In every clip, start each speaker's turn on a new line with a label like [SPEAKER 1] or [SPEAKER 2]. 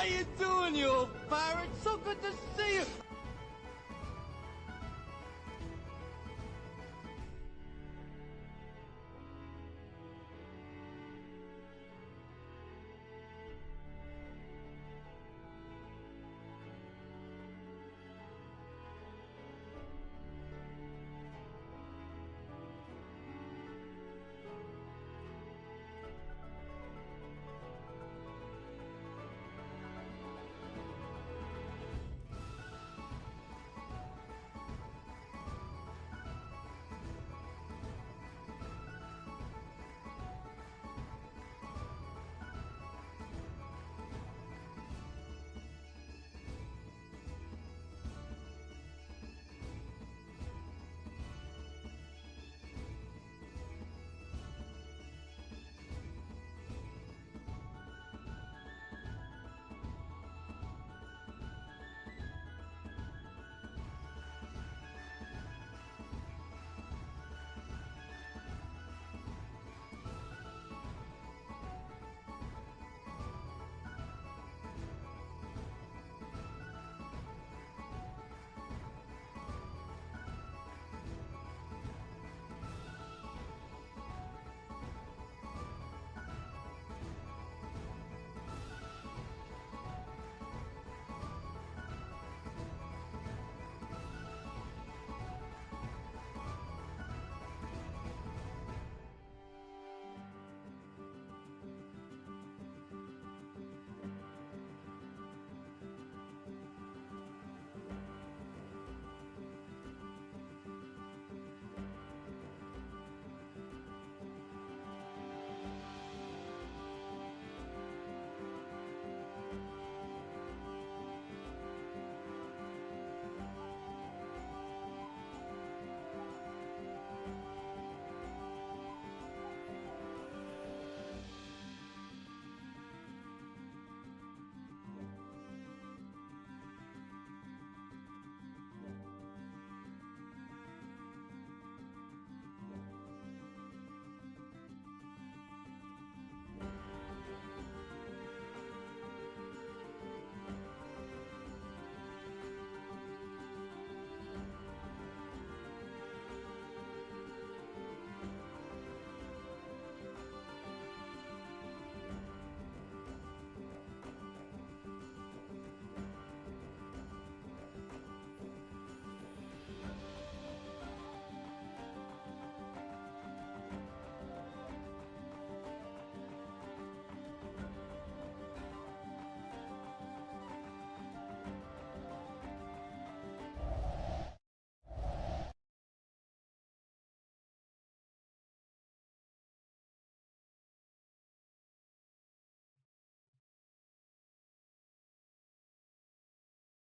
[SPEAKER 1] you doing, you old pirate? So good to see you.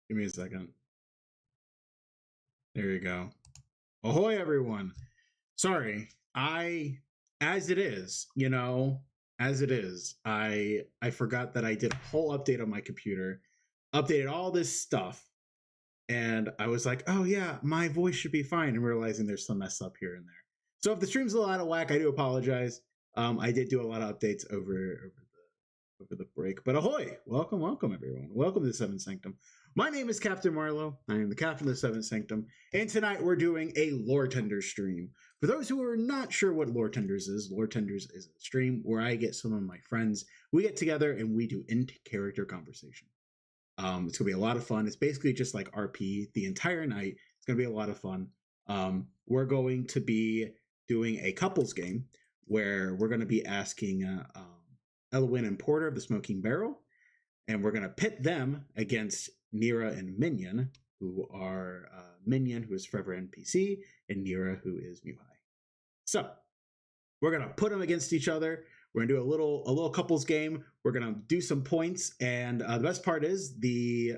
[SPEAKER 2] Give me a second. There you go. Ahoy, everyone. Sorry, as it is, I forgot that I did a whole update on my computer, updated all this stuff, and I was like, oh yeah, my voice should be fine, and realizing there's some mess up here and there. So if the stream's a little out of whack, I do apologize. I did do a lot of updates over the break. But ahoy! Welcome, everyone. Welcome to the Seventh Sanctum. My name is Captain Marlowe. I am the captain of the Seventh Sanctum, and tonight we're doing a LoreTenders stream. For those who are not sure what LoreTenders is a stream where I get some of my friends, we get together and we do in-character conversation. It's gonna be a lot of fun. It's basically just like RP the entire night. It's gonna be a lot of fun. We're going to be doing a couples game where we're going to be asking Elwyn and Porter of the Smoking Barrel, and we're going to pit them against Nira and Minion, who are Minion, who is Forever NPC, and Nira, who is Muhai. So we're going to put them against each other. We're going to do a little couples game. We're going to do some points, and the best part is the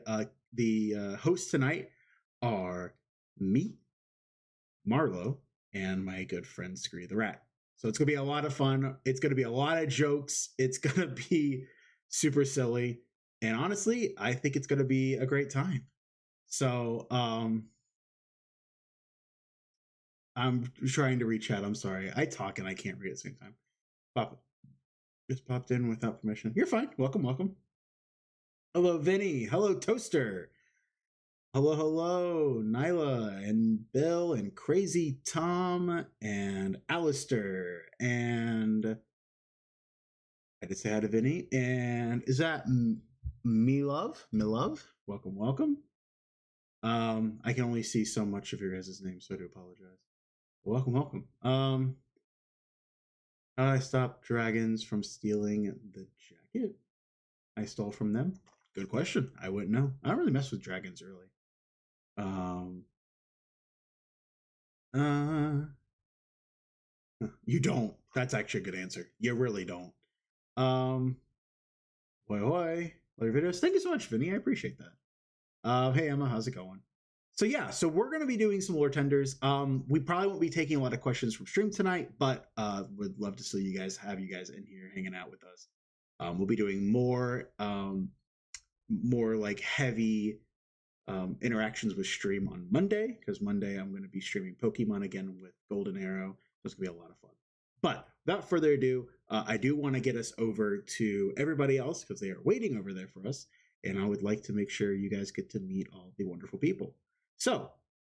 [SPEAKER 2] hosts tonight are me, Marlowe, and my good friend Scree the Rat. So it's going to be a lot of fun. It's going to be a lot of jokes. It's going to be super silly. And honestly, I think it's going to be a great time. So I'm trying to read chat. I'm sorry. I talk and I can't read at the same time. Just popped in without permission. You're fine. Welcome. Hello, Vinny. Hello, Toaster. Hello, Nyla and Bill and Crazy Tom and Alistair. And I did say hi to Vinny. And is that me love? Me love? Welcome. I can only see so much of your guys' name, so I do apologize. Welcome. I stopped dragons from stealing the jacket I stole from them. Good question. I wouldn't know. I don't really mess with dragons really. You don't. That's actually a good answer. You really don't. Hoi. Love your videos. Thank you so much, Vinny. I appreciate that. Hey Emma, how's it going? So yeah, so we're gonna be doing some LoreTenders. We probably won't be taking a lot of questions from stream tonight, but would love to see you guys have you guys in here hanging out with us. We'll be doing more like heavy interactions with stream on Monday, because Monday I'm going to be streaming Pokemon again with Golden Arrow. It's going to be a lot of fun. But without further ado, I do want to get us over to everybody else because they are waiting over there for us. And I would like to make sure you guys get to meet all the wonderful people. So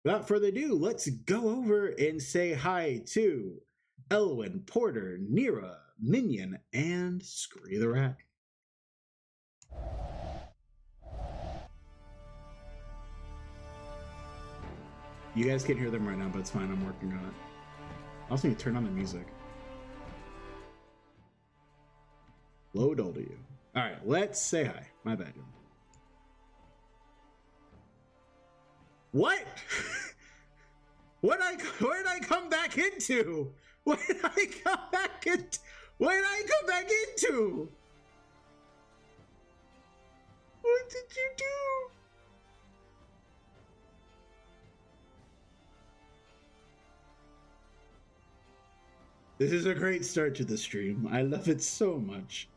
[SPEAKER 2] without further ado, let's go over and say hi to Elwin, Porter, Nira, Minion, and Scree the Rat. You guys can't hear them right now, but it's fine. I'm working on it. I also need to turn on the music. Low dull to you. All right, let's say hi. My bad. What? What did I come back into? What did I come back into? What did I come back into? What did you do? This is a great start to the stream. I love it so much.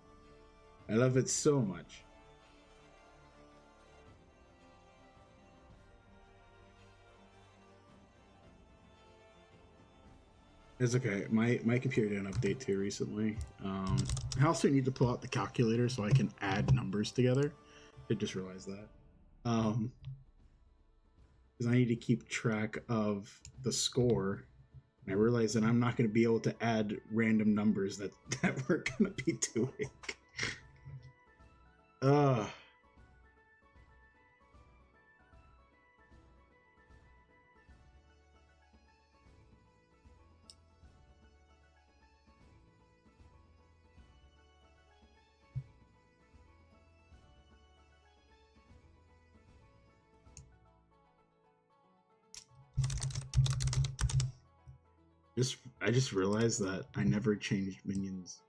[SPEAKER 2] It's okay. My computer did an update too recently. I also need to pull out the calculator so I can add numbers together. I just realized that. Because I need to keep track of the score. And I realize that I'm not going to be able to add random numbers that we're going to be doing. I just realized that I never changed Minions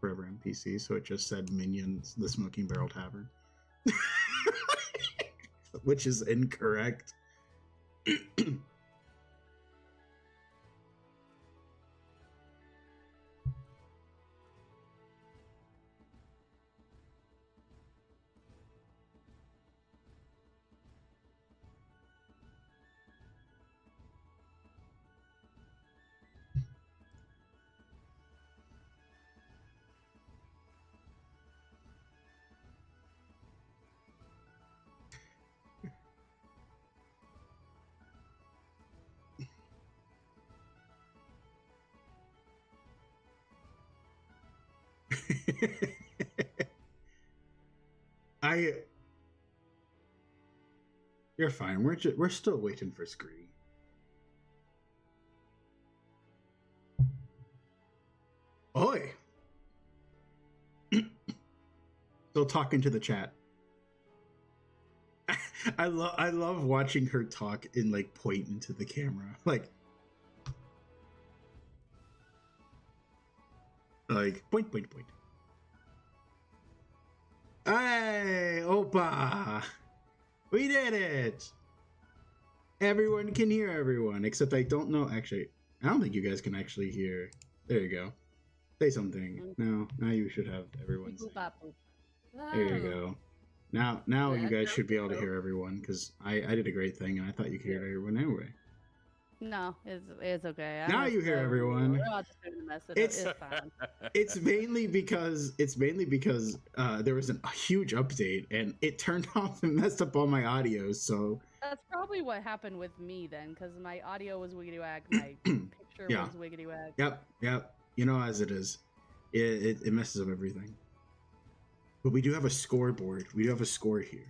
[SPEAKER 2] Forever NPC, so it just said Minions, the Smoking Barrel Tavern. Which is incorrect. You're fine. We're still waiting for Scree. Oi! Still talking to the chat. I love watching her talk and like point into the camera, like point. Hey, Opa! We did it! Everyone can hear everyone, except I don't know. Actually, I don't think you guys can actually hear. There you go. Say something. Now you should have everyone say. There you go. Now you guys should be able to hear everyone, because I did a great thing and I thought you could hear everyone anyway.
[SPEAKER 3] No, it's okay.
[SPEAKER 2] Now you hear everyone.
[SPEAKER 3] We're all just trying to mess it
[SPEAKER 2] It's-
[SPEAKER 3] up. It's fine.
[SPEAKER 2] It's mainly because there was a huge update and it turned off and messed up all my audio. So
[SPEAKER 3] That's probably what happened with me then, because my audio was wiggity wag, my picture
[SPEAKER 2] Yeah.
[SPEAKER 3] was wiggity wag.
[SPEAKER 2] yep. You know, as it is, it messes up everything. But we do have a scoreboard. We do have a score here.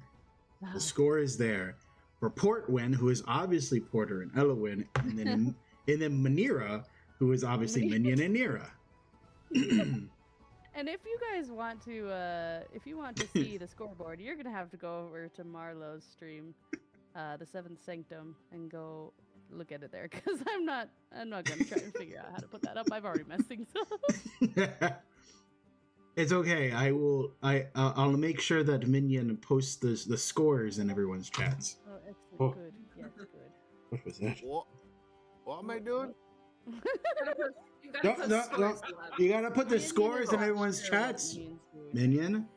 [SPEAKER 2] The score is there for Portwin, who is obviously Porter and Elowin, and then Manira, who is obviously Minion and Nira.
[SPEAKER 3] And if you guys want to, if you want to see the scoreboard, you're gonna have to go over to Marlowe's stream, the Seventh Sanctum, and go look at it there. Because I'm not gonna try to figure out how to put that up. I've already messed things up.
[SPEAKER 2] It's okay. I'll make sure that Minion posts the scores in everyone's chats.
[SPEAKER 3] Oh, excellent.
[SPEAKER 2] Oh.
[SPEAKER 3] Good. Yes, good.
[SPEAKER 2] What was that?
[SPEAKER 4] What am I doing?
[SPEAKER 2] No. You gotta put the scores in everyone's chats. Minion.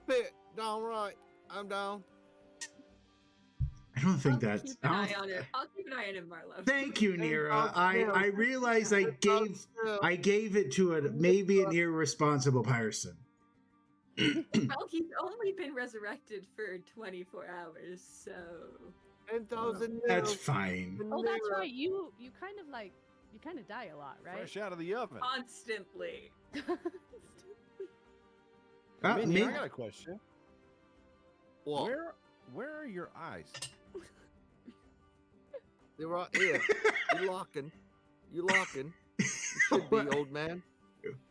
[SPEAKER 4] Fit. Down right. I'm down.
[SPEAKER 2] I don't think that's.
[SPEAKER 5] Keep an eye on it. I'll keep an eye on it, Marlo.
[SPEAKER 2] Thank you, Nira. I realized I gave it to maybe an irresponsible person.
[SPEAKER 5] Well, he's only been resurrected for 24 hours, so
[SPEAKER 4] 10,000.
[SPEAKER 2] That's fine.
[SPEAKER 3] Oh, that's right. You kind of die a lot, right?
[SPEAKER 6] Fresh out of the oven.
[SPEAKER 5] constantly.
[SPEAKER 6] Minnie, I got a question.
[SPEAKER 4] What?
[SPEAKER 6] Where are your eyes?
[SPEAKER 4] They're right here. You locking. You should be, old man.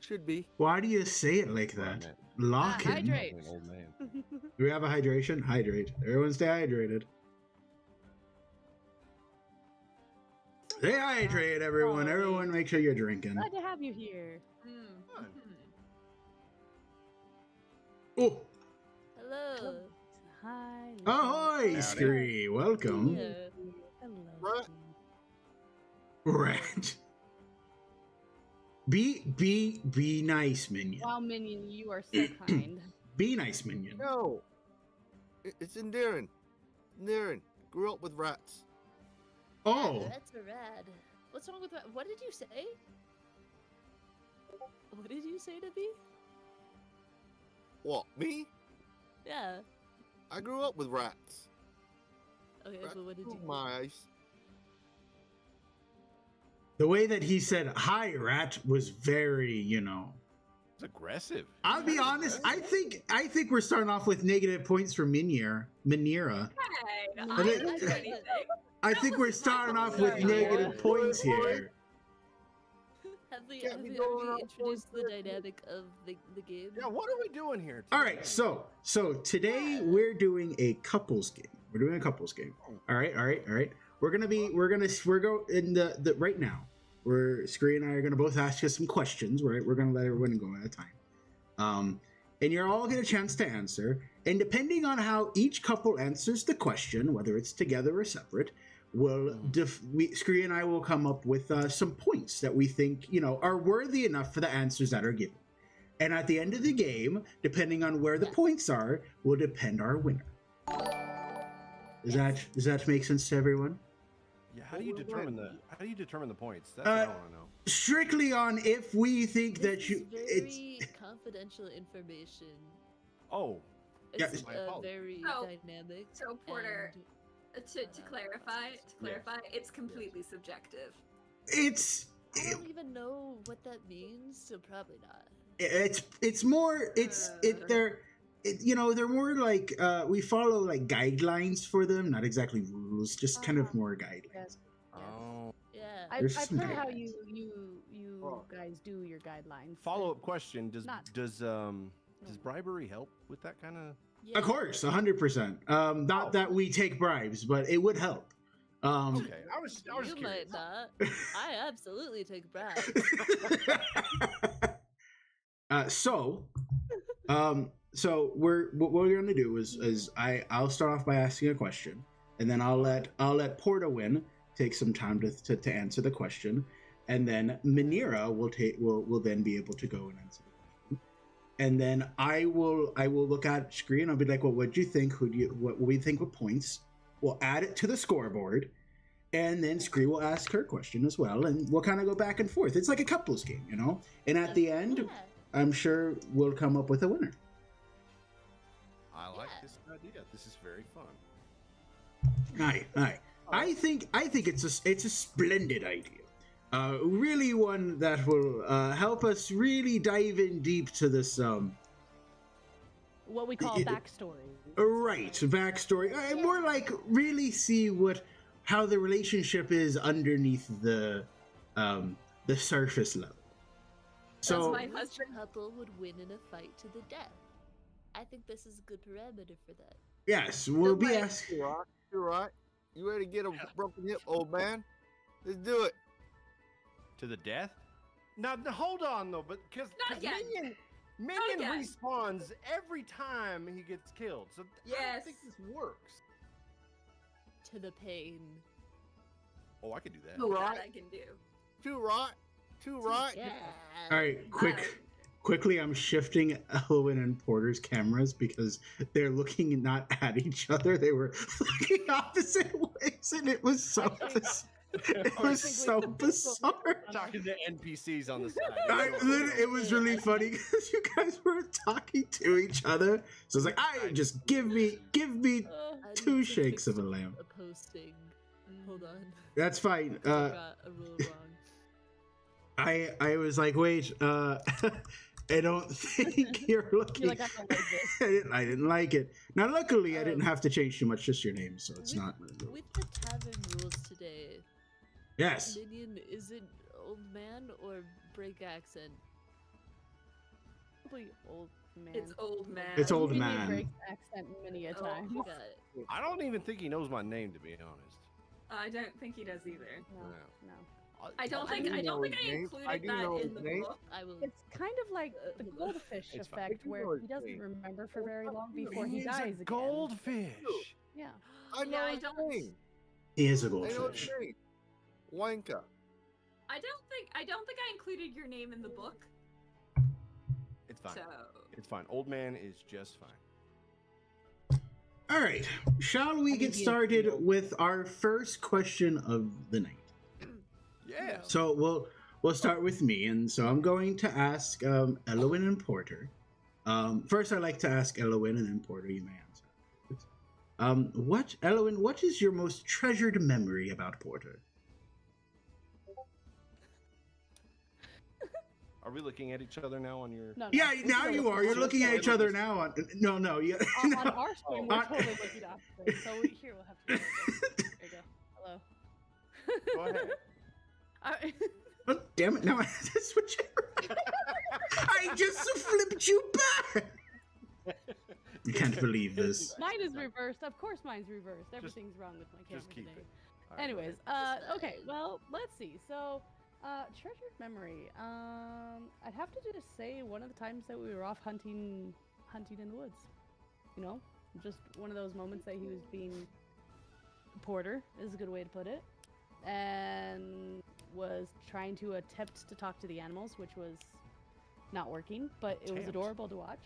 [SPEAKER 4] Should be.
[SPEAKER 2] Why do you say it like that? Locking.
[SPEAKER 3] Hydrate.
[SPEAKER 6] Old man.
[SPEAKER 2] Do we have a hydration? Hydrate. Everyone stay hydrated. Stay hydrated, everyone.
[SPEAKER 3] Sorry.
[SPEAKER 2] Everyone make sure you're drinking.
[SPEAKER 3] Glad to have you here.
[SPEAKER 2] Oh,
[SPEAKER 7] Hello.
[SPEAKER 3] Hi.
[SPEAKER 2] ahoy,
[SPEAKER 6] Howdy.
[SPEAKER 2] Scree. Welcome.
[SPEAKER 7] Yeah.
[SPEAKER 3] Hello.
[SPEAKER 4] Right.
[SPEAKER 2] Rat. Be nice, Minion.
[SPEAKER 3] Wow, Minion, you are so kind.
[SPEAKER 2] Be nice, Minion.
[SPEAKER 4] No. It's endearing. Endearing. Grew up with rats.
[SPEAKER 2] Oh,
[SPEAKER 7] That's rad. What's wrong with that? What did you say? What did you say to me?
[SPEAKER 4] What? Me?
[SPEAKER 7] Yeah.
[SPEAKER 4] I grew up with rats.
[SPEAKER 7] Okay,
[SPEAKER 4] Rats
[SPEAKER 7] but what did you
[SPEAKER 4] through my eyes.
[SPEAKER 2] the way that he said "Hi, Rat" was very,
[SPEAKER 6] It's aggressive.
[SPEAKER 2] I'll be honest. I think we're starting off with negative points for Manira.
[SPEAKER 5] Hey,
[SPEAKER 7] No,
[SPEAKER 5] I
[SPEAKER 2] I
[SPEAKER 5] didn't
[SPEAKER 2] think-
[SPEAKER 5] do anything.
[SPEAKER 2] I think we're starting off with negative points here.
[SPEAKER 7] Have we
[SPEAKER 4] Can't be
[SPEAKER 7] already
[SPEAKER 4] going on
[SPEAKER 7] introduced the
[SPEAKER 4] point
[SPEAKER 7] dynamic of the game?
[SPEAKER 6] Yeah, what are we doing here?
[SPEAKER 2] All right, so today we're doing a couples game. We're doing a couples game. All right. We're go in the right now. Scree and I are gonna both ask you some questions. Right, we're gonna let everyone go at a time. And you're all get a chance to answer. And depending on how each couple answers the question, whether it's together or separate, Scree and I will come up with some points that we think are worthy enough for the answers that are given. And at the end of the game, depending on where the points are, will depend our winner. Does that make sense to everyone?
[SPEAKER 6] Yeah, how do you determine the points? That's what I want to know.
[SPEAKER 2] Strictly on if we think
[SPEAKER 7] This
[SPEAKER 2] that
[SPEAKER 7] is
[SPEAKER 2] you
[SPEAKER 7] very confidential information.
[SPEAKER 6] Oh,
[SPEAKER 2] Yeah,
[SPEAKER 7] It's
[SPEAKER 6] my fault.
[SPEAKER 7] very
[SPEAKER 5] So-
[SPEAKER 7] dynamic.
[SPEAKER 5] So, Porter,
[SPEAKER 7] and
[SPEAKER 5] to clarify, it's completely subjective.
[SPEAKER 2] it's
[SPEAKER 7] I don't even know what that means, so probably not.
[SPEAKER 2] it's more they're more like we follow like guidelines for them, not exactly rules, just kind of more guidelines.
[SPEAKER 3] Yes.
[SPEAKER 6] oh.
[SPEAKER 7] Yeah.
[SPEAKER 2] There's
[SPEAKER 3] I've
[SPEAKER 2] some
[SPEAKER 3] heard how
[SPEAKER 2] guidelines.
[SPEAKER 3] you guys do your guidelines.
[SPEAKER 6] Follow-up question: Does
[SPEAKER 3] Not-
[SPEAKER 6] bribery help with that kind of?
[SPEAKER 7] Yeah.
[SPEAKER 2] Of course, 100%. Not that we take bribes, but it would help.
[SPEAKER 6] Okay, I was
[SPEAKER 7] You
[SPEAKER 6] curious.
[SPEAKER 7] might not. I absolutely take bribes.
[SPEAKER 2] So what we're gonna do is I'll start off by asking a question, and then I'll let Portawin take some time to answer the question, and then Manira will then be able to go and answer the question, and then I will look at screen. I'll be like, well, what do you think? What do you think with points? We'll add it to the scoreboard, and then Scree will ask her question as well, and we'll kind of go back and forth. It's like a couples game, you know? And at the end,
[SPEAKER 7] Yeah.
[SPEAKER 2] I'm sure we'll come up with a winner.
[SPEAKER 6] I like
[SPEAKER 7] Yeah.
[SPEAKER 6] this idea. This is very fun.
[SPEAKER 2] Aye. I think it's a splendid idea. Really one that will help us really dive in deep to this
[SPEAKER 3] What we call backstory.
[SPEAKER 2] right backstory. More like really see how the relationship is underneath the surface level. So
[SPEAKER 5] my
[SPEAKER 7] Which
[SPEAKER 5] husband.
[SPEAKER 7] couple would win in a fight to the death? I think this is a good parameter for that.
[SPEAKER 2] yes, we'll be
[SPEAKER 5] Right.
[SPEAKER 2] asking.
[SPEAKER 4] You're right. You ready to get a broken hip, old man? Let's do it.
[SPEAKER 6] To the death? Now, hold on though, but because
[SPEAKER 5] Not again.
[SPEAKER 6] Minion
[SPEAKER 5] again.
[SPEAKER 6] respawns every time he gets killed, so I
[SPEAKER 5] Yes.
[SPEAKER 6] don't think this works.
[SPEAKER 7] To the pain.
[SPEAKER 6] Oh, I could do that.
[SPEAKER 5] Oh,
[SPEAKER 4] Right.
[SPEAKER 5] that I can do.
[SPEAKER 4] Too right.
[SPEAKER 7] Yeah.
[SPEAKER 2] All right, quickly, I'm shifting Elwin and Porter's cameras because they're looking not at each other. They were looking opposite ways, and it was so it was so bizarre.
[SPEAKER 6] Talking to NPCs on the side.
[SPEAKER 2] It was really funny because you guys were talking to each other. So it's like, just give me
[SPEAKER 7] I
[SPEAKER 2] two
[SPEAKER 7] need to
[SPEAKER 2] shakes
[SPEAKER 7] fix
[SPEAKER 2] of a lamb.
[SPEAKER 7] A posting. Hold on.
[SPEAKER 2] That's fine.
[SPEAKER 7] I got a rule wrong.
[SPEAKER 2] I was like, wait, I don't think you're looking.
[SPEAKER 3] You're like, I don't like this.
[SPEAKER 2] I didn't like it. Now, luckily, I didn't have to change too much, just your name, so it's not.
[SPEAKER 7] With the tavern rules today,
[SPEAKER 2] Yes.
[SPEAKER 7] Minion, is it old man or break accent?
[SPEAKER 3] Probably old man.
[SPEAKER 5] It's old man.
[SPEAKER 2] It's old
[SPEAKER 3] Minion
[SPEAKER 2] man.
[SPEAKER 3] breaks accent many a
[SPEAKER 5] Oh,
[SPEAKER 3] time.
[SPEAKER 7] Got it.
[SPEAKER 6] I don't even think he knows my name, to be honest.
[SPEAKER 5] I don't think he does either.
[SPEAKER 3] No.
[SPEAKER 5] I don't
[SPEAKER 4] I
[SPEAKER 5] think
[SPEAKER 4] do
[SPEAKER 5] I
[SPEAKER 4] know
[SPEAKER 5] don't think
[SPEAKER 4] his
[SPEAKER 5] I
[SPEAKER 4] name.
[SPEAKER 5] included
[SPEAKER 4] I do
[SPEAKER 5] that
[SPEAKER 4] know
[SPEAKER 5] in
[SPEAKER 4] his
[SPEAKER 5] the
[SPEAKER 4] name.
[SPEAKER 5] book.
[SPEAKER 7] I will.
[SPEAKER 3] It's kind of like the goldfish
[SPEAKER 6] It's fine.
[SPEAKER 3] effect,
[SPEAKER 4] I do
[SPEAKER 3] where
[SPEAKER 4] know
[SPEAKER 3] he
[SPEAKER 4] his
[SPEAKER 3] doesn't
[SPEAKER 4] name.
[SPEAKER 3] remember for very long before he
[SPEAKER 6] He's
[SPEAKER 3] dies
[SPEAKER 6] a
[SPEAKER 3] again.
[SPEAKER 6] goldfish.
[SPEAKER 3] Yeah.
[SPEAKER 4] I know
[SPEAKER 5] Yeah, I
[SPEAKER 4] his
[SPEAKER 5] don't-
[SPEAKER 4] name.
[SPEAKER 2] He is a
[SPEAKER 4] I know his
[SPEAKER 2] goldfish.
[SPEAKER 4] name. Wanka.
[SPEAKER 5] I don't think I included your name in the book.
[SPEAKER 6] It's fine.
[SPEAKER 5] So
[SPEAKER 6] It's fine. Old man is just fine.
[SPEAKER 2] All right. Shall we get started with our first question of the night?
[SPEAKER 6] Yeah.
[SPEAKER 2] So we'll start with me, and so I'm going to ask Elowin and Porter. First, I'd like to ask Elowin, and then Porter, you may answer. Elowin, what is your most treasured memory about Porter?
[SPEAKER 6] Are we looking at each other now on your?
[SPEAKER 3] No.
[SPEAKER 2] Yeah,
[SPEAKER 3] This
[SPEAKER 2] now
[SPEAKER 3] is
[SPEAKER 2] you
[SPEAKER 3] on-
[SPEAKER 2] are. You're looking at each other now. On yeah.
[SPEAKER 3] on our screen. We're
[SPEAKER 2] On-
[SPEAKER 3] totally looking opposite. So here we'll have to. Do this. There you go.
[SPEAKER 6] Go ahead.
[SPEAKER 3] Hello.
[SPEAKER 2] Oh, damn it! Now I have to switch it. I just flipped you back. You can't believe this.
[SPEAKER 3] Mine is reversed. Of course, mine's reversed. Everything's wrong with my camera
[SPEAKER 6] Just keep
[SPEAKER 3] today.
[SPEAKER 6] it. All right,
[SPEAKER 3] Anyways,
[SPEAKER 7] Just
[SPEAKER 3] okay.
[SPEAKER 7] saying.
[SPEAKER 3] Well, let's see. So, treasured memory. I'd have to just say one of the times that we were off hunting in the woods. You know, just one of those moments that he was being Porter is a good way to put it, and was trying to attempt to talk to the animals, which was not working, but it was
[SPEAKER 6] Attempt?
[SPEAKER 3] adorable to watch.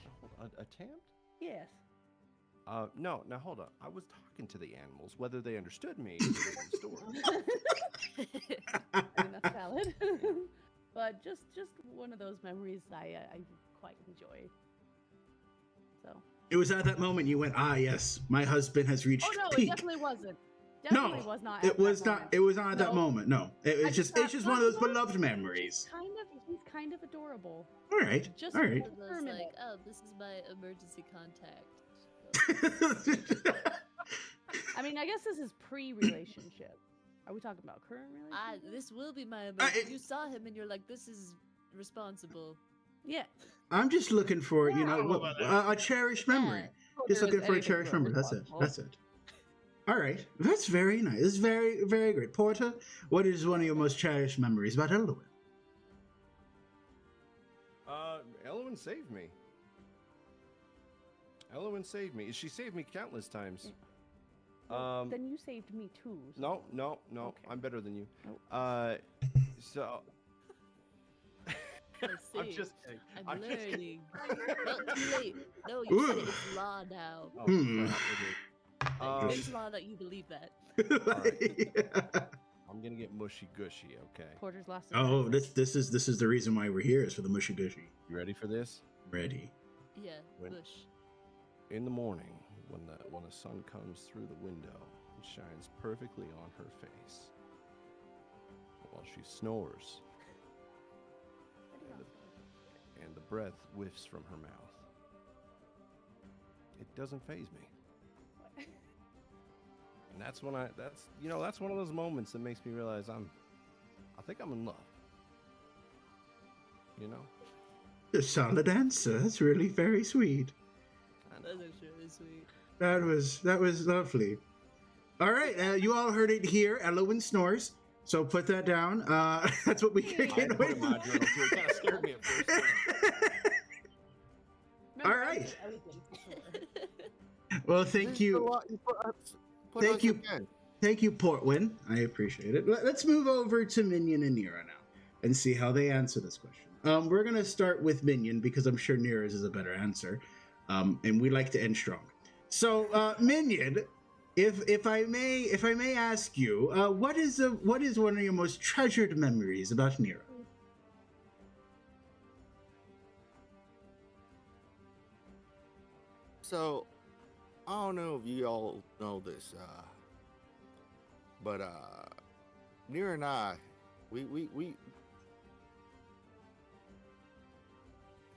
[SPEAKER 6] Attempt?
[SPEAKER 3] Yes.
[SPEAKER 6] No. Now hold on. I was talking to the animals. Whether they understood me is a different story.
[SPEAKER 3] I mean, that's valid. But just one of those memories I quite enjoy. So.
[SPEAKER 2] It was at that moment you went, yes, my husband has reached
[SPEAKER 3] Oh no,
[SPEAKER 2] peak.
[SPEAKER 3] it definitely wasn't.
[SPEAKER 2] No,
[SPEAKER 3] Definitely was not.
[SPEAKER 2] It
[SPEAKER 3] at
[SPEAKER 2] was
[SPEAKER 3] that
[SPEAKER 2] not.
[SPEAKER 3] moment.
[SPEAKER 2] It was not at that
[SPEAKER 3] No.
[SPEAKER 2] moment. No, it's just
[SPEAKER 3] thought,
[SPEAKER 2] one of those
[SPEAKER 3] "Oh,
[SPEAKER 2] beloved memories.
[SPEAKER 3] He's kind of adorable.
[SPEAKER 2] All right,
[SPEAKER 3] Just
[SPEAKER 2] all right.
[SPEAKER 7] It was
[SPEAKER 3] For a minute.
[SPEAKER 7] like, oh, this is my emergency contact.
[SPEAKER 3] I mean, I guess this is pre-relationship. Are we talking about current relationship?
[SPEAKER 7] This will be my
[SPEAKER 2] it-
[SPEAKER 7] emergency. You saw him and you're like, this is responsible.
[SPEAKER 3] Yeah.
[SPEAKER 2] I'm just looking for
[SPEAKER 6] I don't know about
[SPEAKER 2] a cherished memory. Just looking for a cherished memory. That's it. That's it. All right, that's very nice. That's very, very great. Porter, what is one of your most cherished memories about Elowin?
[SPEAKER 6] Elowin saved me. Elowin saved me. She saved me countless times.
[SPEAKER 3] Well, then you saved me too. so-
[SPEAKER 6] No.
[SPEAKER 3] Okay.
[SPEAKER 6] I'm better than you.
[SPEAKER 3] Oh.
[SPEAKER 6] So.
[SPEAKER 7] I
[SPEAKER 6] I'm
[SPEAKER 7] see.
[SPEAKER 6] just kidding.
[SPEAKER 7] I'm
[SPEAKER 6] just kidding.
[SPEAKER 7] learning. Well, too late. No, you said
[SPEAKER 2] Ooh.
[SPEAKER 7] it's law now.
[SPEAKER 6] Oh,
[SPEAKER 2] Hmm.
[SPEAKER 6] crap, it is.
[SPEAKER 7] Makes a lot that you believe that.
[SPEAKER 2] Yeah.
[SPEAKER 6] I'm gonna get mushy gushy. Okay.
[SPEAKER 3] Porter's lost his
[SPEAKER 2] Oh,
[SPEAKER 3] accent.
[SPEAKER 2] this is the reason why we're here, is for the mushy gushy.
[SPEAKER 6] You ready for this?
[SPEAKER 2] Ready.
[SPEAKER 7] Yeah,
[SPEAKER 6] When-
[SPEAKER 7] bush.
[SPEAKER 6] In the morning, when the sun comes through the window, it shines perfectly on her face. While she snores, and the breath whiffs from her mouth. It doesn't faze me. And that's when that's one of those moments that makes me realize I think I'm in love. You know?
[SPEAKER 2] A solid answer. That's really very sweet.
[SPEAKER 7] That's actually really sweet.
[SPEAKER 2] That was lovely. All right, you all heard it here. Elowen snores. So put that down. That's what we
[SPEAKER 6] I
[SPEAKER 2] can
[SPEAKER 6] had
[SPEAKER 2] get
[SPEAKER 6] to
[SPEAKER 2] away
[SPEAKER 6] put it in
[SPEAKER 2] from.
[SPEAKER 6] my journal too. It kind of scared me at first.
[SPEAKER 2] All right. Well, thank you. Thank you. Thank you, Portwin. I appreciate it. Let's move over to Minion and Nira now and see how they answer this question. We're gonna start with Minion because I'm sure Nira's is a better answer, and we like to end strong. So, Minion, if I may ask you, what is one of your most treasured memories about Nira?
[SPEAKER 4] So, I don't know if you all know this, but Nira and I, we. Did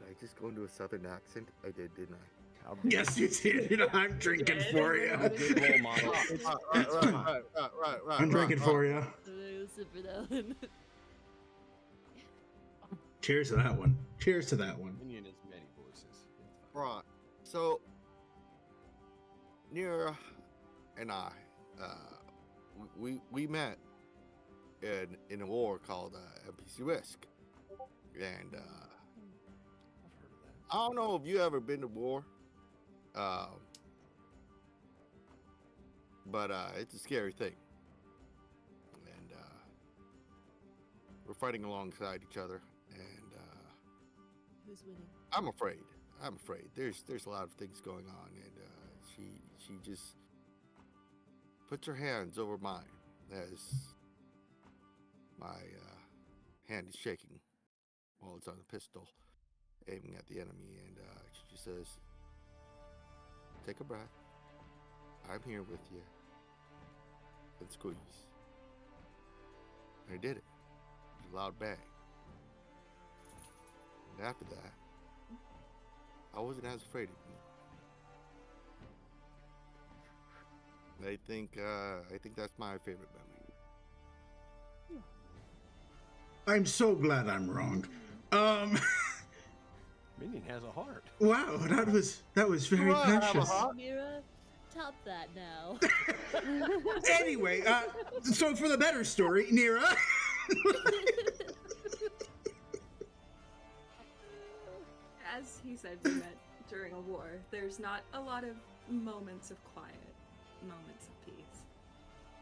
[SPEAKER 4] I just go into a southern accent? I did, didn't I?
[SPEAKER 6] How dare
[SPEAKER 2] Yes, you did. I'm drinking for you.
[SPEAKER 6] Good role model.
[SPEAKER 2] I'm drinking for you.
[SPEAKER 7] Super for that one.
[SPEAKER 2] Cheers to that one. Cheers to that one.
[SPEAKER 6] Minion is many voices. It's fine.
[SPEAKER 4] Right. So, Nira and I, we met in a war called NPC Risk, and
[SPEAKER 6] I've heard of that.
[SPEAKER 4] I don't know if you ever been to war, but it's a scary thing, and we're fighting alongside each other, and
[SPEAKER 7] Who's winning?
[SPEAKER 4] I'm afraid. There's a lot of things going on, and she just puts her hands over mine as my hand is shaking while it's on the pistol, aiming at the enemy, and she just says, "Take a breath. I'm here with you." And squeeze. And I did it. It was a loud bang. And after that, I wasn't as afraid of you. I think that's my favorite memory.
[SPEAKER 2] I'm so glad I'm wrong.
[SPEAKER 6] Minion has a heart.
[SPEAKER 2] Wow, that was very
[SPEAKER 4] Well, I have a
[SPEAKER 2] precious.
[SPEAKER 4] heart.
[SPEAKER 7] Mira, top that now.
[SPEAKER 2] Anyway, so for the better story, Nira.
[SPEAKER 5] As he said, we met during a war. There's not a lot of moments of quiet, moments of peace.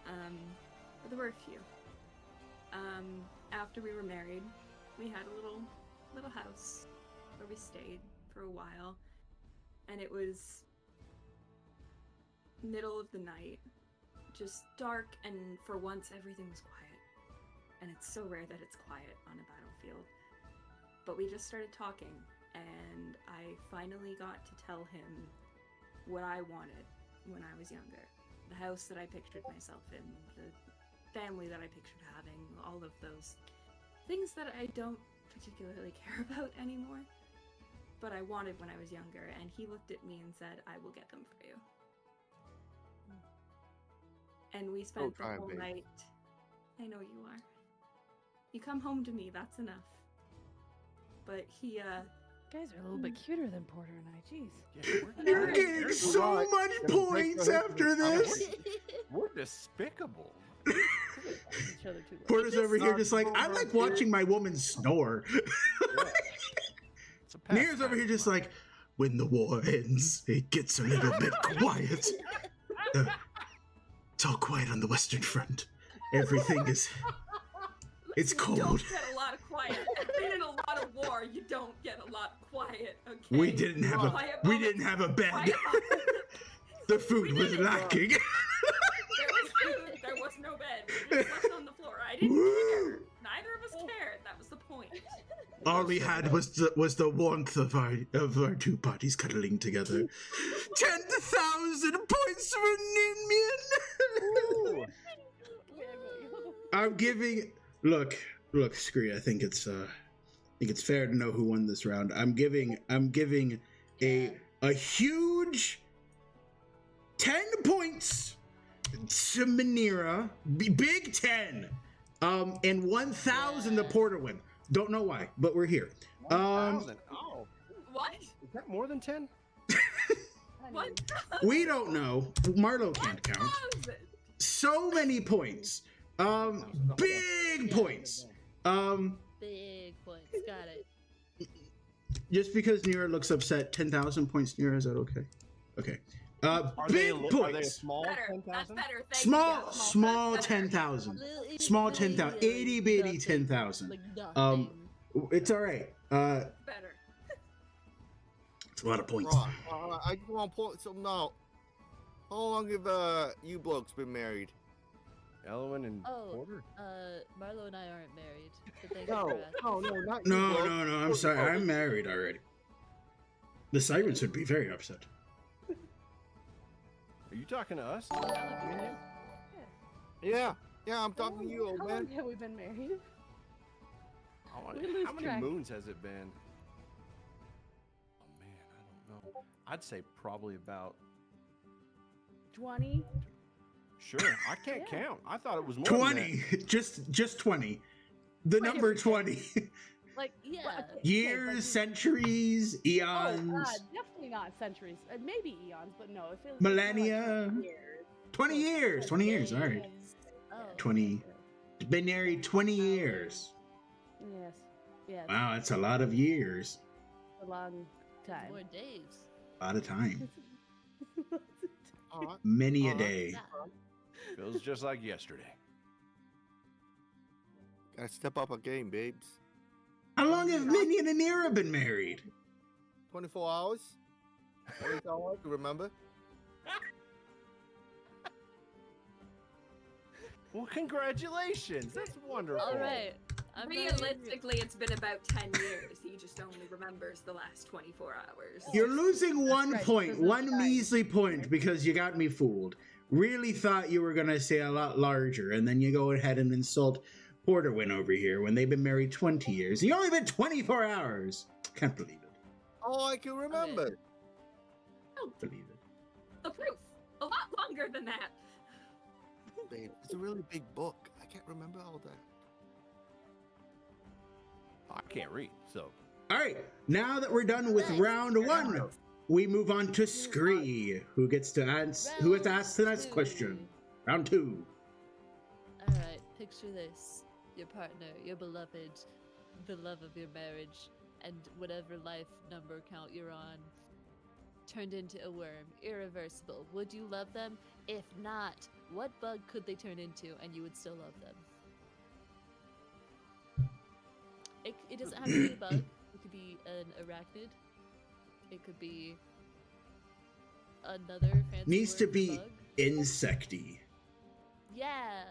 [SPEAKER 5] But there were a few. After we were married, we had a little house where we stayed for a while, and it was middle of the night, just dark, and for once everything was quiet. And it's so rare that it's quiet on a battlefield. But we just started talking, and I finally got to tell him what I wanted when I was younger. The house that I pictured myself in, the family that I pictured having, all of those things that I don't particularly care about anymore, but I wanted when I was younger. And he looked at me and said, "I will get them for you." And we spent the
[SPEAKER 4] kind,
[SPEAKER 5] whole
[SPEAKER 4] babe.
[SPEAKER 5] night. I know you are. You come home to me, that's enough. But he,
[SPEAKER 3] You guys are a little bit cuter than Porter and I. Jeez.
[SPEAKER 6] Yeah,
[SPEAKER 2] You're getting so
[SPEAKER 4] Right.
[SPEAKER 2] much points after this.
[SPEAKER 6] we're despicable.
[SPEAKER 3] Each other too well.
[SPEAKER 2] Porter's over here
[SPEAKER 4] not
[SPEAKER 2] just like, I like watching my woman snore.
[SPEAKER 6] It's a pastime
[SPEAKER 2] Nira's over here
[SPEAKER 6] of
[SPEAKER 2] just
[SPEAKER 6] mine.
[SPEAKER 2] like, when the war ends, it gets a little bit quiet. It's all quiet on the Western Front. Everything is... It's
[SPEAKER 5] you
[SPEAKER 2] cold.
[SPEAKER 5] don't get a lot of quiet. I've been in a lot of war. You don't get a lot of quiet. Okay.
[SPEAKER 2] We didn't have
[SPEAKER 5] Quiet
[SPEAKER 2] a
[SPEAKER 5] moments.
[SPEAKER 2] bed.
[SPEAKER 5] Quiet moments.
[SPEAKER 2] The food
[SPEAKER 5] We
[SPEAKER 2] was
[SPEAKER 5] did it.
[SPEAKER 2] lacking.
[SPEAKER 5] There was food. There was no bed. We just slept on the floor. I didn't care. Neither of us cared. That was the point.
[SPEAKER 2] All we had was the warmth of our two bodies cuddling together. 10,000 points for Ninmian. I'm giving. Look, screw it. I think it's fair to know who won this round. I'm giving a huge 10 points to Manira. Big 10. And 1,000 to Porterwin. Don't know why, but we're here.
[SPEAKER 6] 1,000. Oh,
[SPEAKER 5] What?
[SPEAKER 6] is that more than 10?
[SPEAKER 5] What?
[SPEAKER 2] We don't know. Marlo can't count.
[SPEAKER 5] 1,000.
[SPEAKER 2] So many points. Big points.
[SPEAKER 7] Big points. Got it.
[SPEAKER 2] Just because Nira looks upset, 10,000 points, Nira, is that okay? Okay.
[SPEAKER 6] Are
[SPEAKER 2] Big
[SPEAKER 6] they
[SPEAKER 2] points.
[SPEAKER 6] small
[SPEAKER 5] Better. That's
[SPEAKER 6] 10,000?
[SPEAKER 5] better. Thank
[SPEAKER 2] Small
[SPEAKER 5] you.
[SPEAKER 2] small
[SPEAKER 5] That's better.
[SPEAKER 2] 10,000.
[SPEAKER 7] Little
[SPEAKER 2] Small
[SPEAKER 7] itty
[SPEAKER 2] 10,000.
[SPEAKER 7] bitty,
[SPEAKER 2] Itty bitty
[SPEAKER 7] nothing.
[SPEAKER 2] 10,000.
[SPEAKER 7] Like nothing.
[SPEAKER 2] It's all right.
[SPEAKER 5] Better.
[SPEAKER 2] It's a lot of points.
[SPEAKER 4] Right. I just want to point something out. How long have you blokes been married?
[SPEAKER 6] Elwin and
[SPEAKER 7] Oh,
[SPEAKER 6] Porter?
[SPEAKER 7] Marlo and I aren't married. But thank
[SPEAKER 4] No,
[SPEAKER 7] you for asking.
[SPEAKER 4] no, not you
[SPEAKER 2] No,
[SPEAKER 4] blokes.
[SPEAKER 2] no, I'm sorry. I'm married already. The Sirens would be very upset.
[SPEAKER 6] Are you talking to us?
[SPEAKER 4] Yeah, I'm talking to you, old
[SPEAKER 3] How
[SPEAKER 4] man.
[SPEAKER 3] long have we been married?
[SPEAKER 6] Oh,
[SPEAKER 3] We lose
[SPEAKER 6] how many
[SPEAKER 3] track.
[SPEAKER 6] moons has it been? Oh man, I don't know. I'd say probably about.
[SPEAKER 3] 20?
[SPEAKER 6] Sure, I can't
[SPEAKER 3] Yeah.
[SPEAKER 6] count. I thought it was more. Than
[SPEAKER 2] 20. Just 20. The
[SPEAKER 3] Wait,
[SPEAKER 2] number
[SPEAKER 3] okay.
[SPEAKER 2] 20.
[SPEAKER 3] Like,
[SPEAKER 7] Yeah.
[SPEAKER 3] well, okay,
[SPEAKER 2] Years,
[SPEAKER 3] like-
[SPEAKER 2] centuries,
[SPEAKER 3] Oh,
[SPEAKER 2] eons.
[SPEAKER 3] definitely not centuries. Maybe eons, but no. It feels
[SPEAKER 2] Millennia.
[SPEAKER 3] Like 20 years.
[SPEAKER 2] 20 years. 20 years. All right.
[SPEAKER 7] Oh.
[SPEAKER 2] 20. Been married 20 years.
[SPEAKER 3] Yes. Yes.
[SPEAKER 2] Wow, that's a lot of years.
[SPEAKER 3] A long time.
[SPEAKER 7] More days.
[SPEAKER 2] A lot of time.
[SPEAKER 4] All right.
[SPEAKER 2] Many a
[SPEAKER 4] Uh-huh.
[SPEAKER 2] day.
[SPEAKER 7] Yeah.
[SPEAKER 6] Feels just like yesterday.
[SPEAKER 4] Gotta step up our game, babes.
[SPEAKER 2] How long have Minion and Nira been married?
[SPEAKER 4] 24 hours? That's all I can remember.
[SPEAKER 6] Well, congratulations. That's wonderful.
[SPEAKER 7] All right. I'm ready.
[SPEAKER 5] Realistically, it's been about 10 years. He just only remembers the last 24 hours.
[SPEAKER 2] You're losing 1
[SPEAKER 3] right,
[SPEAKER 2] point,
[SPEAKER 3] because of
[SPEAKER 2] one
[SPEAKER 3] time.
[SPEAKER 2] measly point, because you got me fooled. Really thought you were going to say a lot larger, and then you go ahead and insult Porterwin over here when they've been married 20 years. You only been 24 hours. Can't believe it.
[SPEAKER 4] All I can remember.
[SPEAKER 2] Believe it.
[SPEAKER 5] The proof. A lot longer than that.
[SPEAKER 4] Babe, it's a really big book. I can't remember all that.
[SPEAKER 6] I can't read, so.
[SPEAKER 2] All right, now that we're done with round 1, we move on to Scree, who gets to ask the next question. Round 2.
[SPEAKER 7] All right. Picture this: your partner, your beloved, the love of your marriage, and whatever life number count you're on, turned into a worm, irreversible. Would you love them? If not, what bug could they turn into, and you would still love them? It doesn't have to be a bug. It could be an arachnid. It could be another fancy
[SPEAKER 2] Needs to
[SPEAKER 7] word for
[SPEAKER 2] be
[SPEAKER 7] bug.
[SPEAKER 2] insecty.
[SPEAKER 7] Yeah.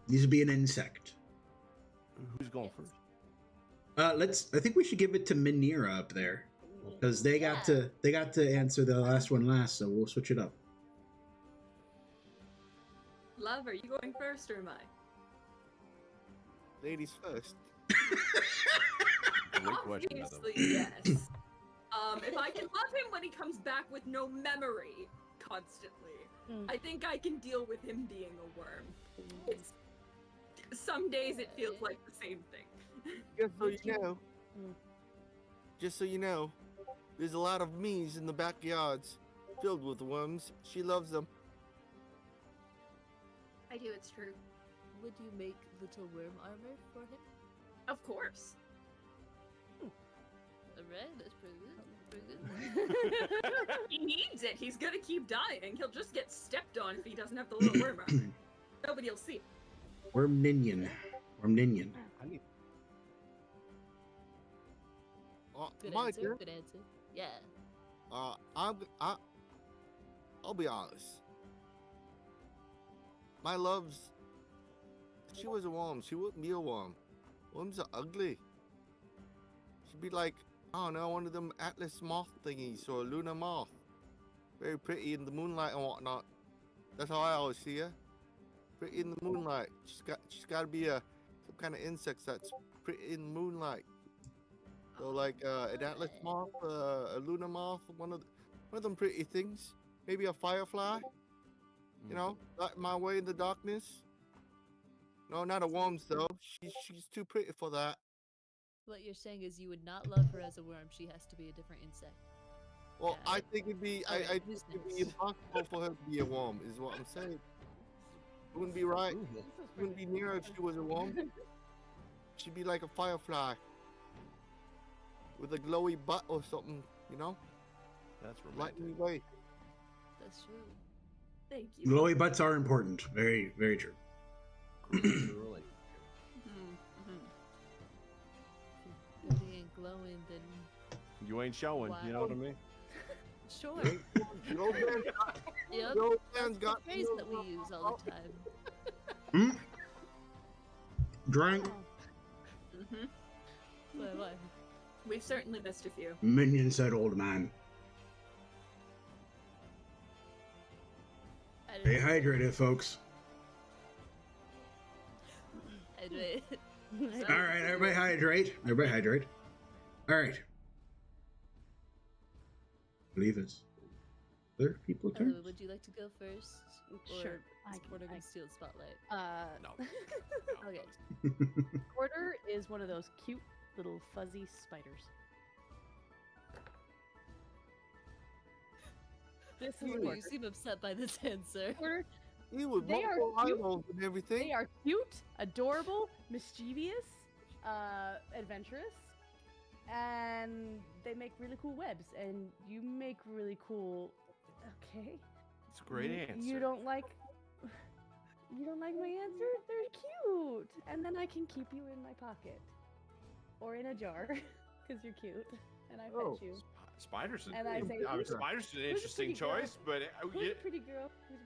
[SPEAKER 2] Needs to be an insect.
[SPEAKER 6] Who's going first?
[SPEAKER 2] I think we should give it to Minira up there, because they got to answer the last one last, so we'll switch it up.
[SPEAKER 5] Love, are you going first or am I?
[SPEAKER 4] Ladies first.
[SPEAKER 6] Great question, by the way.
[SPEAKER 5] Obviously, yes. If I can love him when he comes back with no memory constantly,
[SPEAKER 3] Mm.
[SPEAKER 5] I think I can deal with him being a worm. It's some days it feels like the same thing.
[SPEAKER 4] Just so you know.
[SPEAKER 3] Mm.
[SPEAKER 4] Just so you know, there's a lot of me's in the backyards filled with worms. She loves them.
[SPEAKER 5] I do, it's true.
[SPEAKER 7] Would you make little worm armor for him?
[SPEAKER 5] Of course.
[SPEAKER 7] Alright, that's pretty good. Pretty good.
[SPEAKER 5] He needs it. He's gonna keep dying. He'll just get stepped on if he doesn't have the little worm armor. Nobody will see it.
[SPEAKER 2] Worm Ninion. Worm Ninion.
[SPEAKER 6] I need.
[SPEAKER 7] Good
[SPEAKER 4] My
[SPEAKER 7] answer.
[SPEAKER 4] turn.
[SPEAKER 7] Good answer. Yeah.
[SPEAKER 4] I'll be honest. My loves, if she was a worm, she wouldn't be a worm. Worms are ugly. She'd be like, I don't know, one of them Atlas moth thingies or a lunar moth. Very pretty in the moonlight and whatnot. That's how I always see her. Pretty in the moonlight. She's got to be some kind of insect that's pretty in the moonlight. So like an Atlas moth, a lunar moth, one of them pretty things. Maybe a firefly. You know, light my way in the darkness. No, not a worm though. She's too pretty for that.
[SPEAKER 7] What you're saying is you would not love her as a worm. She has to be a different insect.
[SPEAKER 4] Well,
[SPEAKER 7] Yeah.
[SPEAKER 4] I think it'd be
[SPEAKER 7] Okay,
[SPEAKER 4] I think it'd be impossible for her to be a worm. Is what I'm saying. It wouldn't be right. It wouldn't be near her if she was a worm. She'd be like a firefly with a glowy butt or something. You know,
[SPEAKER 6] That's
[SPEAKER 4] light
[SPEAKER 6] romantic.
[SPEAKER 4] me way.
[SPEAKER 7] That's true.
[SPEAKER 5] Thank you.
[SPEAKER 2] Glowy butts are important. Very, very true.
[SPEAKER 6] Really.
[SPEAKER 7] If he ain't glowing, then
[SPEAKER 6] You ain't showing. You know what I mean?
[SPEAKER 7] sure.
[SPEAKER 4] The old man's got,
[SPEAKER 7] Yep.
[SPEAKER 4] the old
[SPEAKER 7] That's
[SPEAKER 4] man's
[SPEAKER 7] the
[SPEAKER 4] got
[SPEAKER 7] phrase that we use all the time.
[SPEAKER 2] Drink.
[SPEAKER 5] Hmm.
[SPEAKER 7] What?
[SPEAKER 5] We've certainly missed a few.
[SPEAKER 2] Minion said old man.
[SPEAKER 7] I
[SPEAKER 2] Stay
[SPEAKER 7] didn't-
[SPEAKER 2] hydrated, folks.
[SPEAKER 7] Anyway.
[SPEAKER 2] All right, everybody hydrate. Everybody hydrate. All right. I believe it's other people turn.
[SPEAKER 7] Would you like to go first?
[SPEAKER 3] Sure,
[SPEAKER 7] Or
[SPEAKER 3] I
[SPEAKER 7] is
[SPEAKER 3] can-
[SPEAKER 7] Porter
[SPEAKER 3] I-
[SPEAKER 7] gonna steal the spotlight?
[SPEAKER 6] No.
[SPEAKER 7] Okay.
[SPEAKER 3] Porter is one of those cute little fuzzy spiders. This is
[SPEAKER 7] Porter,
[SPEAKER 3] Porter.
[SPEAKER 7] you seem upset by this answer.
[SPEAKER 3] Porter,
[SPEAKER 4] He was
[SPEAKER 3] They are
[SPEAKER 4] multiple
[SPEAKER 3] cute.
[SPEAKER 4] eyeballs and everything.
[SPEAKER 3] they are cute, adorable, mischievous, adventurous, and they make really cool webs. And you make really cool. Okay.
[SPEAKER 6] It's a great
[SPEAKER 3] You-
[SPEAKER 6] answer.
[SPEAKER 3] You don't like. You don't like my answer? They're cute, and then I can keep you in my pocket, or in a jar, because you're cute, and I
[SPEAKER 4] Oh.
[SPEAKER 3] pet you.
[SPEAKER 6] Spiders.
[SPEAKER 3] And I say,
[SPEAKER 6] I mean,
[SPEAKER 3] "Who's a-
[SPEAKER 6] spiders is an
[SPEAKER 3] who's a
[SPEAKER 6] interesting
[SPEAKER 3] pretty girl?
[SPEAKER 6] choice, but
[SPEAKER 3] Who's a pretty girl? Who's a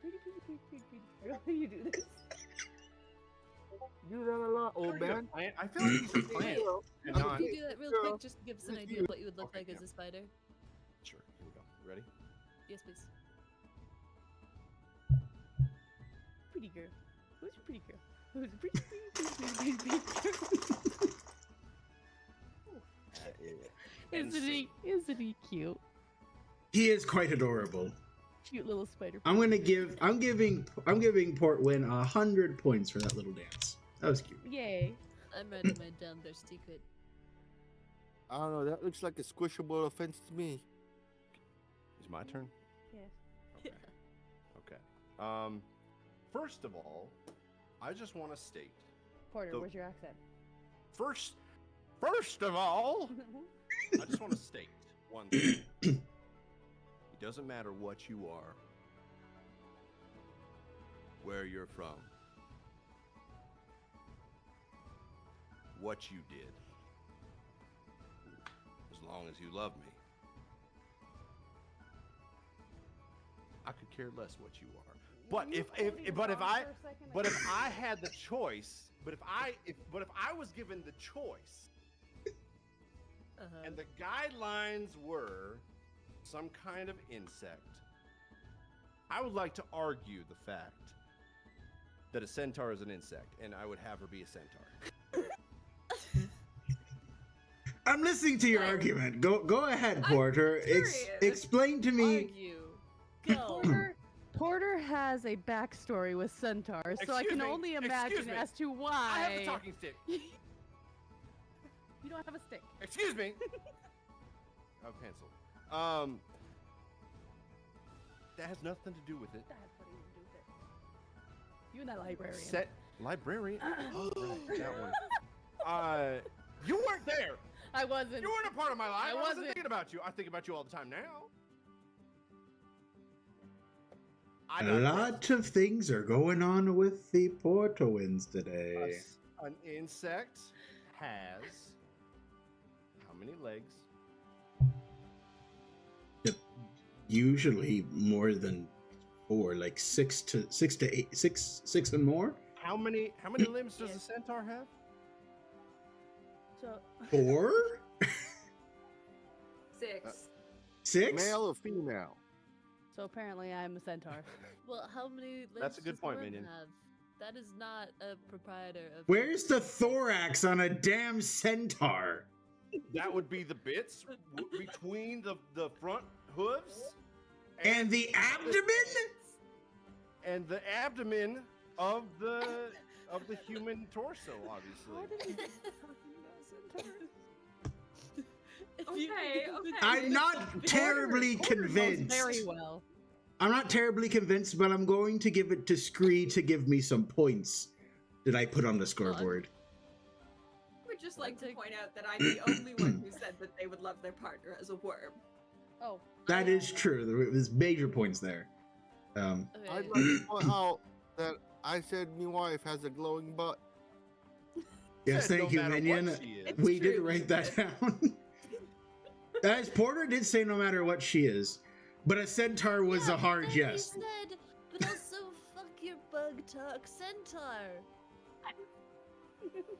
[SPEAKER 3] pretty girl? You do this.
[SPEAKER 4] You done a lot, old man.
[SPEAKER 6] I feel like you should plan. And
[SPEAKER 7] Oh,
[SPEAKER 6] not.
[SPEAKER 7] can you do that real
[SPEAKER 4] Girl.
[SPEAKER 7] quick just to give us an
[SPEAKER 4] Just
[SPEAKER 7] idea
[SPEAKER 4] you.
[SPEAKER 7] of what you would look
[SPEAKER 6] Okay,
[SPEAKER 7] like as
[SPEAKER 6] yeah.
[SPEAKER 7] a spider?
[SPEAKER 6] Sure. Here we go. Ready?
[SPEAKER 7] Yes, please.
[SPEAKER 3] Pretty girl. Who's a pretty girl? Who's a pretty girl? Isn't he cute?
[SPEAKER 2] He is quite adorable.
[SPEAKER 3] Cute little spider.
[SPEAKER 2] I'm giving Portwin 100 points for that little dance. That was cute.
[SPEAKER 3] Yay.
[SPEAKER 7] I'm writing mine down. Their secret.
[SPEAKER 4] I don't know. That looks like a squishable offense to me.
[SPEAKER 6] It's my turn.
[SPEAKER 3] Yes.
[SPEAKER 6] Okay. First of all, I just want to state
[SPEAKER 3] Porter,
[SPEAKER 6] The-
[SPEAKER 3] where's your accent?
[SPEAKER 6] first of all, I just want to state one thing. It doesn't matter what you are, where you're from, what you did, as long as you love me. I could care less what you are. But if I had the choice, but if I was given the choice, and the guidelines were some kind of insect, I would like to argue the fact that a centaur is an insect, and I would have her be a centaur.
[SPEAKER 2] I'm listening to your
[SPEAKER 7] Wait.
[SPEAKER 2] argument. Go ahead,
[SPEAKER 5] I'm
[SPEAKER 2] Porter.
[SPEAKER 5] curious.
[SPEAKER 2] Explain to me.
[SPEAKER 7] Argue. Go.
[SPEAKER 3] Porter has a backstory with centaurs, so I
[SPEAKER 6] Excuse
[SPEAKER 3] can
[SPEAKER 6] me,
[SPEAKER 3] only
[SPEAKER 6] excuse
[SPEAKER 3] imagine
[SPEAKER 6] me.
[SPEAKER 3] as to why.
[SPEAKER 6] I have a talking stick.
[SPEAKER 3] You don't have a stick.
[SPEAKER 6] Excuse me. A pencil. That has nothing to do with it.
[SPEAKER 3] That has nothing to do with it. You and that librarian.
[SPEAKER 6] Set librarian. Right, that one. You weren't there.
[SPEAKER 3] I wasn't.
[SPEAKER 6] You weren't a part of my life.
[SPEAKER 3] I
[SPEAKER 6] I wasn't
[SPEAKER 3] wasn't.
[SPEAKER 6] thinking about you. I think about you all the time now. I
[SPEAKER 2] A
[SPEAKER 6] digress.
[SPEAKER 2] lot of things are going on with the Portowins today.
[SPEAKER 6] An insect has how many legs?
[SPEAKER 2] Usually more than Or like six to eight, six and more.
[SPEAKER 6] How many limbs does a centaur have?
[SPEAKER 3] So
[SPEAKER 2] 4,
[SPEAKER 5] 6.
[SPEAKER 2] 6.
[SPEAKER 4] Male or female?
[SPEAKER 3] so apparently I'm a centaur.
[SPEAKER 7] Well, how many limbs
[SPEAKER 6] That's a good
[SPEAKER 7] does
[SPEAKER 6] point,
[SPEAKER 7] worm
[SPEAKER 6] Minion.
[SPEAKER 7] have? That is not a proprietor of.
[SPEAKER 2] Where's the thorax on a damn centaur?
[SPEAKER 6] That would be the bits between the front hooves
[SPEAKER 2] And the abdomen?
[SPEAKER 6] and the abdomen of the human torso, obviously.
[SPEAKER 5] Okay.
[SPEAKER 2] I'm not terribly convinced.
[SPEAKER 3] Very well.
[SPEAKER 2] I'm not terribly convinced, but I'm going to give it to Scree to give me some points that I put on the scoreboard.
[SPEAKER 5] I would just like to point out that I'm the only one who said that they would love their partner as a worm.
[SPEAKER 3] Oh,
[SPEAKER 2] That is true. There's major points there.
[SPEAKER 7] Okay.
[SPEAKER 4] I'd like to point out that I said my wife has a glowing butt.
[SPEAKER 2] Yes,
[SPEAKER 6] Said
[SPEAKER 2] thank
[SPEAKER 6] no
[SPEAKER 2] you,
[SPEAKER 6] matter what
[SPEAKER 2] Minion.
[SPEAKER 6] she is.
[SPEAKER 2] We did
[SPEAKER 5] true,
[SPEAKER 2] write
[SPEAKER 5] he
[SPEAKER 2] that down. As Porter did say, no matter what she is, but a centaur was
[SPEAKER 7] Yeah,
[SPEAKER 2] a hard
[SPEAKER 7] but
[SPEAKER 2] yes.
[SPEAKER 7] He said, but also fuck your bug talk centaur.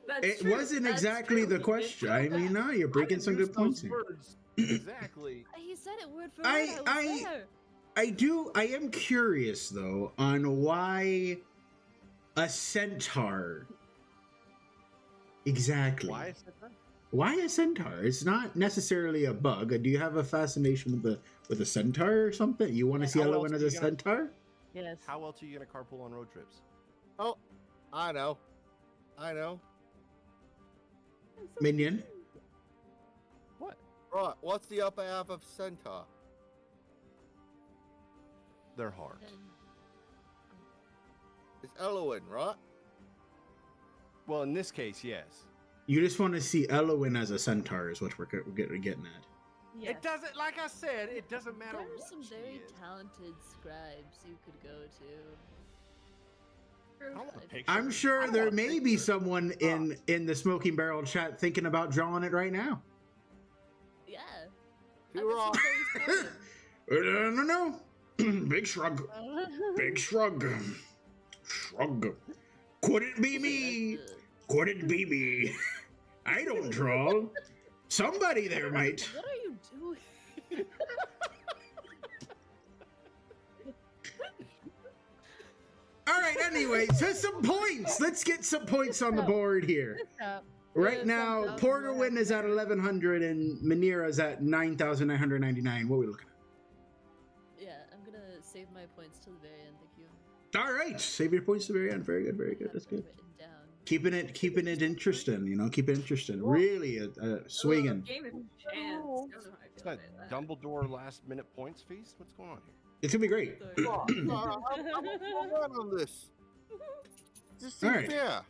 [SPEAKER 5] That's
[SPEAKER 2] It
[SPEAKER 5] true.
[SPEAKER 2] wasn't
[SPEAKER 5] That's
[SPEAKER 2] exactly
[SPEAKER 5] true.
[SPEAKER 2] the
[SPEAKER 5] He did
[SPEAKER 2] question.
[SPEAKER 5] say
[SPEAKER 2] I
[SPEAKER 5] that.
[SPEAKER 2] mean, no, you're breaking some good points here.
[SPEAKER 6] Exactly.
[SPEAKER 7] He said it word for word. I was there.
[SPEAKER 2] I am curious though on why a centaur exactly.
[SPEAKER 6] Why is that?
[SPEAKER 2] Why a centaur? It's not necessarily a bug. Do you have a fascination with a centaur or something? You want to see
[SPEAKER 6] How
[SPEAKER 2] Elowen
[SPEAKER 6] else
[SPEAKER 2] as
[SPEAKER 6] are
[SPEAKER 2] a
[SPEAKER 6] you gonna-
[SPEAKER 2] centaur?
[SPEAKER 3] yes.
[SPEAKER 6] How else are you gonna carpool on road trips?
[SPEAKER 4] Oh, I know.
[SPEAKER 2] Minion.
[SPEAKER 6] What?
[SPEAKER 4] Right, what's the upper half of centaur?
[SPEAKER 6] They're hard.
[SPEAKER 7] And
[SPEAKER 4] It's Elowen, right?
[SPEAKER 6] Well, in this case, yes.
[SPEAKER 2] You just want to see Elowen as a centaur is what we're getting at.
[SPEAKER 3] Yes.
[SPEAKER 6] It doesn't. Like I said, it doesn't matter.
[SPEAKER 7] there are
[SPEAKER 6] what
[SPEAKER 7] some
[SPEAKER 6] she
[SPEAKER 7] very
[SPEAKER 6] is.
[SPEAKER 7] talented scribes you could go to.
[SPEAKER 5] True.
[SPEAKER 6] I want a picture.
[SPEAKER 2] I'm
[SPEAKER 6] I
[SPEAKER 2] sure
[SPEAKER 6] don't
[SPEAKER 2] there
[SPEAKER 6] want a
[SPEAKER 2] may be
[SPEAKER 6] picture.
[SPEAKER 2] someone in the Smoking Barrel chat thinking about drawing it right now.
[SPEAKER 7] Yeah.
[SPEAKER 4] You're wrong.
[SPEAKER 2] No. Big shrug. Big shrug. Shrug. Could it be me? Could it be me? I don't draw. Somebody there might.
[SPEAKER 7] What are you doing?
[SPEAKER 2] All right, anyway, so some points. Let's get some points on the board here. Right now,
[SPEAKER 3] Some
[SPEAKER 2] Porterwin is at 1,100 and Manira's at 9,999. What are we looking
[SPEAKER 7] Yeah, I'm gonna save my points till the very end. Thank you.
[SPEAKER 2] at? All right, save your points to the very end. Very good, very good.
[SPEAKER 7] Have
[SPEAKER 2] That's
[SPEAKER 7] it
[SPEAKER 2] good.
[SPEAKER 7] written down.
[SPEAKER 2] Keeping it interesting, you know, keep it interesting. Really swinging.
[SPEAKER 5] Game of chance. Don't know how I
[SPEAKER 6] It's
[SPEAKER 5] feel
[SPEAKER 6] that
[SPEAKER 5] about that.
[SPEAKER 6] Dumbledore last minute points feast. What's going on here?
[SPEAKER 2] It's gonna be great.
[SPEAKER 7] Sorry.
[SPEAKER 4] I'm on this. Just
[SPEAKER 2] All
[SPEAKER 4] seems
[SPEAKER 2] right.
[SPEAKER 4] fair.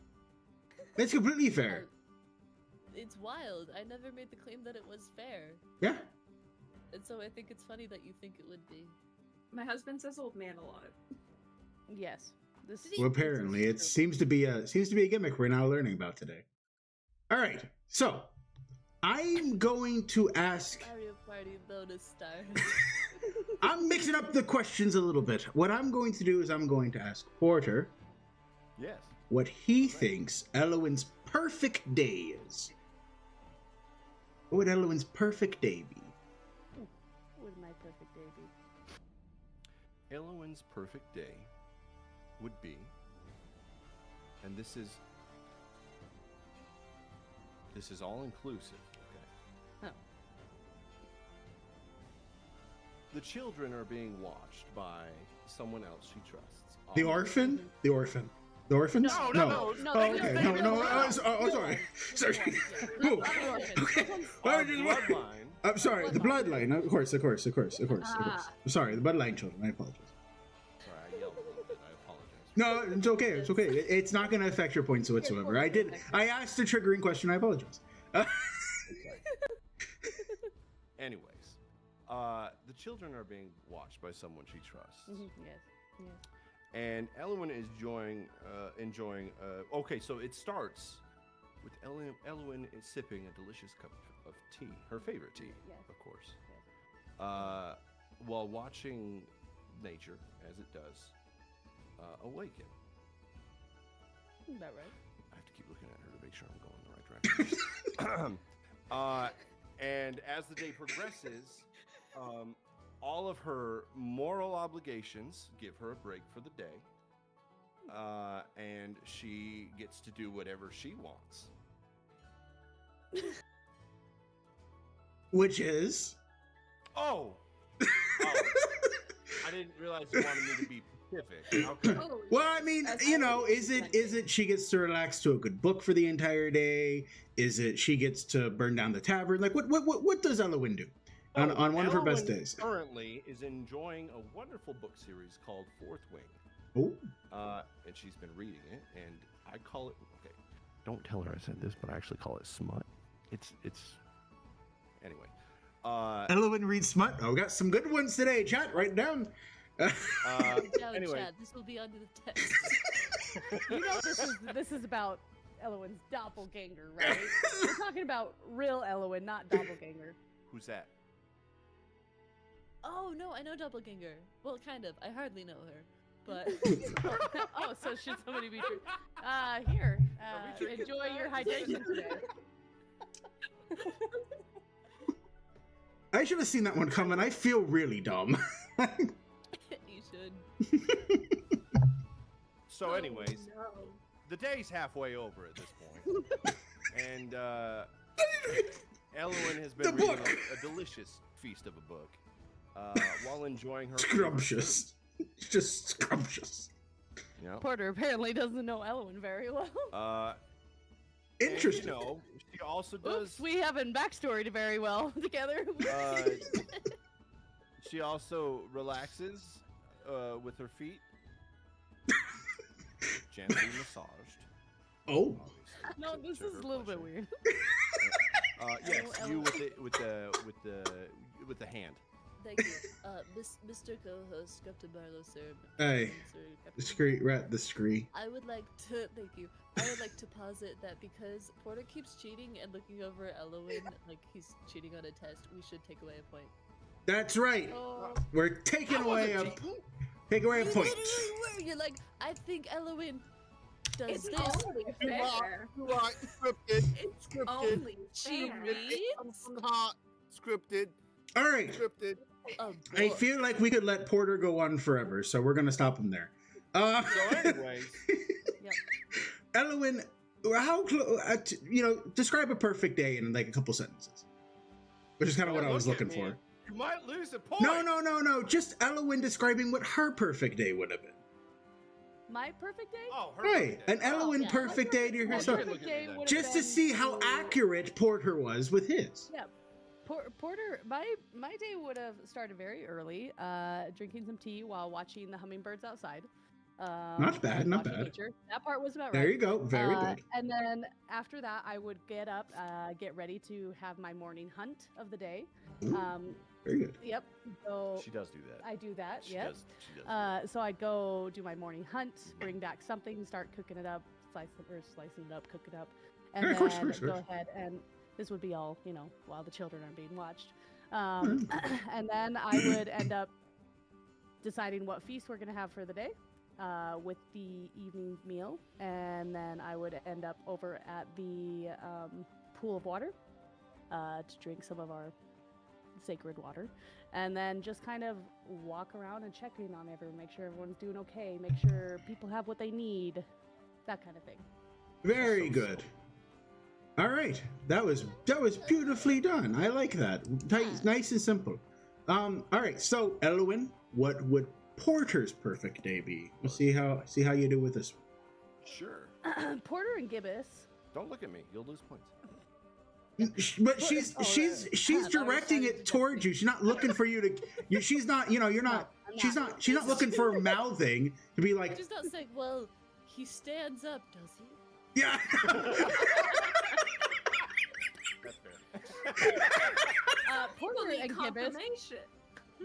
[SPEAKER 2] It's completely fair.
[SPEAKER 7] It's wild. I never made the claim that it was fair.
[SPEAKER 2] Yeah.
[SPEAKER 7] And so I think it's funny that you think it would be.
[SPEAKER 5] My husband says old man a lot.
[SPEAKER 3] Yes. This
[SPEAKER 7] Did he-
[SPEAKER 2] Well, apparently, it seems to be a gimmick we're now learning about today. All right, so I'm going to ask.
[SPEAKER 7] Mario Party bonus stars.
[SPEAKER 2] I'm mixing up the questions a little bit. What I'm going to do is I'm going to ask Porter
[SPEAKER 6] Yes.
[SPEAKER 2] what he thinks Elowen's perfect day is. What would Elowen's perfect day be?
[SPEAKER 3] What would my perfect day be?
[SPEAKER 6] Elowen's perfect day would be, and this is all inclusive. Okay.
[SPEAKER 3] Oh.
[SPEAKER 6] The children are being watched by someone else she trusts.
[SPEAKER 2] The orphan? The orphan. The orphans?
[SPEAKER 6] No.
[SPEAKER 2] Oh, okay. No. I'm sorry. Sorry. Ooh, okay.
[SPEAKER 6] Our
[SPEAKER 2] I just want-
[SPEAKER 6] bloodline.
[SPEAKER 2] I'm sorry. The bloodline. Of course. I'm sorry. The bloodline children. I apologize.
[SPEAKER 6] Sorry, I yelled a little bit. I apologize.
[SPEAKER 2] No, it's okay. It's okay. It's not going to affect your points whatsoever. I asked a triggering question. I apologize.
[SPEAKER 6] Anyways, the children are being watched by someone she trusts.
[SPEAKER 3] Yes.
[SPEAKER 6] And Elowen is enjoying. Okay, so it starts with Elowen is sipping a delicious cup of tea, her favorite tea,
[SPEAKER 3] Yes.
[SPEAKER 6] of course,
[SPEAKER 3] Yes.
[SPEAKER 6] while watching nature, as it does, awaken.
[SPEAKER 3] About right.
[SPEAKER 6] I have to keep looking at her to make sure I'm going in the right direction. And as the day progresses, all of her moral obligations give her a break for the day, and she gets to do whatever she wants.
[SPEAKER 2] Which is
[SPEAKER 6] Oh, I didn't realize you wanted me to be specific. Okay.
[SPEAKER 5] Oh,
[SPEAKER 2] well, I mean,
[SPEAKER 5] As
[SPEAKER 2] you
[SPEAKER 5] I
[SPEAKER 2] know,
[SPEAKER 5] was
[SPEAKER 2] is it she gets to relax to a good book for the entire day? Is it she gets to burn down the tavern? Like, what does Elowin do on one of her best
[SPEAKER 6] Ellen
[SPEAKER 2] days?
[SPEAKER 6] currently is enjoying a wonderful book series called Fourth Wing.
[SPEAKER 2] Oh,
[SPEAKER 6] And she's been reading it, and I call it, okay, don't tell her I said this, but I actually call it smut. It's anyway.
[SPEAKER 2] Elowin reads smut. Oh, we got some good ones today. Chat, write it down.
[SPEAKER 7] Good job,
[SPEAKER 6] Anyway.
[SPEAKER 7] Chad. This will be under the text.
[SPEAKER 3] You know this is about Elowin's doppelganger, right? We're talking about real Elowin, not doppelganger.
[SPEAKER 6] Who's that?
[SPEAKER 7] Oh no, I know Doppelganger. Well, kind of. I hardly know her, but
[SPEAKER 3] Oh, so should somebody be true? Here, enjoy your hydration today.
[SPEAKER 2] I should have seen that one coming. I feel really dumb.
[SPEAKER 7] you should.
[SPEAKER 6] So, anyways,
[SPEAKER 5] no.
[SPEAKER 6] the day's halfway over at this point, and Elowin has
[SPEAKER 2] The
[SPEAKER 6] been reading
[SPEAKER 2] book.
[SPEAKER 6] a delicious feast of a book while enjoying her
[SPEAKER 2] Scrumptious. Just scrumptious.
[SPEAKER 6] You know,
[SPEAKER 3] Porter apparently doesn't know Elowin very well.
[SPEAKER 6] and,
[SPEAKER 2] Interesting.
[SPEAKER 6] you know, she also does.
[SPEAKER 3] Oops, we haven't backstoryed very well together.
[SPEAKER 6] She also relaxes with her feet, gently massaged.
[SPEAKER 2] Oh,
[SPEAKER 6] obviously,
[SPEAKER 3] No,
[SPEAKER 6] to-
[SPEAKER 3] this
[SPEAKER 6] to
[SPEAKER 3] is
[SPEAKER 6] her
[SPEAKER 3] a little bit
[SPEAKER 6] pleasure.
[SPEAKER 3] weird.
[SPEAKER 6] Yes,
[SPEAKER 3] Elo-
[SPEAKER 6] you with the hand.
[SPEAKER 7] Thank you, Mr. Co-host, Captain Barlow, sir.
[SPEAKER 2] Hey,
[SPEAKER 7] Sir, Captain
[SPEAKER 2] discreet rat, discreet.
[SPEAKER 7] I would like to thank you. I would like to posit that because Porter keeps cheating and looking over Elowin like he's cheating on a test, we should take away a point.
[SPEAKER 2] That's right.
[SPEAKER 3] Oh,
[SPEAKER 2] We're taking away a take away a
[SPEAKER 7] You
[SPEAKER 2] point.
[SPEAKER 7] literally were. You're like, I think Elowin does
[SPEAKER 5] It's
[SPEAKER 7] this.
[SPEAKER 5] only
[SPEAKER 4] You are,
[SPEAKER 5] fair.
[SPEAKER 4] you are scripted.
[SPEAKER 5] It's
[SPEAKER 4] Scripted.
[SPEAKER 5] only
[SPEAKER 7] She
[SPEAKER 5] fair.
[SPEAKER 7] reads
[SPEAKER 4] Hot. Scripted.
[SPEAKER 2] All right.
[SPEAKER 4] Scripted.
[SPEAKER 7] a
[SPEAKER 2] I
[SPEAKER 7] book.
[SPEAKER 2] feel like we could let Porter go on forever, so we're gonna stop him there.
[SPEAKER 6] So, anyways,
[SPEAKER 3] yep.
[SPEAKER 2] Elowin, how describe a perfect day in like a couple sentences, which is kind of what I
[SPEAKER 6] Don't
[SPEAKER 2] was
[SPEAKER 6] look at
[SPEAKER 2] looking
[SPEAKER 6] me.
[SPEAKER 2] for.
[SPEAKER 6] You might lose a point.
[SPEAKER 2] No. Just Elowin describing what her perfect day would have been.
[SPEAKER 3] My perfect day?
[SPEAKER 6] Oh, her
[SPEAKER 2] Right,
[SPEAKER 6] birthday.
[SPEAKER 2] an Elowin
[SPEAKER 7] yeah.
[SPEAKER 2] perfect day to
[SPEAKER 3] My
[SPEAKER 2] herself,
[SPEAKER 3] perfect day would have
[SPEAKER 2] just to
[SPEAKER 3] been
[SPEAKER 2] see how accurate Porter was with his.
[SPEAKER 3] Yeah. Porter, my day would have started very early, drinking some tea while watching the hummingbirds outside.
[SPEAKER 2] Not bad,
[SPEAKER 3] and
[SPEAKER 2] not
[SPEAKER 3] watching
[SPEAKER 2] bad.
[SPEAKER 3] nature. That part was about
[SPEAKER 2] There
[SPEAKER 3] right.
[SPEAKER 2] you go, very good.
[SPEAKER 3] And then after that, I would get up, get ready to have my morning hunt of the day.
[SPEAKER 2] Ooh, very good.
[SPEAKER 3] Yep. So
[SPEAKER 6] She does do that.
[SPEAKER 3] I do that.
[SPEAKER 6] She
[SPEAKER 3] Yep.
[SPEAKER 6] does. She does.
[SPEAKER 3] So I'd go do my morning hunt, bring back something, start cooking it up, slicing it up, cook it up, and
[SPEAKER 2] Yeah,
[SPEAKER 3] then
[SPEAKER 2] of course, of course, of
[SPEAKER 3] go
[SPEAKER 2] course.
[SPEAKER 3] ahead and this would be all while the children are being watched.
[SPEAKER 2] Mm.
[SPEAKER 3] And then I would end up deciding what feast we're gonna have for the day, with the evening meal, and then I would end up over at the pool of water to drink some of our sacred water, and then just kind of walk around and check in on everyone, make sure everyone's doing okay, make sure people have what they need, that kind of thing.
[SPEAKER 2] Very good. All right, that was beautifully done. I like that. Nice and simple. All right, so Elowin, what would Porter's perfect day be? We'll see how you do with this.
[SPEAKER 6] Sure.
[SPEAKER 3] Porter and Gibbous.
[SPEAKER 6] Don't look at me. You'll lose points.
[SPEAKER 2] But she's
[SPEAKER 3] Oh,
[SPEAKER 2] she's
[SPEAKER 3] I thought
[SPEAKER 2] she's
[SPEAKER 3] we were
[SPEAKER 2] directing
[SPEAKER 3] starting
[SPEAKER 2] it
[SPEAKER 3] to
[SPEAKER 2] towards you. She's not looking for you to. She's not. You're not.
[SPEAKER 3] I'm
[SPEAKER 2] She's not looking for mouthing to be like.
[SPEAKER 7] Just not saying, well, he stands up, does he?
[SPEAKER 2] Yeah.
[SPEAKER 6] That's fair.
[SPEAKER 3] Porter
[SPEAKER 5] Equally
[SPEAKER 3] and Gibbous.
[SPEAKER 5] confirmation.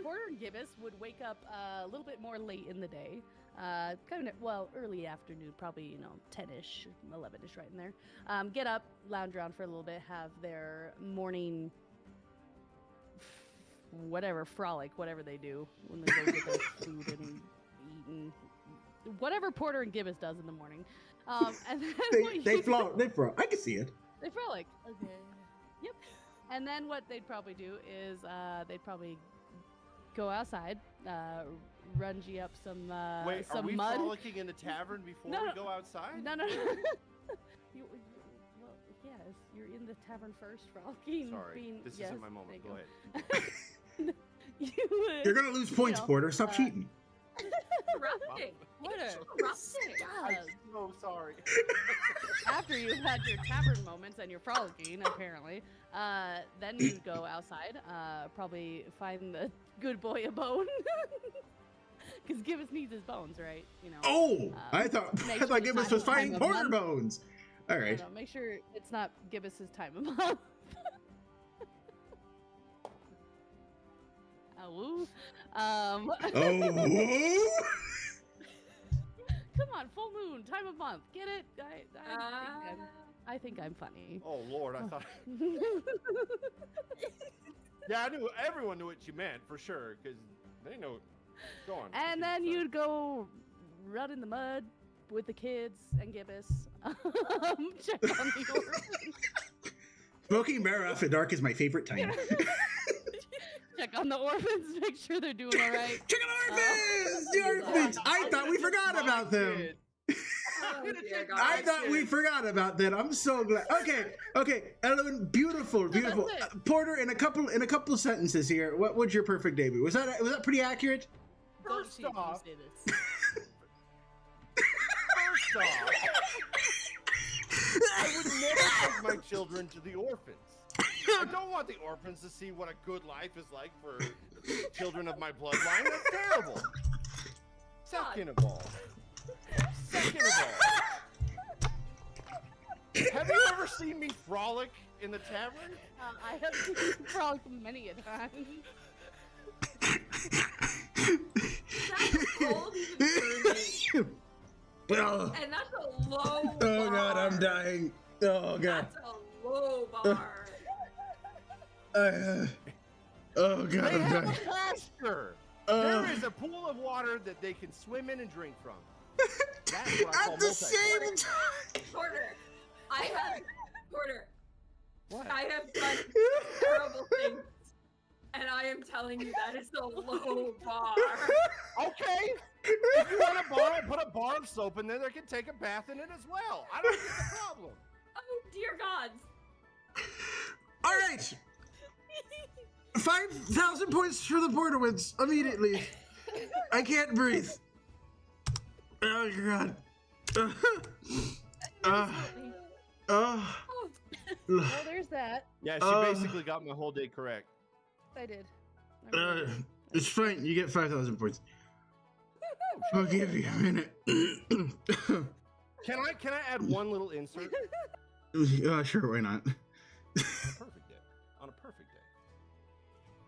[SPEAKER 3] Porter and Gibbous would wake up a little bit more late in the day, early afternoon, probably 10ish, 11ish, right in there. Get up, lounge around for a little bit, have their morning whatever frolic, whatever they do when they go get their food and eat and whatever Porter and Gibbous does in the morning. And then
[SPEAKER 2] They frolic. I can see it.
[SPEAKER 3] They frolic.
[SPEAKER 7] Okay.
[SPEAKER 3] Yep. And then what they'd probably do is they'd probably go outside, rungy up some
[SPEAKER 6] Wait,
[SPEAKER 3] some
[SPEAKER 6] are we
[SPEAKER 3] mud.
[SPEAKER 6] frolicking in the tavern before
[SPEAKER 3] No,
[SPEAKER 6] we
[SPEAKER 3] no.
[SPEAKER 6] go outside?
[SPEAKER 3] No. Well, yes, you're in the tavern first, frolicking.
[SPEAKER 6] Sorry, this
[SPEAKER 3] yes,
[SPEAKER 6] isn't my moment.
[SPEAKER 3] there
[SPEAKER 6] Go
[SPEAKER 3] you
[SPEAKER 6] ahead.
[SPEAKER 3] You would,
[SPEAKER 2] You're gonna lose points,
[SPEAKER 3] know,
[SPEAKER 2] Porter. Stop cheating.
[SPEAKER 5] Corrupting.
[SPEAKER 7] Porter,
[SPEAKER 5] Corrupting.
[SPEAKER 6] I'm
[SPEAKER 7] stop.
[SPEAKER 6] so sorry.
[SPEAKER 3] after you've had your tavern moments and you're frolicking, apparently, then you'd go outside, probably find the good boy a bone. Because Gibbous needs his bones, right? You know.
[SPEAKER 2] Oh, I thought
[SPEAKER 3] make
[SPEAKER 2] I
[SPEAKER 3] sure
[SPEAKER 2] thought
[SPEAKER 3] it's
[SPEAKER 2] Gibbous
[SPEAKER 3] not
[SPEAKER 2] was fighting
[SPEAKER 3] time of
[SPEAKER 2] Porter
[SPEAKER 3] month.
[SPEAKER 2] Bones. All
[SPEAKER 3] I
[SPEAKER 2] right.
[SPEAKER 3] don't know, make sure it's not Gibbous' time of month. Woo.
[SPEAKER 2] Oh.
[SPEAKER 3] Come on, full moon, time of month. Get it? I think I'm funny.
[SPEAKER 6] Oh Lord, I thought. Yeah, I knew. Everyone knew what you meant for sure, because they know. Go on.
[SPEAKER 3] And
[SPEAKER 6] continue,
[SPEAKER 3] then
[SPEAKER 6] sorry.
[SPEAKER 3] you'd go run in the mud with the kids and Gibbous. Check on the orphans.
[SPEAKER 2] Smoking Bear after dark is my favorite time.
[SPEAKER 3] Check on the orphans, make sure they're doing all right.
[SPEAKER 2] Check out orphans! The orphans! I thought we forgot about them.
[SPEAKER 5] Oh, dear God.
[SPEAKER 2] I thought we forgot about that. I'm so glad. Okay, Ellen, beautiful.
[SPEAKER 3] that's it.
[SPEAKER 2] Porter, in a couple of sentences here, what would your perfect day be? Was that pretty accurate?
[SPEAKER 7] Don't
[SPEAKER 6] First
[SPEAKER 7] cheat when you
[SPEAKER 6] off-
[SPEAKER 7] say this.
[SPEAKER 6] First off, I would never take my children to the orphans. I don't want the orphans to see what a good life is like for children of my bloodline. That's terrible. Second of all, have you ever seen me frolic in the tavern?
[SPEAKER 3] I have seen you frolic many a time.
[SPEAKER 5] That's cold even for me.
[SPEAKER 2] Oh,
[SPEAKER 5] And that's a low bar.
[SPEAKER 2] oh God, I'm dying. Oh God.
[SPEAKER 5] That's a low bar.
[SPEAKER 2] Oh God,
[SPEAKER 6] They
[SPEAKER 2] I'm
[SPEAKER 6] have
[SPEAKER 2] dying.
[SPEAKER 6] a pasture.
[SPEAKER 2] Uh,
[SPEAKER 6] There is a pool of water that they can swim in and drink from. That's what I call
[SPEAKER 2] At the
[SPEAKER 6] multi-
[SPEAKER 2] same time.
[SPEAKER 5] Porter, Porter,
[SPEAKER 6] What?
[SPEAKER 5] I have done terrible things. And I am telling you that is a low bar.
[SPEAKER 6] Okay. If you want a bar, put a bar of soap in there. They can take a bath in it as well. I don't see the problem.
[SPEAKER 5] Oh, dear gods.
[SPEAKER 2] All right. 5,000 points for the Borderwoods immediately. I can't breathe. Oh God.
[SPEAKER 5] Oh,
[SPEAKER 3] Well, there's that.
[SPEAKER 6] Yeah, she
[SPEAKER 2] Uh,
[SPEAKER 6] basically got my whole day correct.
[SPEAKER 3] I did. I really did.
[SPEAKER 2] It's fine. You get 5,000 points. I'll give you a minute.
[SPEAKER 6] Can I add one little insert?
[SPEAKER 2] Sure, why not?
[SPEAKER 6] On a perfect day,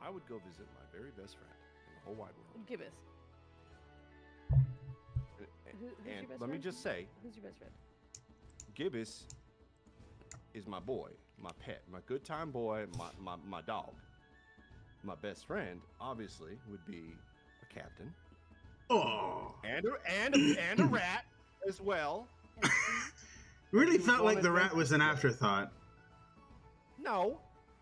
[SPEAKER 6] I would go visit my very best friend in the whole wide world.
[SPEAKER 3] Gibbous.
[SPEAKER 6] And,
[SPEAKER 3] Who's your
[SPEAKER 6] and
[SPEAKER 3] best
[SPEAKER 6] let me
[SPEAKER 3] friend?
[SPEAKER 6] just say,
[SPEAKER 3] Who's your best friend?
[SPEAKER 6] Gibbous is my boy, my pet, my good time boy, my dog. My best friend, obviously, would be a captain
[SPEAKER 2] Oh,
[SPEAKER 6] and a rat as well.
[SPEAKER 2] really
[SPEAKER 6] You
[SPEAKER 2] felt like the
[SPEAKER 6] wanna
[SPEAKER 2] rat
[SPEAKER 6] know-
[SPEAKER 2] was an afterthought.
[SPEAKER 6] No.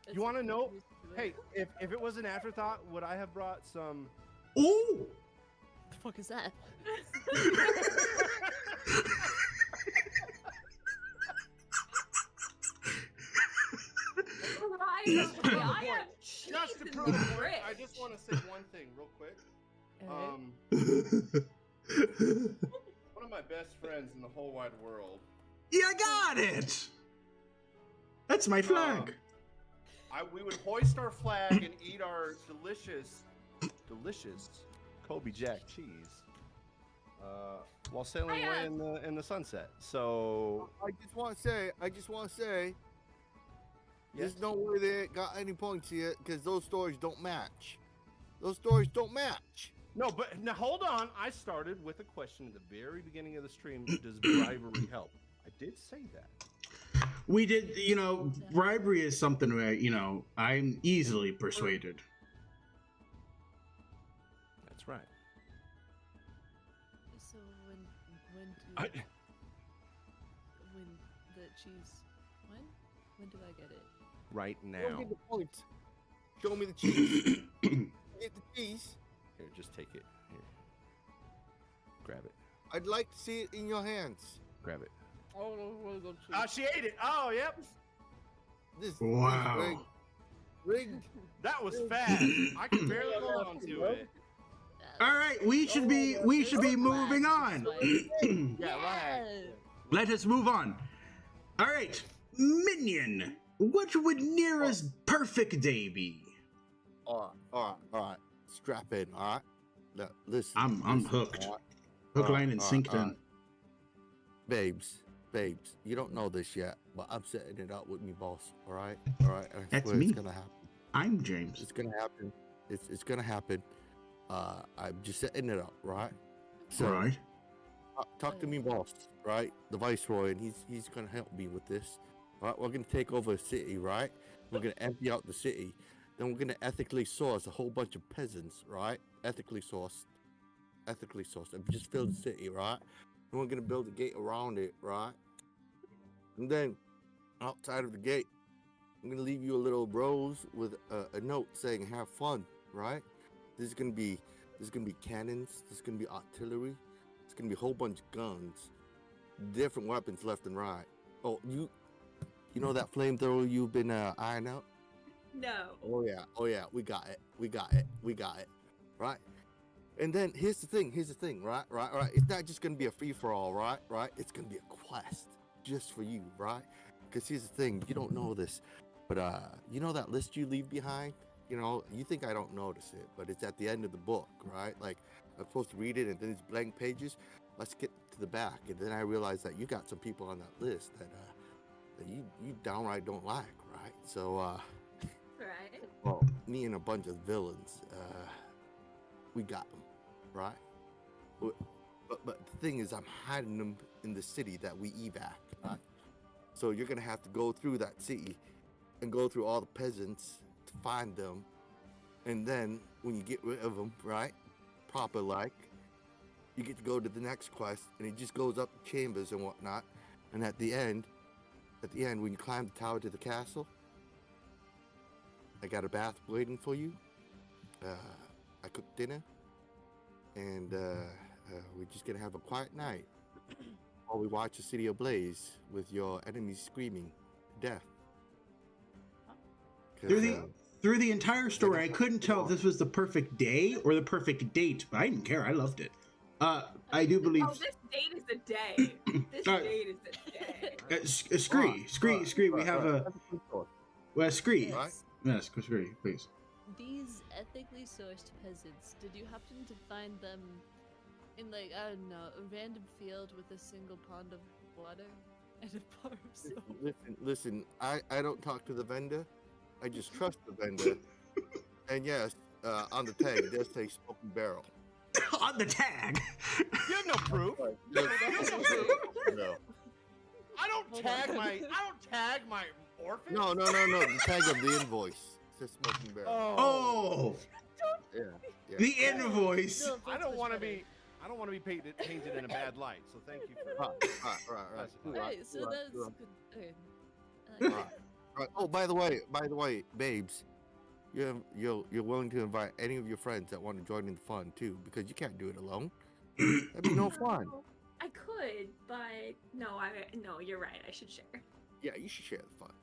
[SPEAKER 7] It's
[SPEAKER 6] You want to know?
[SPEAKER 7] used to
[SPEAKER 6] Hey,
[SPEAKER 7] it.
[SPEAKER 6] if it was an afterthought, would I have brought some?
[SPEAKER 2] Oh,
[SPEAKER 7] The fuck is that?
[SPEAKER 5] I am cheese
[SPEAKER 6] Just to
[SPEAKER 5] in
[SPEAKER 6] prove
[SPEAKER 5] the
[SPEAKER 6] a point,
[SPEAKER 5] brick.
[SPEAKER 6] I just want to say one thing real quick.
[SPEAKER 7] Alright.
[SPEAKER 6] One of my best friends in the whole wide world.
[SPEAKER 2] you got it. That's my flag.
[SPEAKER 6] We would hoist our flag and eat our delicious Kobe Jack cheese while sailing away in the sunset. So
[SPEAKER 4] I just want to say,
[SPEAKER 6] yes,
[SPEAKER 4] there's no way they ain't got any points yet because those stories don't match. Those stories don't match.
[SPEAKER 6] no, but now hold on. I started with a question at the very beginning of the stream. Does bribery help? I did say that.
[SPEAKER 2] We did, bribery is something where, I'm easily persuaded.
[SPEAKER 6] That's right.
[SPEAKER 7] So when the cheese when do I get it?
[SPEAKER 6] Right
[SPEAKER 4] Don't
[SPEAKER 6] now.
[SPEAKER 4] get the points. Show me the cheese. Get the cheese.
[SPEAKER 6] Here, just take it. Here. Grab it.
[SPEAKER 4] I'd like to see it in your hands.
[SPEAKER 6] Grab it.
[SPEAKER 3] Oh, we'll go
[SPEAKER 6] Oh, she ate it. Oh, yep.
[SPEAKER 4] This
[SPEAKER 2] Wow.
[SPEAKER 4] is rigged.
[SPEAKER 6] That was fast. I can barely hold on to it.
[SPEAKER 2] All right, we should be moving on.
[SPEAKER 6] Yeah, right.
[SPEAKER 2] Let us move on. All right, Minion, what would Nira's perfect day be?
[SPEAKER 4] All right. Strap in, all right? Now, listen.
[SPEAKER 2] I'm
[SPEAKER 4] listen,
[SPEAKER 2] hooked.
[SPEAKER 4] all right?
[SPEAKER 2] Hook,
[SPEAKER 4] All
[SPEAKER 2] line,
[SPEAKER 4] right,
[SPEAKER 2] and
[SPEAKER 4] all
[SPEAKER 2] sinker.
[SPEAKER 4] right, all right. Babes, you don't know this yet, but I'm setting it up with me boss, all right? All right, I
[SPEAKER 2] That's
[SPEAKER 4] swear
[SPEAKER 2] me.
[SPEAKER 4] it's gonna happen.
[SPEAKER 2] I'm James.
[SPEAKER 4] It's gonna happen. It's gonna happen. I'm just setting it up, right? So,
[SPEAKER 2] Right.
[SPEAKER 4] talk to me, boss, right? The viceroy, and he's gonna help me with this. Right? We're gonna take over a city, right? We're gonna empty out the city. Then we're gonna ethically source a whole bunch of peasants, right? Ethically sourced, and just fill the city, right? And we're gonna build a gate around it, right? And then outside of the gate, I'm gonna leave you a little rose with a note saying "Have fun," right? There's gonna be cannons. There's gonna be artillery. There's gonna be a whole bunch of guns, different weapons left and right. Oh, you know that flamethrower you've been eyeing out?
[SPEAKER 5] No.
[SPEAKER 4] Oh yeah, we got it, right? And then here's the thing, right? It's not just gonna be a free for all, right? It's gonna be a quest just for you, right? Because here's the thing, you don't know this, but you know that list you leave behind? You know, you think I don't notice it, but it's at the end of the book, right? Like I'm supposed to read it, and then it's blank pages. Let's get to the back, and then I realize that you got some people on that list that you downright don't like, right? So,
[SPEAKER 5] Right.
[SPEAKER 4] well, me and a bunch of villains, we got them, right? But the thing is, I'm hiding them in the city that we evac, right? So you're gonna have to go through that city and go through all the peasants to find them, and then when you get rid of them, right, proper like, you get to go to the next quest, and it just goes up the chambers and whatnot, and at the end, when you climb the tower to the castle, I got a bath waiting for you. I cooked dinner, and we're just gonna have a quiet night while we watch the city ablaze with your enemies screaming death. 'Cause,
[SPEAKER 2] Through the entire story, I couldn't tell if this was the perfect day or the perfect date, but I didn't care. I loved it. I do believe.
[SPEAKER 5] Oh, this date is a day. This date is a day.
[SPEAKER 2] Scree. We have a Scree.
[SPEAKER 4] Right?
[SPEAKER 2] Yes, Scree, please.
[SPEAKER 7] These ethically sourced peasants, did you happen to find them in, like, I don't know, a random field with a single pond of water and a bar of soap?
[SPEAKER 4] Listen. I don't talk to the vendor. I just trust the vendor. And yes, on the tag it does say smoking barrel.
[SPEAKER 2] On the tag.
[SPEAKER 6] You have no proof.
[SPEAKER 4] No.
[SPEAKER 6] I don't tag my orphan.
[SPEAKER 4] No. The tag of the invoice says smoking barrel.
[SPEAKER 2] Oh,
[SPEAKER 4] Yeah.
[SPEAKER 2] the invoice.
[SPEAKER 7] No,
[SPEAKER 6] I don't want to be painted in a bad light. So thank you for
[SPEAKER 4] Right.
[SPEAKER 7] Alright, so that's good. Okay.
[SPEAKER 4] Right. Oh, by the way, babes, you're willing to invite any of your friends that want to join in the fun too, because you can't do it alone. That'd be no fun.
[SPEAKER 5] I could, but no, you're right. I should share.
[SPEAKER 4] Yeah, you should share the fun.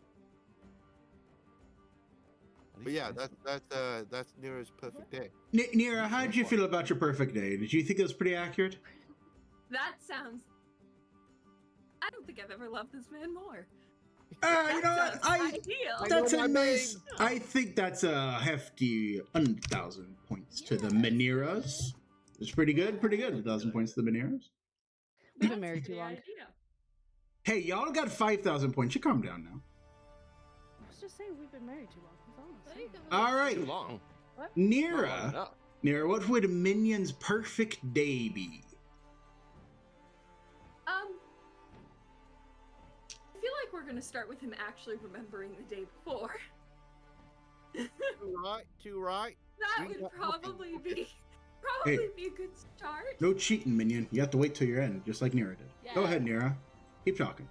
[SPEAKER 4] But yeah, that's Nira's perfect day.
[SPEAKER 2] Nira, how did you feel about your perfect day? Did you think it was pretty accurate?
[SPEAKER 5] That sounds. I don't think I've ever loved this man more.
[SPEAKER 2] You know what?
[SPEAKER 5] Ideal.
[SPEAKER 2] That's
[SPEAKER 4] know
[SPEAKER 2] a
[SPEAKER 4] my
[SPEAKER 2] nice. I think that's a hefty 1,000 points to the Mineras. It's pretty good. 1,000 points to the Mineras.
[SPEAKER 3] We've been married too long.
[SPEAKER 5] Idea.
[SPEAKER 2] Hey, y'all got 5,000 points. You calm down now.
[SPEAKER 3] I was just saying we've been married too long. That's all I'm saying.
[SPEAKER 2] All right,
[SPEAKER 6] too long.
[SPEAKER 2] Nira, what would Minion's perfect day be?
[SPEAKER 5] I feel like we're gonna start with him actually remembering the day before.
[SPEAKER 4] Too right.
[SPEAKER 5] That
[SPEAKER 4] We
[SPEAKER 5] would
[SPEAKER 4] got
[SPEAKER 5] probably be probably be a good start.
[SPEAKER 2] No cheating, minion. You have to wait till your end, just like Nira did. Go
[SPEAKER 7] Yeah.
[SPEAKER 2] ahead, Nira. Keep talking.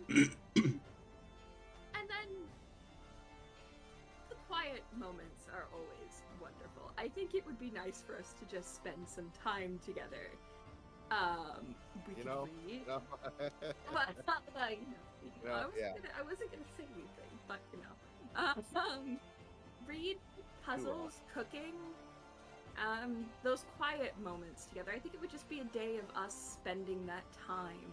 [SPEAKER 5] And then the quiet moments are always wonderful. I think it would be nice for us to just spend some time together. We could read. I wasn't gonna say anything, but read, puzzles, cooking, those quiet moments together. I think it would just be a day of us spending that time,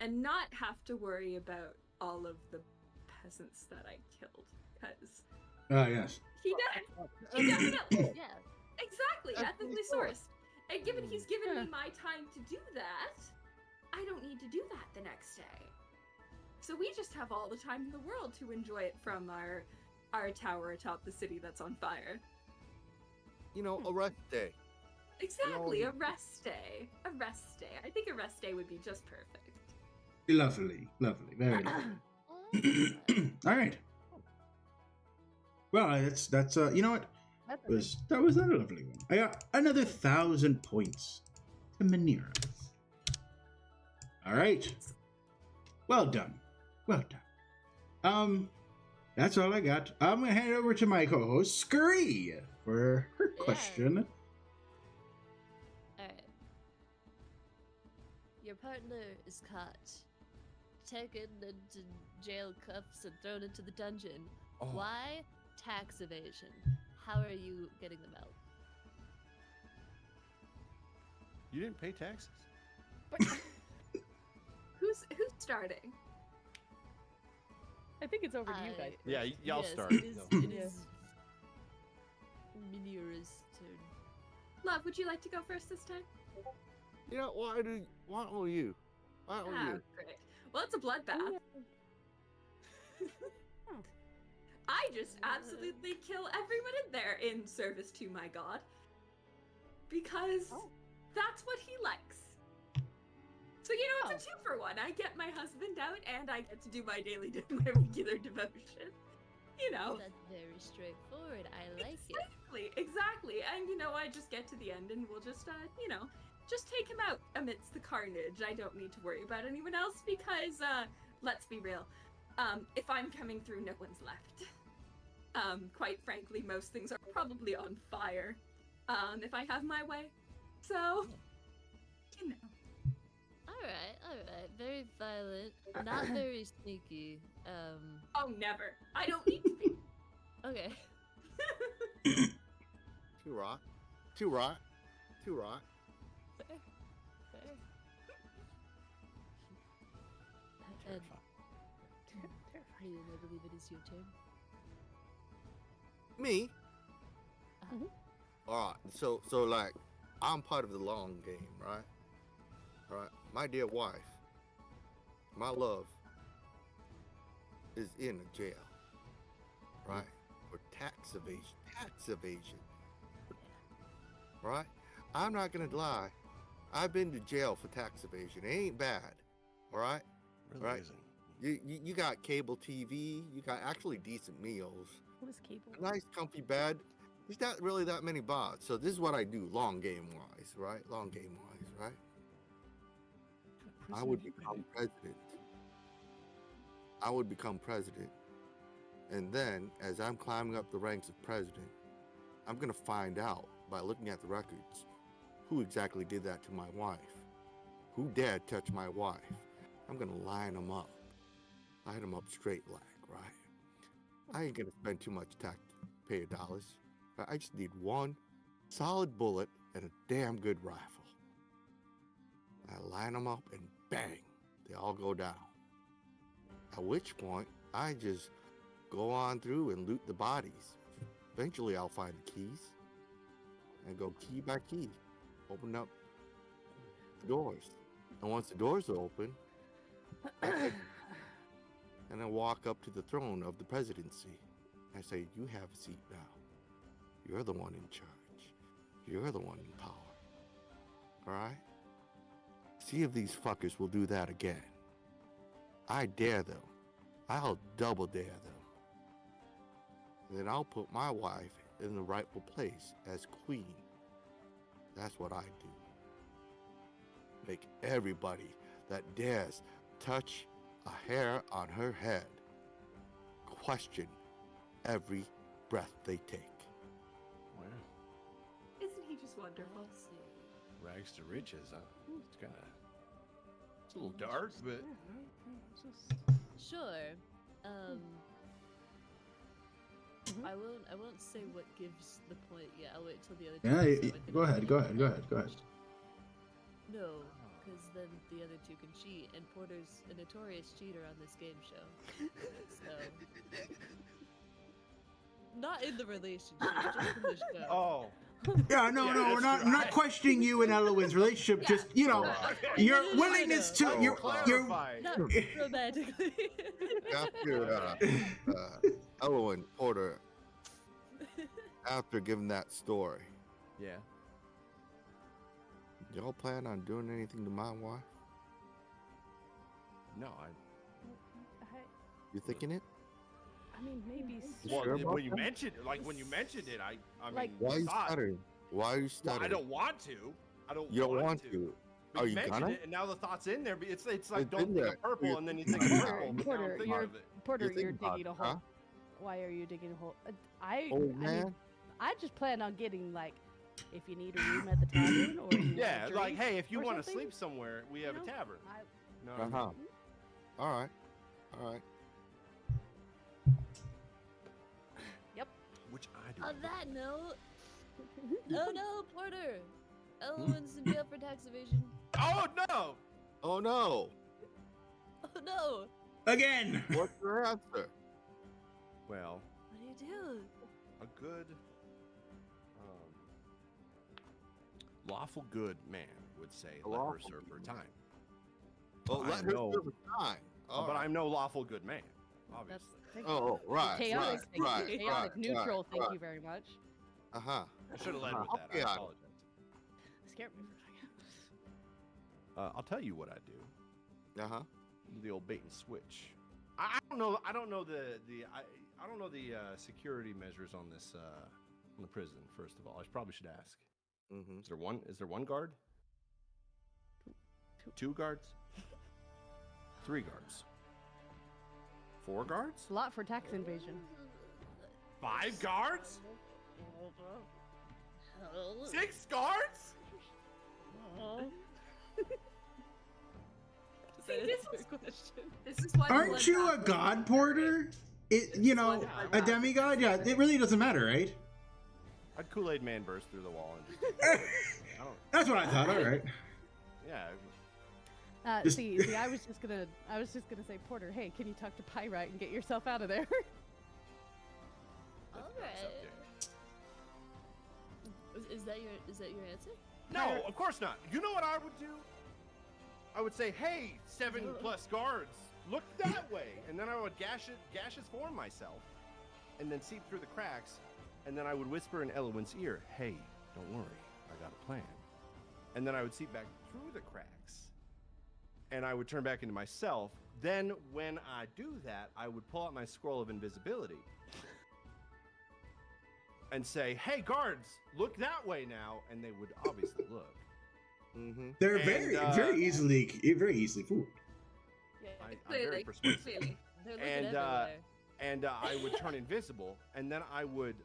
[SPEAKER 5] and not have to worry about all of the peasants that I killed, because
[SPEAKER 2] Yes.
[SPEAKER 5] he definitely,
[SPEAKER 7] Yeah.
[SPEAKER 5] exactly, ethically sourced. And given he's given me my time to do that, I don't need to do that the next day. So we just have all the time in the world to enjoy it from our tower atop the city that's on fire.
[SPEAKER 4] You know, a rest day.
[SPEAKER 5] Exactly, a rest day. A rest day. I think a rest day would be just perfect.
[SPEAKER 2] Lovely, lovely, very lovely. All right. Well, that's you know what? That was a lovely one. I got another 1,000 points to Manira. All right. Well done. Well done. That's all I got. I'm gonna hand it over to my co-host Scurry for her question.
[SPEAKER 7] Alright. Your partner is caught, taken into jail cuffs and thrown into the dungeon.
[SPEAKER 6] Oh.
[SPEAKER 7] Why? Tax evasion. How are you getting them out?
[SPEAKER 6] You didn't pay taxes?
[SPEAKER 5] Who's starting?
[SPEAKER 3] I think it's over to you guys.
[SPEAKER 6] Yeah, y'all
[SPEAKER 7] yes,
[SPEAKER 6] start.
[SPEAKER 7] It is Minira's turn.
[SPEAKER 5] Love, would you like to go first this time?
[SPEAKER 4] You know, why don't you? Why don't you?
[SPEAKER 5] Great. Well, it's a bloodbath. I just absolutely kill everyone in there in service to my god. Because that's what he likes. So, you know, it's a 2-for-1. I get my husband out and I get to do my my regular devotion. You know.
[SPEAKER 7] That's very straightforward. I like it.
[SPEAKER 5] Exactly. And, you know, I just get to the end and we'll just, you know, just take him out amidst the carnage. I don't need to worry about anyone else because, let's be real. If I'm coming through, no one's left. Quite frankly, most things are probably on fire. If I have my way. So, you know.
[SPEAKER 7] Alright. Very violent. Not very sneaky.
[SPEAKER 5] Oh, never. I don't need to be.
[SPEAKER 7] Okay.
[SPEAKER 4] Too rock.
[SPEAKER 7] Fair. And I believe it is your turn.
[SPEAKER 4] Me?
[SPEAKER 7] Uh-huh.
[SPEAKER 4] All right. So like, I'm part of the long game, right? All right. My dear wife, my love, is in a jail, right? For tax evasion. Right? I'm not gonna lie. I've been to jail for tax evasion. It ain't bad. All right?
[SPEAKER 6] Really
[SPEAKER 4] Right.
[SPEAKER 6] isn't.
[SPEAKER 4] You got cable TV. You got actually decent meals.
[SPEAKER 3] What is cable?
[SPEAKER 4] A nice comfy bed. There's not really that many bars. So this is what I do, long game wise, right? I would become president. And then, as I'm climbing up the ranks of president, I'm gonna find out by looking at the records who exactly did that to my wife. Who dared touch my wife? I'm gonna line them up straight leg, right? I ain't gonna spend too much taxpayer dollars. I just need one solid bullet and a damn good rifle. I line them up and bang, they all go down. At which point, I just go on through and loot the bodies. Eventually, I'll find the keys and go key by key, open up the doors. And once the doors are open, and I walk up to the throne of the presidency. I say, you have a seat now. You're the one in charge. You're the one in power. All right? See if these fuckers will do that again. I dare them. I'll double dare them. And then I'll put my wife in the rightful place as queen. That's what I do. Make everybody that dares touch a hair on her head question every breath they take.
[SPEAKER 6] Wow.
[SPEAKER 5] Isn't he just wonderful?
[SPEAKER 7] I see.
[SPEAKER 6] Rags to riches, huh? It's kind of. It's a little dark, but.
[SPEAKER 7] Sure. I won't say what gives the point yet. I'll wait till the other two.
[SPEAKER 2] Yeah,
[SPEAKER 7] say what
[SPEAKER 2] go
[SPEAKER 7] the
[SPEAKER 2] ahead.
[SPEAKER 7] No, because then the other two can cheat, and Porter's a notorious cheater on this game show. So, not in the relationship, just in the show.
[SPEAKER 6] Oh.
[SPEAKER 2] Yeah, no, we're not.
[SPEAKER 6] that's
[SPEAKER 2] I'm not
[SPEAKER 6] right.
[SPEAKER 2] questioning you and Elowen's relationship.
[SPEAKER 7] Yeah.
[SPEAKER 2] Just your
[SPEAKER 7] No,
[SPEAKER 2] willingness
[SPEAKER 7] I
[SPEAKER 2] to
[SPEAKER 7] know.
[SPEAKER 2] your
[SPEAKER 6] Clarify.
[SPEAKER 7] Not romantically.
[SPEAKER 4] After Elowen Porter, after giving that story,
[SPEAKER 6] Yeah.
[SPEAKER 4] y'all plan on doing anything to my wife?
[SPEAKER 6] No,
[SPEAKER 4] You thinking it?
[SPEAKER 3] I mean, maybe.
[SPEAKER 4] You
[SPEAKER 6] Well,
[SPEAKER 4] sure about
[SPEAKER 6] when you
[SPEAKER 4] that?
[SPEAKER 6] mentioned it, I mean,
[SPEAKER 3] Like-
[SPEAKER 4] Why are you
[SPEAKER 6] thought-
[SPEAKER 4] stuttering? Why are you
[SPEAKER 6] Well,
[SPEAKER 4] stuttering?
[SPEAKER 6] I don't want to. I don't.
[SPEAKER 4] You don't want to.
[SPEAKER 6] But
[SPEAKER 4] Are
[SPEAKER 6] you
[SPEAKER 4] you
[SPEAKER 6] mentioned
[SPEAKER 4] gonna?
[SPEAKER 6] it, and now the thought's in there. But it's like
[SPEAKER 4] It's
[SPEAKER 6] don't
[SPEAKER 4] in
[SPEAKER 6] think
[SPEAKER 4] there.
[SPEAKER 6] of purple,
[SPEAKER 4] You're
[SPEAKER 6] and then you
[SPEAKER 4] thinking
[SPEAKER 6] think of
[SPEAKER 4] about
[SPEAKER 6] purple.
[SPEAKER 4] it.
[SPEAKER 6] But now I'm
[SPEAKER 3] Porter,
[SPEAKER 6] thinking
[SPEAKER 3] you're
[SPEAKER 6] of it.
[SPEAKER 3] Porter,
[SPEAKER 4] thinking
[SPEAKER 3] you're
[SPEAKER 4] about
[SPEAKER 3] digging
[SPEAKER 4] it,
[SPEAKER 3] a hole.
[SPEAKER 4] huh?
[SPEAKER 3] Why are you digging a hole?
[SPEAKER 4] Old
[SPEAKER 3] I
[SPEAKER 4] man?
[SPEAKER 3] mean, I just plan on getting like, if you need a room at the tavern or you
[SPEAKER 6] Yeah,
[SPEAKER 3] want a
[SPEAKER 6] like
[SPEAKER 3] drink
[SPEAKER 6] hey, if you
[SPEAKER 3] or
[SPEAKER 6] want to
[SPEAKER 3] something,
[SPEAKER 6] sleep somewhere, we have
[SPEAKER 3] you
[SPEAKER 6] a
[SPEAKER 3] know,
[SPEAKER 6] tavern.
[SPEAKER 3] I,
[SPEAKER 6] No, what I mean?
[SPEAKER 4] Uh-huh. All right. All right.
[SPEAKER 6] Which I do.
[SPEAKER 7] On that note, oh no, Porter! Elowen's in jail for tax evasion.
[SPEAKER 6] Oh no!
[SPEAKER 4] Oh no!
[SPEAKER 7] Oh no!
[SPEAKER 2] again.
[SPEAKER 4] What's your answer?
[SPEAKER 6] Well,
[SPEAKER 7] What do you do?
[SPEAKER 6] a good, lawful good man would say,
[SPEAKER 4] A
[SPEAKER 6] "Let her
[SPEAKER 4] lawful
[SPEAKER 6] serve her
[SPEAKER 4] good
[SPEAKER 6] time."
[SPEAKER 4] Oh,
[SPEAKER 6] I
[SPEAKER 4] let her
[SPEAKER 6] know.
[SPEAKER 4] serve a time. All
[SPEAKER 6] But
[SPEAKER 4] right.
[SPEAKER 6] I'm no lawful good man, obviously.
[SPEAKER 4] Oh, right,
[SPEAKER 3] chaotic,
[SPEAKER 4] right, right,
[SPEAKER 3] chaotic,
[SPEAKER 4] right,
[SPEAKER 3] neutral.
[SPEAKER 4] right,
[SPEAKER 3] thank
[SPEAKER 4] right.
[SPEAKER 3] you very much.
[SPEAKER 4] Uh-huh.
[SPEAKER 6] I should have led with that. I
[SPEAKER 4] Okay,
[SPEAKER 6] apologize.
[SPEAKER 3] Scared me for a second.
[SPEAKER 6] I'll tell you what I do.
[SPEAKER 4] Uh-huh.
[SPEAKER 6] The old bait and switch. I don't know. I don't know I don't know the security measures on this on the prison. First of all, I probably should ask.
[SPEAKER 4] Mm-hmm.
[SPEAKER 6] Is there one guard? Two guards? 3 guards? 4 guards?
[SPEAKER 3] It's a lot for tax invasion.
[SPEAKER 6] 5 guards? 6 guards?
[SPEAKER 5] See,
[SPEAKER 7] That
[SPEAKER 5] this
[SPEAKER 7] is a
[SPEAKER 5] is-
[SPEAKER 7] good question.
[SPEAKER 5] This is why.
[SPEAKER 2] Aren't you a god, Porter? A demigod? Yeah, it really doesn't matter, right?
[SPEAKER 6] I'd Kool-Aid Man burst through the wall and just. I don't.
[SPEAKER 2] That's what I thought. All right.
[SPEAKER 6] Yeah.
[SPEAKER 2] Just-
[SPEAKER 3] See, I was just gonna say, Porter, hey, can you talk to Pyrite and get yourself out of there?
[SPEAKER 7] All
[SPEAKER 6] That's up
[SPEAKER 7] right. Is that your answer?
[SPEAKER 6] No, of course not. You know what I would do? I would say, "Hey, 7+ guards, look that way," and then I would gaseous form myself, and then seep through the cracks, and then I would whisper in Elowen's ear, "Hey, don't worry, I got a plan." And then I would seep back through the cracks, and I would turn back into myself. Then, when I do that, I would pull out my scroll of invisibility and say, "Hey, guards, look that way now," and they would obviously look.
[SPEAKER 4] Mm-hmm.
[SPEAKER 2] They're
[SPEAKER 6] And,
[SPEAKER 2] very easily fooled.
[SPEAKER 7] Yeah.
[SPEAKER 6] I'm very persuasive.
[SPEAKER 5] Clearly.
[SPEAKER 7] They're looking
[SPEAKER 6] and,
[SPEAKER 7] everywhere.
[SPEAKER 6] And I would turn invisible, and then I would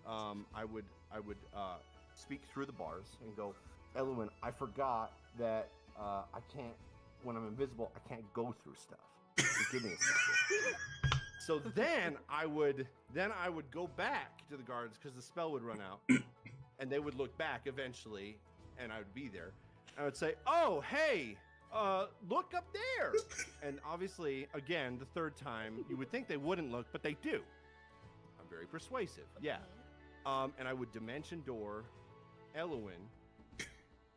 [SPEAKER 6] speak through the bars and go, "Elowen, I forgot that I can't. When I'm invisible, I can't go through stuff. So give me a second." So then I would go back to the guards because the spell would run out, and they would look back eventually, and I would be there. I would say, "Oh, hey, look up there." And obviously, again, the third time, you would think they wouldn't look, but they do. I'm very persuasive. Yeah. And I would dimension door Elowen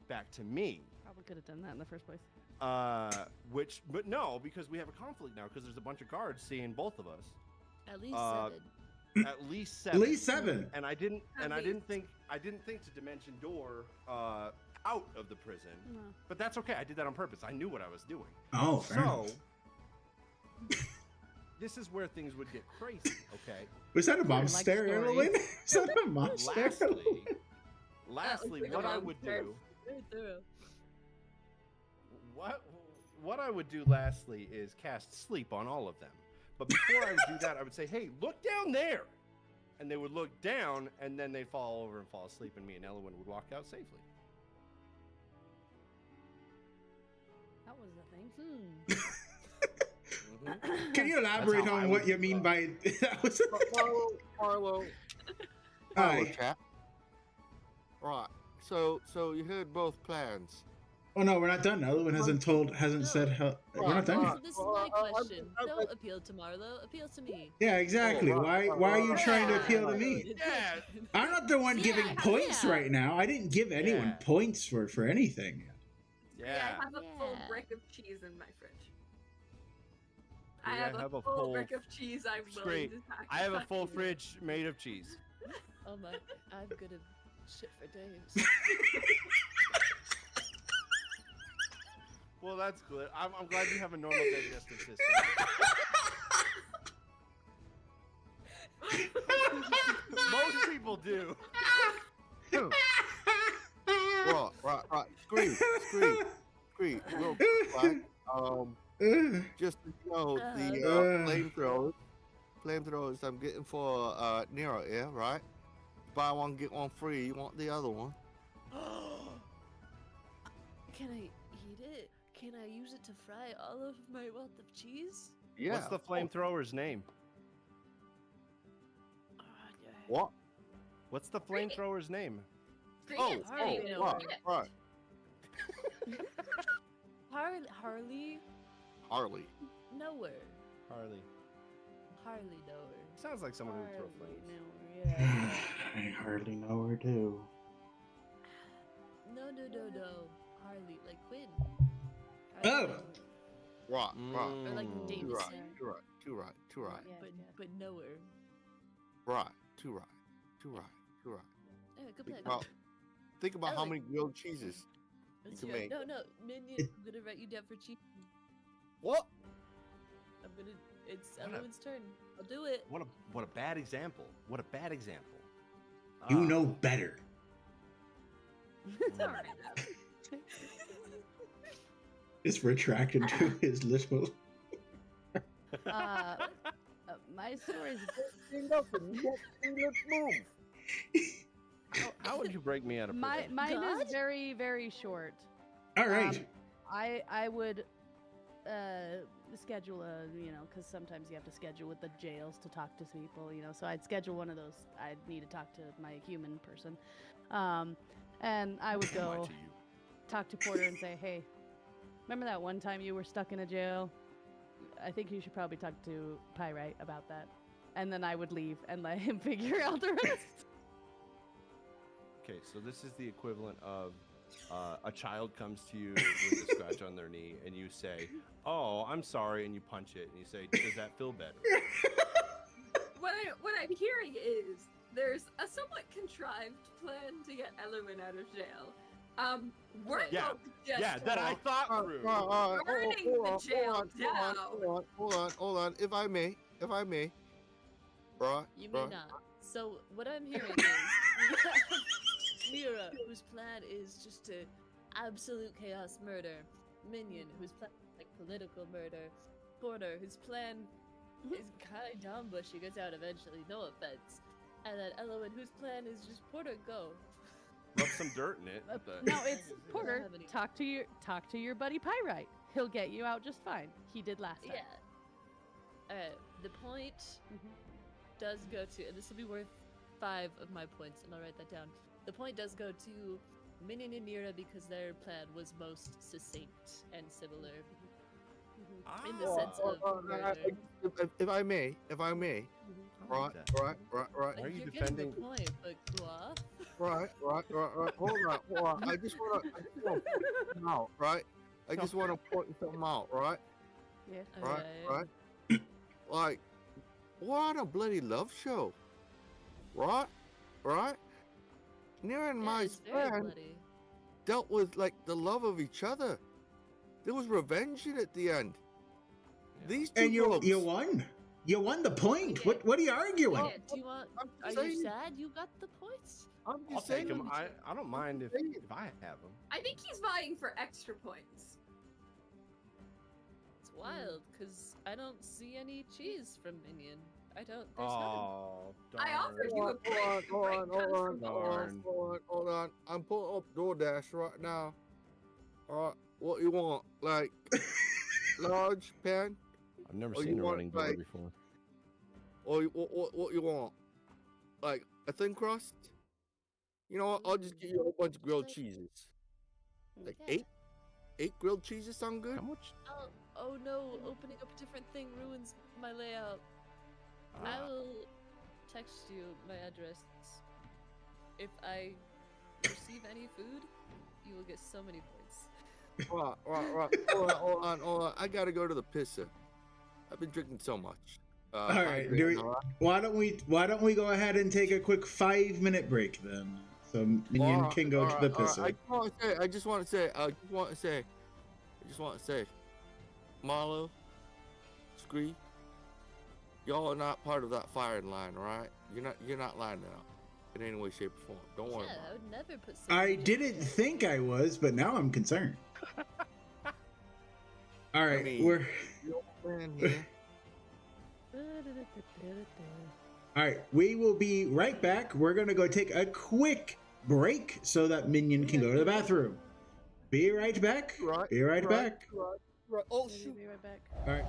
[SPEAKER 6] back to me.
[SPEAKER 3] Probably could have done that in the first place.
[SPEAKER 6] But no, because we have a conflict now, because there's a bunch of guards seeing both of us.
[SPEAKER 7] At least
[SPEAKER 6] uh,
[SPEAKER 7] 7.
[SPEAKER 6] At least 7.
[SPEAKER 2] At least 7.
[SPEAKER 6] And I didn't
[SPEAKER 5] least.
[SPEAKER 6] think to dimension door out of the prison.
[SPEAKER 3] No.
[SPEAKER 6] But that's okay. I did that on purpose. I knew what I was doing.
[SPEAKER 2] Oh, fair
[SPEAKER 6] So this is where things would get crazy. Okay.
[SPEAKER 2] Was that a
[SPEAKER 3] I
[SPEAKER 2] mom
[SPEAKER 3] like
[SPEAKER 2] stare,
[SPEAKER 3] stories.
[SPEAKER 2] Erlen? Is that a mom stare?
[SPEAKER 6] Lastly,
[SPEAKER 5] like
[SPEAKER 6] what
[SPEAKER 5] a
[SPEAKER 6] I
[SPEAKER 5] mom
[SPEAKER 6] would
[SPEAKER 5] stare.
[SPEAKER 6] do,
[SPEAKER 7] Very thorough.
[SPEAKER 6] what I would do lastly is cast sleep on all of them. But before I would do that, I would say, "Hey, look down there," and they would look down, and then they'd fall over and fall asleep, and me and Elwyn would walk out safely.
[SPEAKER 3] That was the thing.
[SPEAKER 2] Can you elaborate
[SPEAKER 6] how I
[SPEAKER 2] on what
[SPEAKER 6] would
[SPEAKER 2] you
[SPEAKER 6] do
[SPEAKER 2] mean
[SPEAKER 6] that.
[SPEAKER 2] by that? Was
[SPEAKER 4] Harlow.
[SPEAKER 2] Hi.
[SPEAKER 4] Chat. Right. So you heard both plans.
[SPEAKER 2] Oh no, we're not done. Elwyn hasn't said how. We're not done
[SPEAKER 7] So
[SPEAKER 2] yet.
[SPEAKER 7] this is my question. Don't appeal to Marlo. Appeal to me.
[SPEAKER 2] Yeah, exactly. Why are you trying to appeal to me?
[SPEAKER 6] Yeah.
[SPEAKER 2] I'm not the one giving points right now. I didn't give anyone
[SPEAKER 6] Yeah.
[SPEAKER 2] points for anything.
[SPEAKER 6] Yeah.
[SPEAKER 5] I have a full
[SPEAKER 7] Yeah.
[SPEAKER 5] brick of cheese in my fridge.
[SPEAKER 6] Yeah,
[SPEAKER 5] I have a full brick of cheese I'm willing
[SPEAKER 6] Great.
[SPEAKER 5] to sacrifice.
[SPEAKER 6] I have a full fridge made of cheese.
[SPEAKER 7] Oh my, I'm gonna shit for days.
[SPEAKER 6] Well, that's good. I'm glad you have a normal digestive system. Most people do.
[SPEAKER 4] Right. Scream. Real quick. Just to know the flamethrowers I'm getting for Nero here, right? Buy one get one free. You want the other one?
[SPEAKER 7] Can I eat it? Can I use it to fry all of my wealth of cheese?
[SPEAKER 4] Yeah.
[SPEAKER 6] What's the flamethrower's name?
[SPEAKER 7] Oh, yeah.
[SPEAKER 4] What?
[SPEAKER 6] What's the flamethrower's name?
[SPEAKER 5] Bring it,
[SPEAKER 7] Harley,
[SPEAKER 5] bring it,
[SPEAKER 7] no.
[SPEAKER 5] bring it.
[SPEAKER 4] Right.
[SPEAKER 7] Harley?
[SPEAKER 4] Harley.
[SPEAKER 7] Nowhere.
[SPEAKER 6] Harley.
[SPEAKER 7] Hardly nowhere.
[SPEAKER 6] Sounds like someone who would throw
[SPEAKER 3] Hardly
[SPEAKER 6] flames.
[SPEAKER 3] know, yeah.
[SPEAKER 2] I hardly know her do.
[SPEAKER 7] No. Harley, like Quinn.
[SPEAKER 2] Oh.
[SPEAKER 4] Right.
[SPEAKER 7] Or like
[SPEAKER 6] Mm.
[SPEAKER 4] Too
[SPEAKER 7] Davison.
[SPEAKER 4] right. Too right.
[SPEAKER 3] Yeah,
[SPEAKER 7] But nowhere.
[SPEAKER 4] Right. Too right.
[SPEAKER 7] Anyway, good plan.
[SPEAKER 4] Think about how
[SPEAKER 7] Ellie.
[SPEAKER 4] many grilled cheeses.
[SPEAKER 7] Let's
[SPEAKER 4] can
[SPEAKER 7] hear it.
[SPEAKER 4] make-
[SPEAKER 7] No, Minion. I'm gonna write you down for cheese.
[SPEAKER 4] What?
[SPEAKER 7] It's
[SPEAKER 6] What a-
[SPEAKER 7] Ellen's turn. I'll do it.
[SPEAKER 6] What a bad example. What a bad example.
[SPEAKER 2] You
[SPEAKER 6] Ah.
[SPEAKER 2] know better.
[SPEAKER 5] It's alright.
[SPEAKER 2] It's retracted to his little.
[SPEAKER 3] My story's
[SPEAKER 6] How would you break me out of prison?
[SPEAKER 3] mine
[SPEAKER 7] God?
[SPEAKER 3] is very, very short.
[SPEAKER 2] All right.
[SPEAKER 3] I would schedule because sometimes you have to schedule with the jails to talk to people, so I'd schedule one of those. I'd need to talk to my human person, and I would
[SPEAKER 6] Lie
[SPEAKER 3] go
[SPEAKER 6] to you.
[SPEAKER 3] talk to Porter and say, hey, remember that one time you were stuck in a jail? I think you should probably talk to Pyrite about that. And then I would leave and let him figure out the rest.
[SPEAKER 6] Okay, so this is the equivalent of a child comes to you with a scratch on their knee, and you say, "Oh, I'm sorry," and you punch it, and you say, "Does that feel better?"
[SPEAKER 5] What I'm hearing is there's a somewhat contrived plan to get Ellerman out of jail. We're
[SPEAKER 6] Yeah.
[SPEAKER 5] going to just
[SPEAKER 6] Yeah, that I thought through.
[SPEAKER 5] burning the jail down.
[SPEAKER 4] Hold on. If I may. Right.
[SPEAKER 7] You may
[SPEAKER 4] right.
[SPEAKER 7] not. So what I'm hearing is we have Mira, whose plan is just to absolute chaos murder. Minion, whose plan is like political murder. Porter, whose plan is kind of dumb, but she gets out eventually. No offense. And then Elowen, whose plan is just Porter, go.
[SPEAKER 6] Rub some dirt in it. but-
[SPEAKER 3] No, it's
[SPEAKER 7] don't
[SPEAKER 3] Porter.
[SPEAKER 7] have any-
[SPEAKER 3] Talk to your buddy Pyrite. He'll get you out just fine. He did last time.
[SPEAKER 7] Yeah. Alright, the point
[SPEAKER 3] Mhm.
[SPEAKER 7] does go to, and this will be worth 5 of my points, and I'll write that down. The point does go to Minion and Mira because their plan was most succinct and similar in the sense of murder.
[SPEAKER 4] If I may.
[SPEAKER 6] I
[SPEAKER 4] Right.
[SPEAKER 6] like that.
[SPEAKER 4] Right.
[SPEAKER 6] Why are you
[SPEAKER 7] You're
[SPEAKER 6] defending-
[SPEAKER 7] getting the point, but go off.
[SPEAKER 4] Right. Hold on. I just want to point something out, right? I just want to point something out, right?
[SPEAKER 3] Yeah.
[SPEAKER 4] Right. Like, what a bloody love show, right? Nira and
[SPEAKER 7] Yeah,
[SPEAKER 4] my
[SPEAKER 7] it's very
[SPEAKER 4] friend
[SPEAKER 7] bloody.
[SPEAKER 4] dealt with like the love of each other. There was revenge in at the end.
[SPEAKER 6] Yeah.
[SPEAKER 4] These two
[SPEAKER 2] And you
[SPEAKER 4] blokes,
[SPEAKER 2] won. You won the point.
[SPEAKER 7] Okay.
[SPEAKER 2] What are you arguing?
[SPEAKER 7] Yeah, do you want?
[SPEAKER 4] I'm
[SPEAKER 7] Are you
[SPEAKER 4] saying-
[SPEAKER 7] sad you got the points?
[SPEAKER 4] I'm
[SPEAKER 6] I'll
[SPEAKER 4] just
[SPEAKER 6] take
[SPEAKER 4] saying.
[SPEAKER 6] them. I don't mind if I have them.
[SPEAKER 5] I think he's vying for extra points.
[SPEAKER 7] It's wild because I don't see any cheese from Minion. I don't. There's none.
[SPEAKER 6] Oh, darn.
[SPEAKER 5] I offered you a break.
[SPEAKER 4] Hold
[SPEAKER 5] Break
[SPEAKER 4] on,
[SPEAKER 5] comes
[SPEAKER 4] hold on,
[SPEAKER 5] from the
[SPEAKER 4] hold
[SPEAKER 5] last.
[SPEAKER 6] Darn.
[SPEAKER 4] hold on. I'm pulling up DoorDash right now. What you want? Like large pan,
[SPEAKER 6] I've never
[SPEAKER 4] Oh,
[SPEAKER 6] seen
[SPEAKER 4] you
[SPEAKER 6] a
[SPEAKER 4] want,
[SPEAKER 6] running door
[SPEAKER 4] like-
[SPEAKER 6] before.
[SPEAKER 4] or what you want? Like a thin crust? You know what? I'll just get you a whole bunch of grilled cheeses. Like
[SPEAKER 7] Yeah.
[SPEAKER 4] eight grilled cheeses sound good.
[SPEAKER 6] How much?
[SPEAKER 7] Oh no! Opening up a different thing ruins my layout. I
[SPEAKER 6] Ah,
[SPEAKER 7] will text you my address. If I receive any food, you will get so many points.
[SPEAKER 4] Right. Hold on. I gotta go to the pisser. I've been drinking so much.
[SPEAKER 2] All right, why don't we go ahead and take a quick 5-minute break then, so Minion can go to the pisser.
[SPEAKER 4] I just want to say, Marlo, Scree, y'all are not part of that firing line, all right? You're not lining up in any way, shape, or form. Don't worry
[SPEAKER 7] Yeah,
[SPEAKER 4] about
[SPEAKER 7] I
[SPEAKER 4] it.
[SPEAKER 7] would never put.
[SPEAKER 2] I
[SPEAKER 7] somebody in
[SPEAKER 2] didn't
[SPEAKER 7] jail.
[SPEAKER 2] think I was, but now I'm concerned. All right,
[SPEAKER 4] mean-
[SPEAKER 2] we're
[SPEAKER 4] You understand here?
[SPEAKER 2] all right. We will be right back. We're gonna go take a quick break so that Minion can go to the bathroom. Be right back.
[SPEAKER 4] Right,
[SPEAKER 2] Be right back.
[SPEAKER 4] Right. Oh
[SPEAKER 3] I'll
[SPEAKER 4] shoot!
[SPEAKER 3] be right back.
[SPEAKER 2] All right.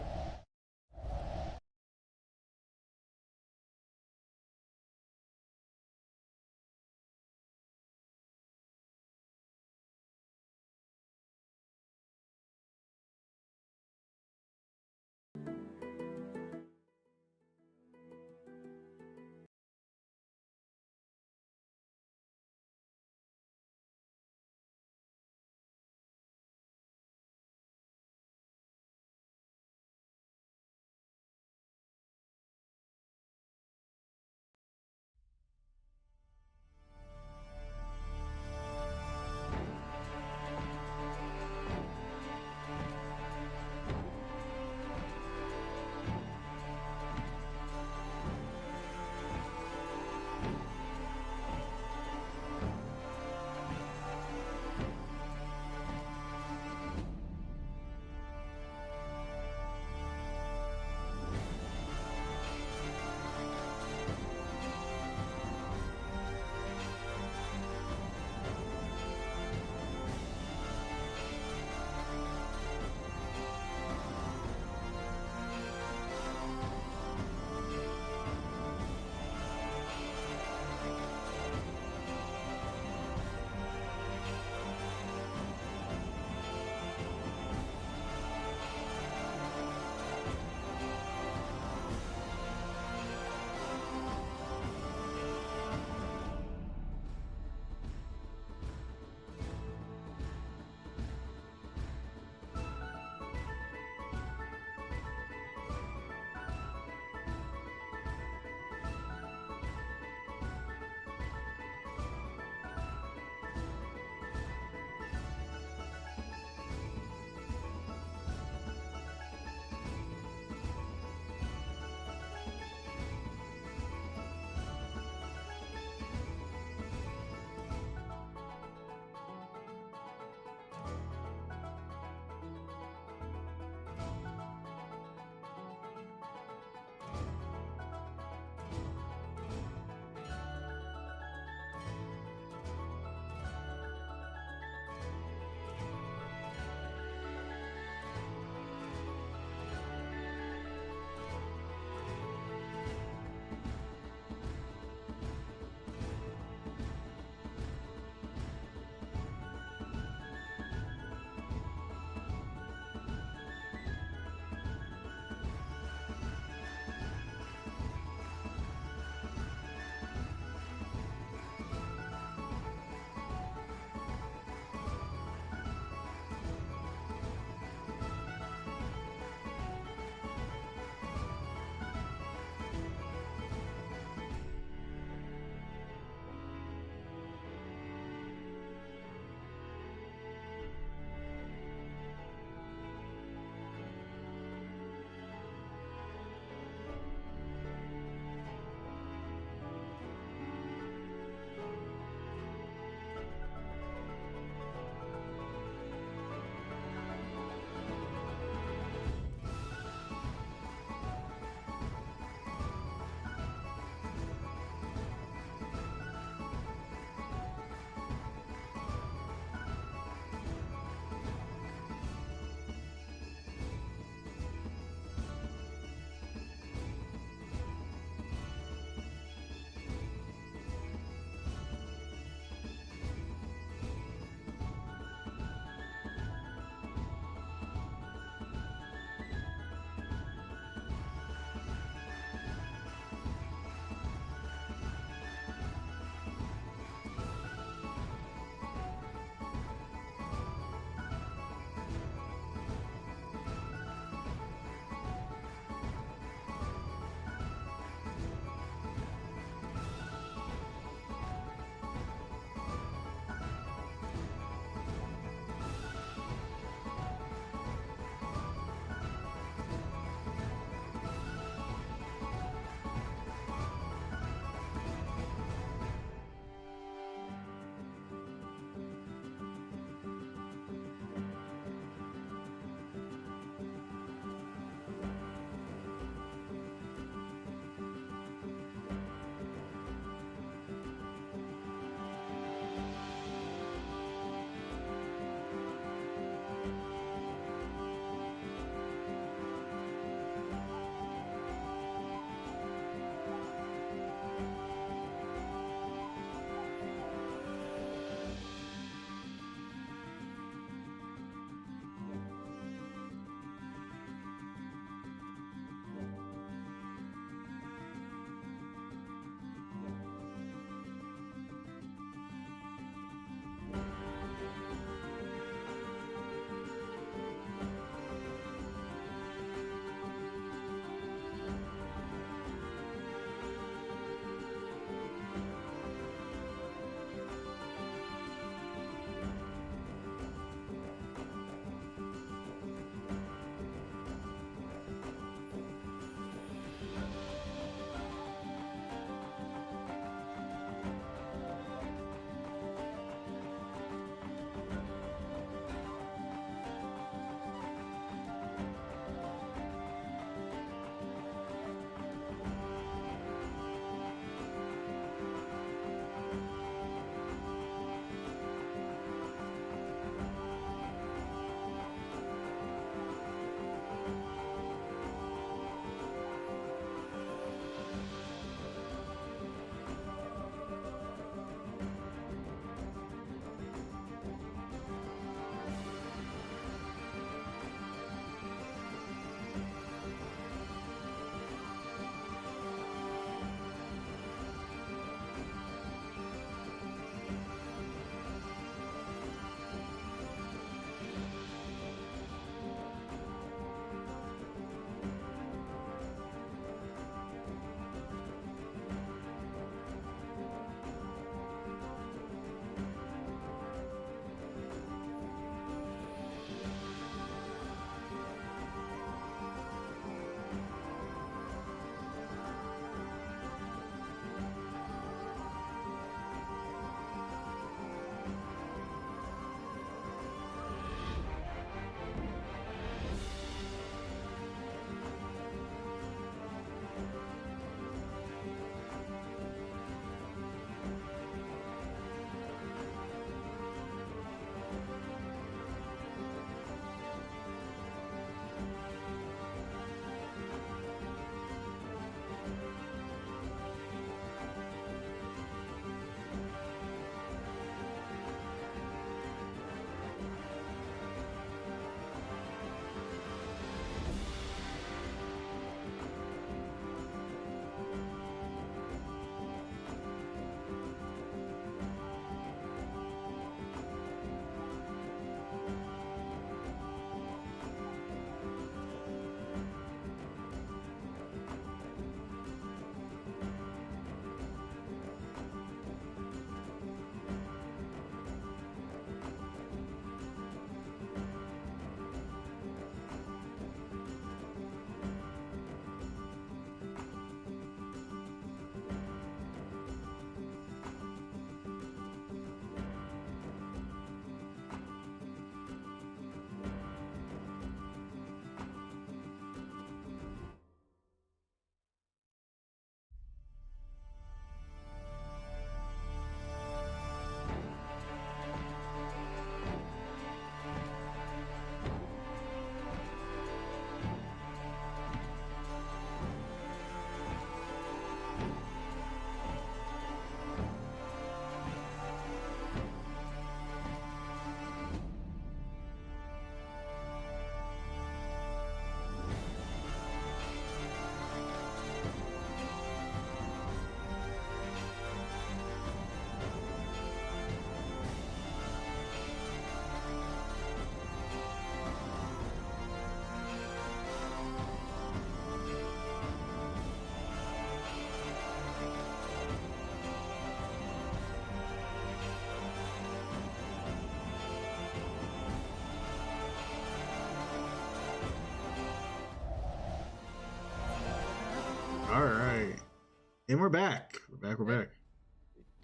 [SPEAKER 2] And we're back. We're back.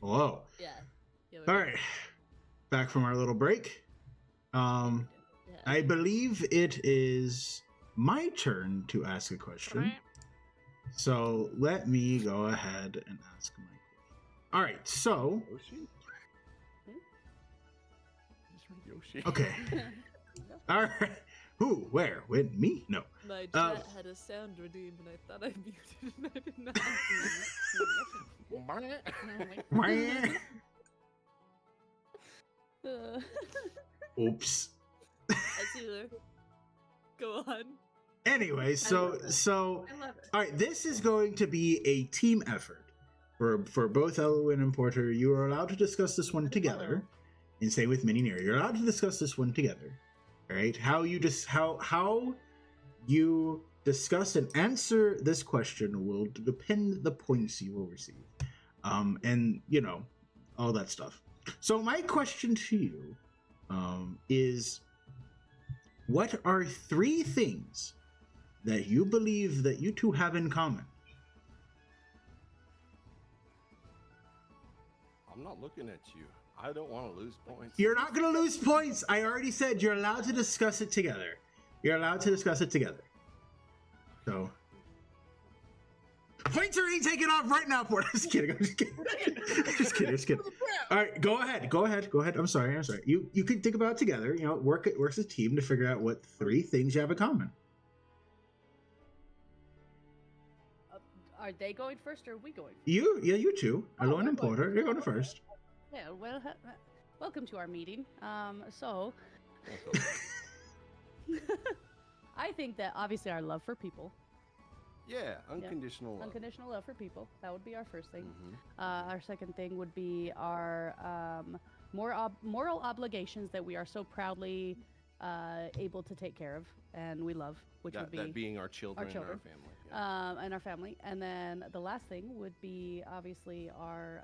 [SPEAKER 2] Hello.
[SPEAKER 7] Yeah.
[SPEAKER 2] All right. Back from our little break. I believe it is my turn to ask a question. So let me go ahead and ask my question. All right. So.
[SPEAKER 6] Yoshi.
[SPEAKER 2] Okay. All right. Who? Where? When? Me? No.
[SPEAKER 7] My chat had a sound redeem, and I thought I muted it, and I did not.
[SPEAKER 2] Oops.
[SPEAKER 7] Azula, go on.
[SPEAKER 2] Anyway, so
[SPEAKER 5] I love it.
[SPEAKER 2] all right, this is going to be a team effort for both Elwyn and Porter. You are allowed to discuss this one together, and say with Mini Neri, you're allowed to discuss this one together. All right, how you discuss and answer this question will depend the points you will receive, and you know all that stuff. So my question to you is, what are 3 things that you believe that you two have in common?
[SPEAKER 6] I'm not looking at you. I don't want to lose points.
[SPEAKER 2] You're not going to lose points. I already said you're allowed to discuss it together. You're allowed to discuss it together. So, points are already taken off right now, Porter. Just kidding. I'm just kidding. Just kidding. All right, go ahead. I'm sorry. You can think about it together. You know, work as a team to figure out what 3 things you have in common.
[SPEAKER 3] Are they going first or are we going first?
[SPEAKER 2] You two. Alone and
[SPEAKER 3] we're going
[SPEAKER 2] Porter. You're going first.
[SPEAKER 3] Yeah, well, welcome to our meeting. So, I think that obviously our love for people,
[SPEAKER 6] Yeah, unconditional love.
[SPEAKER 3] unconditional love for people, that would be our first thing.
[SPEAKER 6] Mhm.
[SPEAKER 3] Our second thing would be our moral obligations that we are so proudly able to take care of and we love, which would be
[SPEAKER 6] that being our children,
[SPEAKER 3] children.
[SPEAKER 6] and our family. Yeah.
[SPEAKER 3] and our family. And then the last thing would be obviously our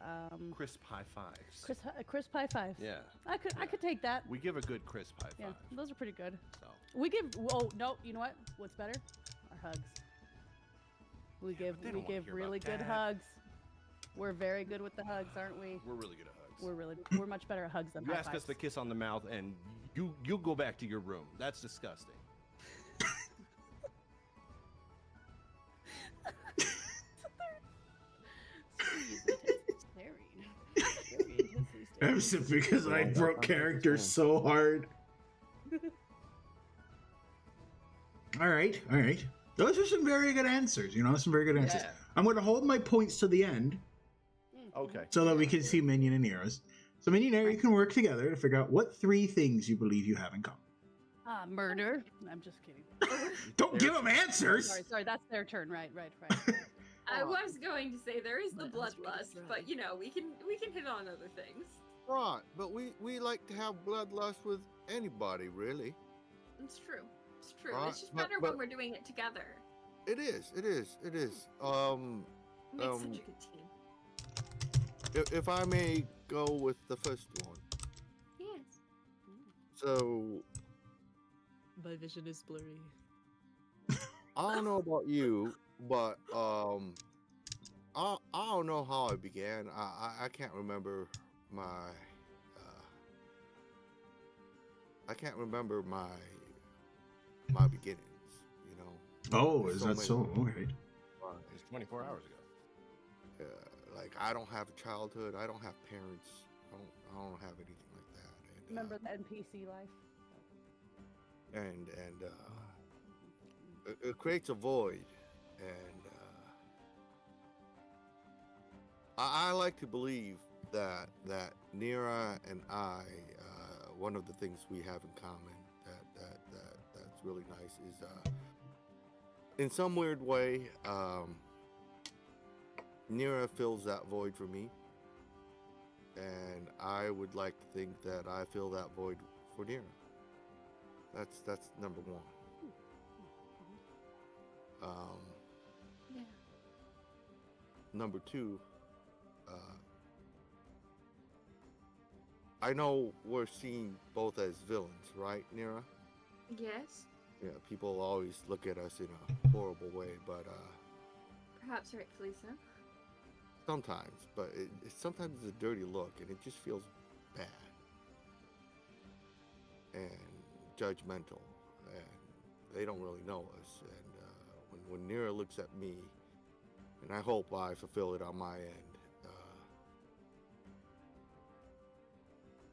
[SPEAKER 6] Crisp high fives.
[SPEAKER 3] crisp high fives.
[SPEAKER 6] Yeah.
[SPEAKER 3] I could take that.
[SPEAKER 6] We give a good crisp high
[SPEAKER 3] Yeah,
[SPEAKER 6] five.
[SPEAKER 3] those are pretty good.
[SPEAKER 6] So.
[SPEAKER 3] We give. Oh no, you know what? What's better? Our hugs. We give
[SPEAKER 6] they don't wanna hear
[SPEAKER 3] really
[SPEAKER 6] about
[SPEAKER 3] good
[SPEAKER 6] that.
[SPEAKER 3] hugs. We're very good with the hugs, aren't we?
[SPEAKER 6] We're really good at hugs.
[SPEAKER 3] We're much better at hugs than
[SPEAKER 6] You
[SPEAKER 3] high
[SPEAKER 6] ask
[SPEAKER 3] fives.
[SPEAKER 6] us to kiss on the mouth, and you go back to your room. That's disgusting.
[SPEAKER 2] I'm sick because I broke character so hard. All right. Those are some very good answers. Some very good answers.
[SPEAKER 6] Yeah.
[SPEAKER 2] I'm going to hold my points to the end
[SPEAKER 6] Okay.
[SPEAKER 2] so that we can see Minion and Eros. So Minion and Eros, you can work together to figure out what 3 things you believe you have in common.
[SPEAKER 3] Murder. I'm just kidding.
[SPEAKER 2] Don't give them answers.
[SPEAKER 3] Sorry, that's their turn. Right.
[SPEAKER 5] I was going to say there is the
[SPEAKER 7] My husband
[SPEAKER 5] bloodlust,
[SPEAKER 7] is right.
[SPEAKER 5] but we can hit on other things.
[SPEAKER 4] Right, but we like to have bloodlust with anybody, really.
[SPEAKER 5] It's true. It's true.
[SPEAKER 4] Right,
[SPEAKER 5] It's just
[SPEAKER 4] but-
[SPEAKER 5] better
[SPEAKER 4] but-
[SPEAKER 5] when we're doing it together.
[SPEAKER 4] It is.
[SPEAKER 5] It makes
[SPEAKER 4] Um,
[SPEAKER 5] such a good team.
[SPEAKER 4] if I may go with the first one.
[SPEAKER 5] Yes.
[SPEAKER 4] So,
[SPEAKER 7] My vision is blurry.
[SPEAKER 4] I don't know about you, but I don't know how I began. I can't remember my my beginnings.
[SPEAKER 2] Oh,
[SPEAKER 4] There's
[SPEAKER 2] is
[SPEAKER 4] so
[SPEAKER 2] that
[SPEAKER 4] many.
[SPEAKER 2] so? Okay.
[SPEAKER 6] It's 24 hours ago.
[SPEAKER 4] Like I don't have a childhood. I don't have parents. I don't have anything like that. And,
[SPEAKER 3] Remember the NPC life?
[SPEAKER 4] and it creates a void, and I like to believe that Nira and I, one of the things we have in common that's really nice is in some weird way, Nira fills that void for me, and I would like to think that I fill that void for Nira. That's number one.
[SPEAKER 5] Yeah.
[SPEAKER 4] Number two, I know we're seen both as villains, right, Nira?
[SPEAKER 5] Yes.
[SPEAKER 4] Yeah, people always look at us in a horrible way, but
[SPEAKER 5] Perhaps rightfully so.
[SPEAKER 4] sometimes, but sometimes it's a dirty look, and it just feels bad and judgmental, and they don't really know us. And when Nira looks at me, and I hope I fulfill it on my end,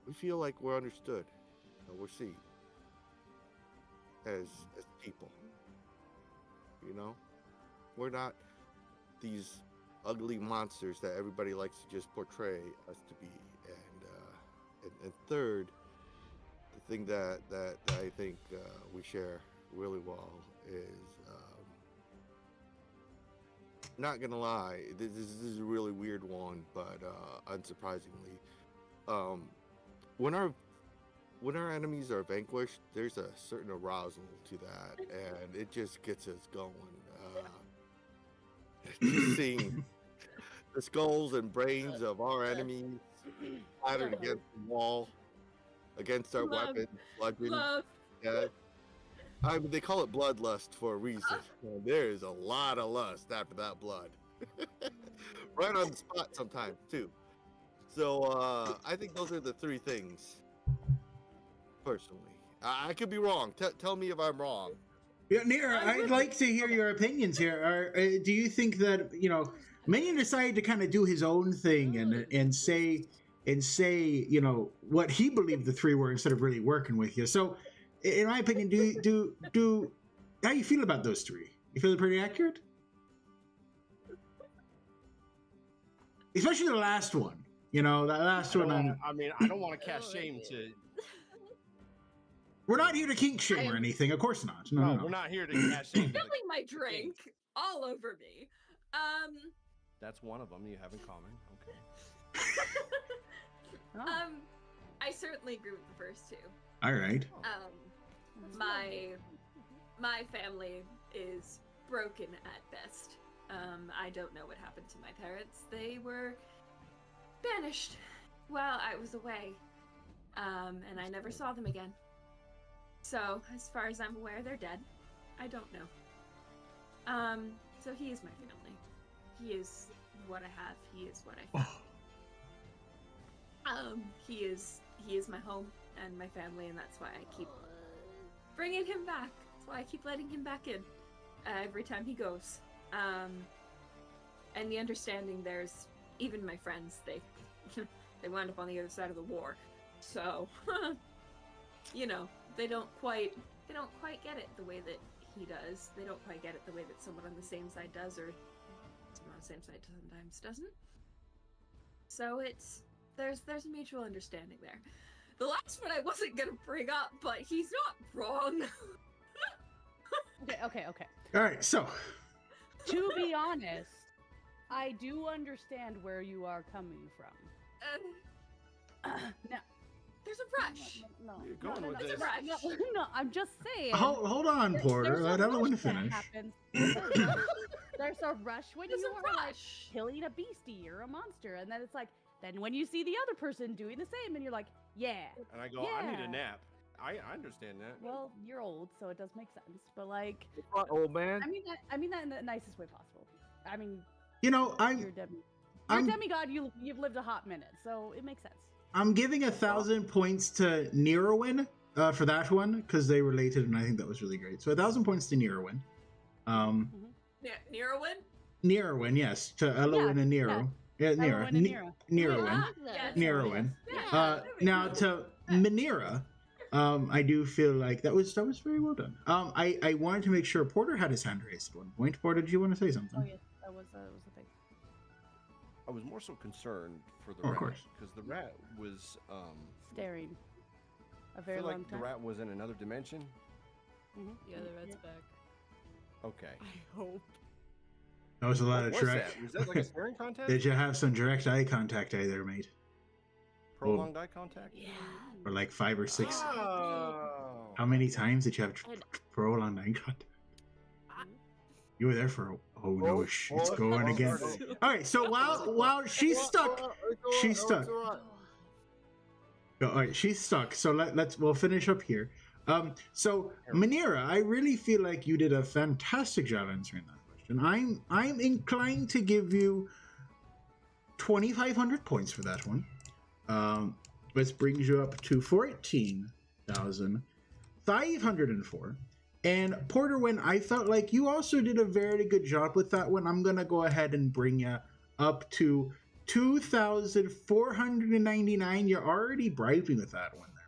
[SPEAKER 4] we feel like we're understood, we're seen as people. You know, we're not these ugly monsters that everybody likes to just portray us to be. And third, the thing that I think we share really well is, not gonna lie, this is a really weird one, but unsurprisingly, when our enemies are vanquished, there's a certain arousal to that, and it just gets us going. Just seeing the skulls and brains of our enemies splattered against the wall, against our weapons, bludgeoned. Yeah. I mean, they call it bloodlust for a reason. And there is a lot of lust after that blood. Right on the spot sometimes, too. So, I think those are the three things, personally. I could be wrong. Tell me if I'm wrong.
[SPEAKER 2] Yeah, Nira, I'd like to hear your opinions here. Do you think that, Minion decided to kind of do his own thing and say, what he believed the three were instead of really working with you? So, in my opinion, do how you feel about those three? You feel pretty accurate? Especially the last one. That last one.
[SPEAKER 6] I don't want to cast shame to.
[SPEAKER 2] We're not here to kink shame or anything. Of course not. No.
[SPEAKER 6] We're not here to cast shame.
[SPEAKER 5] Spilling my drink all over me.
[SPEAKER 6] That's one of them you have in common. Okay.
[SPEAKER 5] I certainly agree with the first two.
[SPEAKER 2] All right.
[SPEAKER 5] My family is broken at best. I don't know what happened to my parents. They were banished while I was away. And I never saw them again. So, as far as I'm aware, they're dead. I don't know. So he is my family. He is what I have. He is what I found. He is my home and my family, and that's why I keep bringing him back. That's why I keep letting him back in every time he goes. And the understanding there's, even my friends, they wound up on the other side of the war. So, they don't quite get it the way that he does. They don't quite get it the way that someone on the same side does, or someone on the same side sometimes doesn't. So there's a mutual understanding there. The last one I wasn't gonna bring up, but he's not wrong.
[SPEAKER 3] Okay.
[SPEAKER 2] All right, so.
[SPEAKER 3] To be honest, I do understand where you are coming from. Now,
[SPEAKER 5] there's a rush.
[SPEAKER 3] No,
[SPEAKER 6] You're going with
[SPEAKER 5] there's
[SPEAKER 6] this.
[SPEAKER 5] a rush.
[SPEAKER 3] no, I'm just saying.
[SPEAKER 2] Hold on, Porter.
[SPEAKER 3] There's
[SPEAKER 2] I
[SPEAKER 3] a
[SPEAKER 2] don't want to
[SPEAKER 3] rush that
[SPEAKER 2] finish.
[SPEAKER 3] happens. There's a rush when
[SPEAKER 5] There's
[SPEAKER 3] you
[SPEAKER 5] a
[SPEAKER 3] are like
[SPEAKER 5] rush.
[SPEAKER 3] killing a beastie or a monster, and then it's like, then when you see the other person doing the same, and you're like, yeah.
[SPEAKER 6] And I go, I need
[SPEAKER 3] Yeah.
[SPEAKER 6] a nap. I understand that.
[SPEAKER 3] Well, you're old, so it does make sense. But like,
[SPEAKER 8] What, old man?
[SPEAKER 3] I mean that in the nicest way possible. I mean,
[SPEAKER 2] I'm
[SPEAKER 3] you're a demigod. You've lived a hot minute, so it makes sense.
[SPEAKER 2] I'm giving 1,000 points to Nerowin for that one because they related, and I think that was really great. So 1,000 points to Nerowin.
[SPEAKER 5] Nerowin?
[SPEAKER 2] Nerowin, yes, to Elowin and Nero. Yeah,
[SPEAKER 3] Elowin and Nero.
[SPEAKER 2] Nerowin.
[SPEAKER 5] Yes.
[SPEAKER 2] Nerowin.
[SPEAKER 5] Yeah.
[SPEAKER 2] Now to Manira, I do feel like that was very well done. I wanted to make sure Porter had his hand raised at one point. Porter, did you want to say something?
[SPEAKER 3] Oh yes, that was the thing.
[SPEAKER 6] I was more so concerned for the
[SPEAKER 2] Oh, of
[SPEAKER 6] rat
[SPEAKER 2] course.
[SPEAKER 6] because the rat was
[SPEAKER 3] Staring a
[SPEAKER 6] I
[SPEAKER 3] very
[SPEAKER 6] feel
[SPEAKER 3] long
[SPEAKER 6] like
[SPEAKER 3] time.
[SPEAKER 6] the rat was in another dimension.
[SPEAKER 7] Yeah, the rat's back.
[SPEAKER 6] Okay.
[SPEAKER 7] I hope.
[SPEAKER 2] That was a lot
[SPEAKER 6] What
[SPEAKER 2] of
[SPEAKER 6] was
[SPEAKER 2] direct.
[SPEAKER 6] that? Was that like a staring contest?
[SPEAKER 2] Did you have some direct eye contact either, mate?
[SPEAKER 6] Prolonged eye contact?
[SPEAKER 7] Yeah.
[SPEAKER 2] Or like 5 or 6?
[SPEAKER 6] Oh.
[SPEAKER 2] How many times did you have prolonged eye contact? You were there for oh no, it's going again. All right, so while she's stuck, she's stuck. All right, she's stuck. So we'll finish up here. So Manira, I really feel like you did a fantastic job answering that question. I'm inclined to give you 2,500 points for that one. Which brings you up to 14,504. And Porterwin, I felt like you also did a very good job with that one. I'm going to go ahead and bring you up to 2,499. You're already bribing with that one there.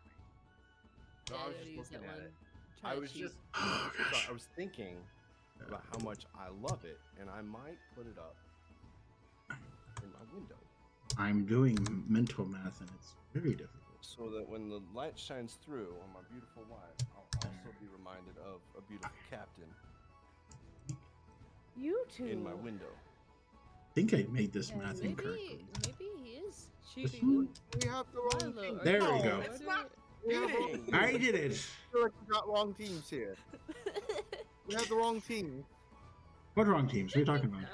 [SPEAKER 6] No, I was
[SPEAKER 7] gotta
[SPEAKER 6] just
[SPEAKER 7] use
[SPEAKER 6] looking
[SPEAKER 7] that
[SPEAKER 6] at
[SPEAKER 7] one.
[SPEAKER 6] it.
[SPEAKER 7] Try
[SPEAKER 6] I
[SPEAKER 7] to
[SPEAKER 6] was
[SPEAKER 7] cheat.
[SPEAKER 6] just,
[SPEAKER 2] Oh, gosh.
[SPEAKER 6] I was thinking about how much I love it, and I might put it up in my window
[SPEAKER 2] I'm doing mental math, and it's very difficult.
[SPEAKER 6] so that when the light shines through on my beautiful wife, I'll also be reminded of a beautiful captain
[SPEAKER 3] You two.
[SPEAKER 6] in my window.
[SPEAKER 2] I think I made this
[SPEAKER 3] Yeah,
[SPEAKER 2] math
[SPEAKER 7] Maybe
[SPEAKER 2] incorrectly.
[SPEAKER 7] he is
[SPEAKER 2] This
[SPEAKER 7] cheating.
[SPEAKER 2] one?
[SPEAKER 4] We have the wrong
[SPEAKER 7] Milo,
[SPEAKER 4] team.
[SPEAKER 7] are
[SPEAKER 2] There
[SPEAKER 7] you
[SPEAKER 2] we
[SPEAKER 7] a
[SPEAKER 2] go.
[SPEAKER 6] It's
[SPEAKER 7] hoarder?
[SPEAKER 6] not
[SPEAKER 4] We have the wrong
[SPEAKER 6] cheating.
[SPEAKER 2] I did it.
[SPEAKER 4] I feel like we got wrong teams here. We have the wrong team.
[SPEAKER 2] What wrong teams? What are you talking about?
[SPEAKER 5] No,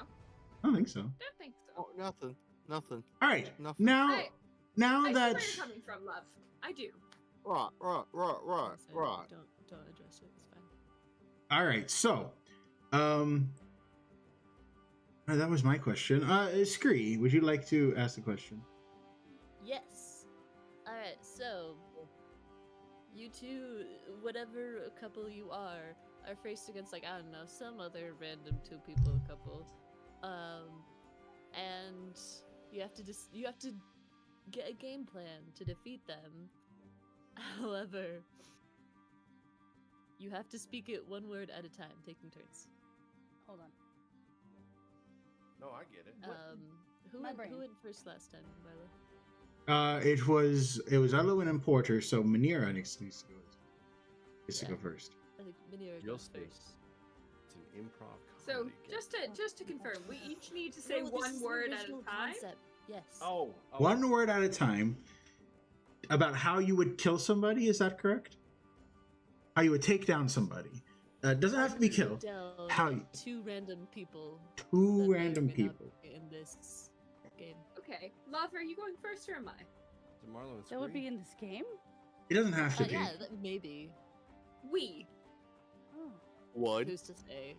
[SPEAKER 2] I don't think so.
[SPEAKER 5] don't think so.
[SPEAKER 4] Oh, nothing. Nothing.
[SPEAKER 2] All right.
[SPEAKER 4] Nothing.
[SPEAKER 2] Now
[SPEAKER 5] I see
[SPEAKER 2] that
[SPEAKER 5] where you're coming from, love. I do.
[SPEAKER 4] Right.
[SPEAKER 7] So
[SPEAKER 4] Right.
[SPEAKER 7] Don't address it. It's fine.
[SPEAKER 2] all right. So, that was my question. Scree, would you like to ask the question?
[SPEAKER 7] Yes. All right. So, you two, whatever couple you are faced against like I don't know some other random two people couple, and you have to get a game plan to defeat them. However, you have to speak it one word at a time, taking turns.
[SPEAKER 3] Hold on.
[SPEAKER 6] No, I get it.
[SPEAKER 7] Who
[SPEAKER 3] My
[SPEAKER 7] went,
[SPEAKER 3] brain.
[SPEAKER 7] who went first last time, Milo?
[SPEAKER 2] It was Elowen and Porter, so Manira needs to
[SPEAKER 7] Yeah.
[SPEAKER 2] go first.
[SPEAKER 7] I think Minira
[SPEAKER 6] You'll
[SPEAKER 7] goes
[SPEAKER 6] stay.
[SPEAKER 7] first.
[SPEAKER 6] It's an improv
[SPEAKER 5] So
[SPEAKER 6] comedy game.
[SPEAKER 5] just to confirm, we each need to say
[SPEAKER 7] No, this
[SPEAKER 5] one
[SPEAKER 7] is an
[SPEAKER 5] word at a
[SPEAKER 7] original
[SPEAKER 5] time.
[SPEAKER 7] concept. Yes.
[SPEAKER 6] Oh,
[SPEAKER 2] One word at a time. About how you would kill somebody, is that correct? How you would take down somebody. Doesn't have to be killed.
[SPEAKER 7] Down
[SPEAKER 2] How you-
[SPEAKER 7] two random people. that
[SPEAKER 2] Two
[SPEAKER 7] may or
[SPEAKER 2] random
[SPEAKER 7] may not
[SPEAKER 2] people.
[SPEAKER 7] be in this game.
[SPEAKER 5] Okay, love, are you going first or am I?
[SPEAKER 6] So Marlo and
[SPEAKER 3] That would be
[SPEAKER 6] Scree?
[SPEAKER 3] in this game?
[SPEAKER 2] It doesn't have to be.
[SPEAKER 7] Yeah, maybe.
[SPEAKER 5] We.
[SPEAKER 3] Oh.
[SPEAKER 4] Would.
[SPEAKER 7] Who's to say?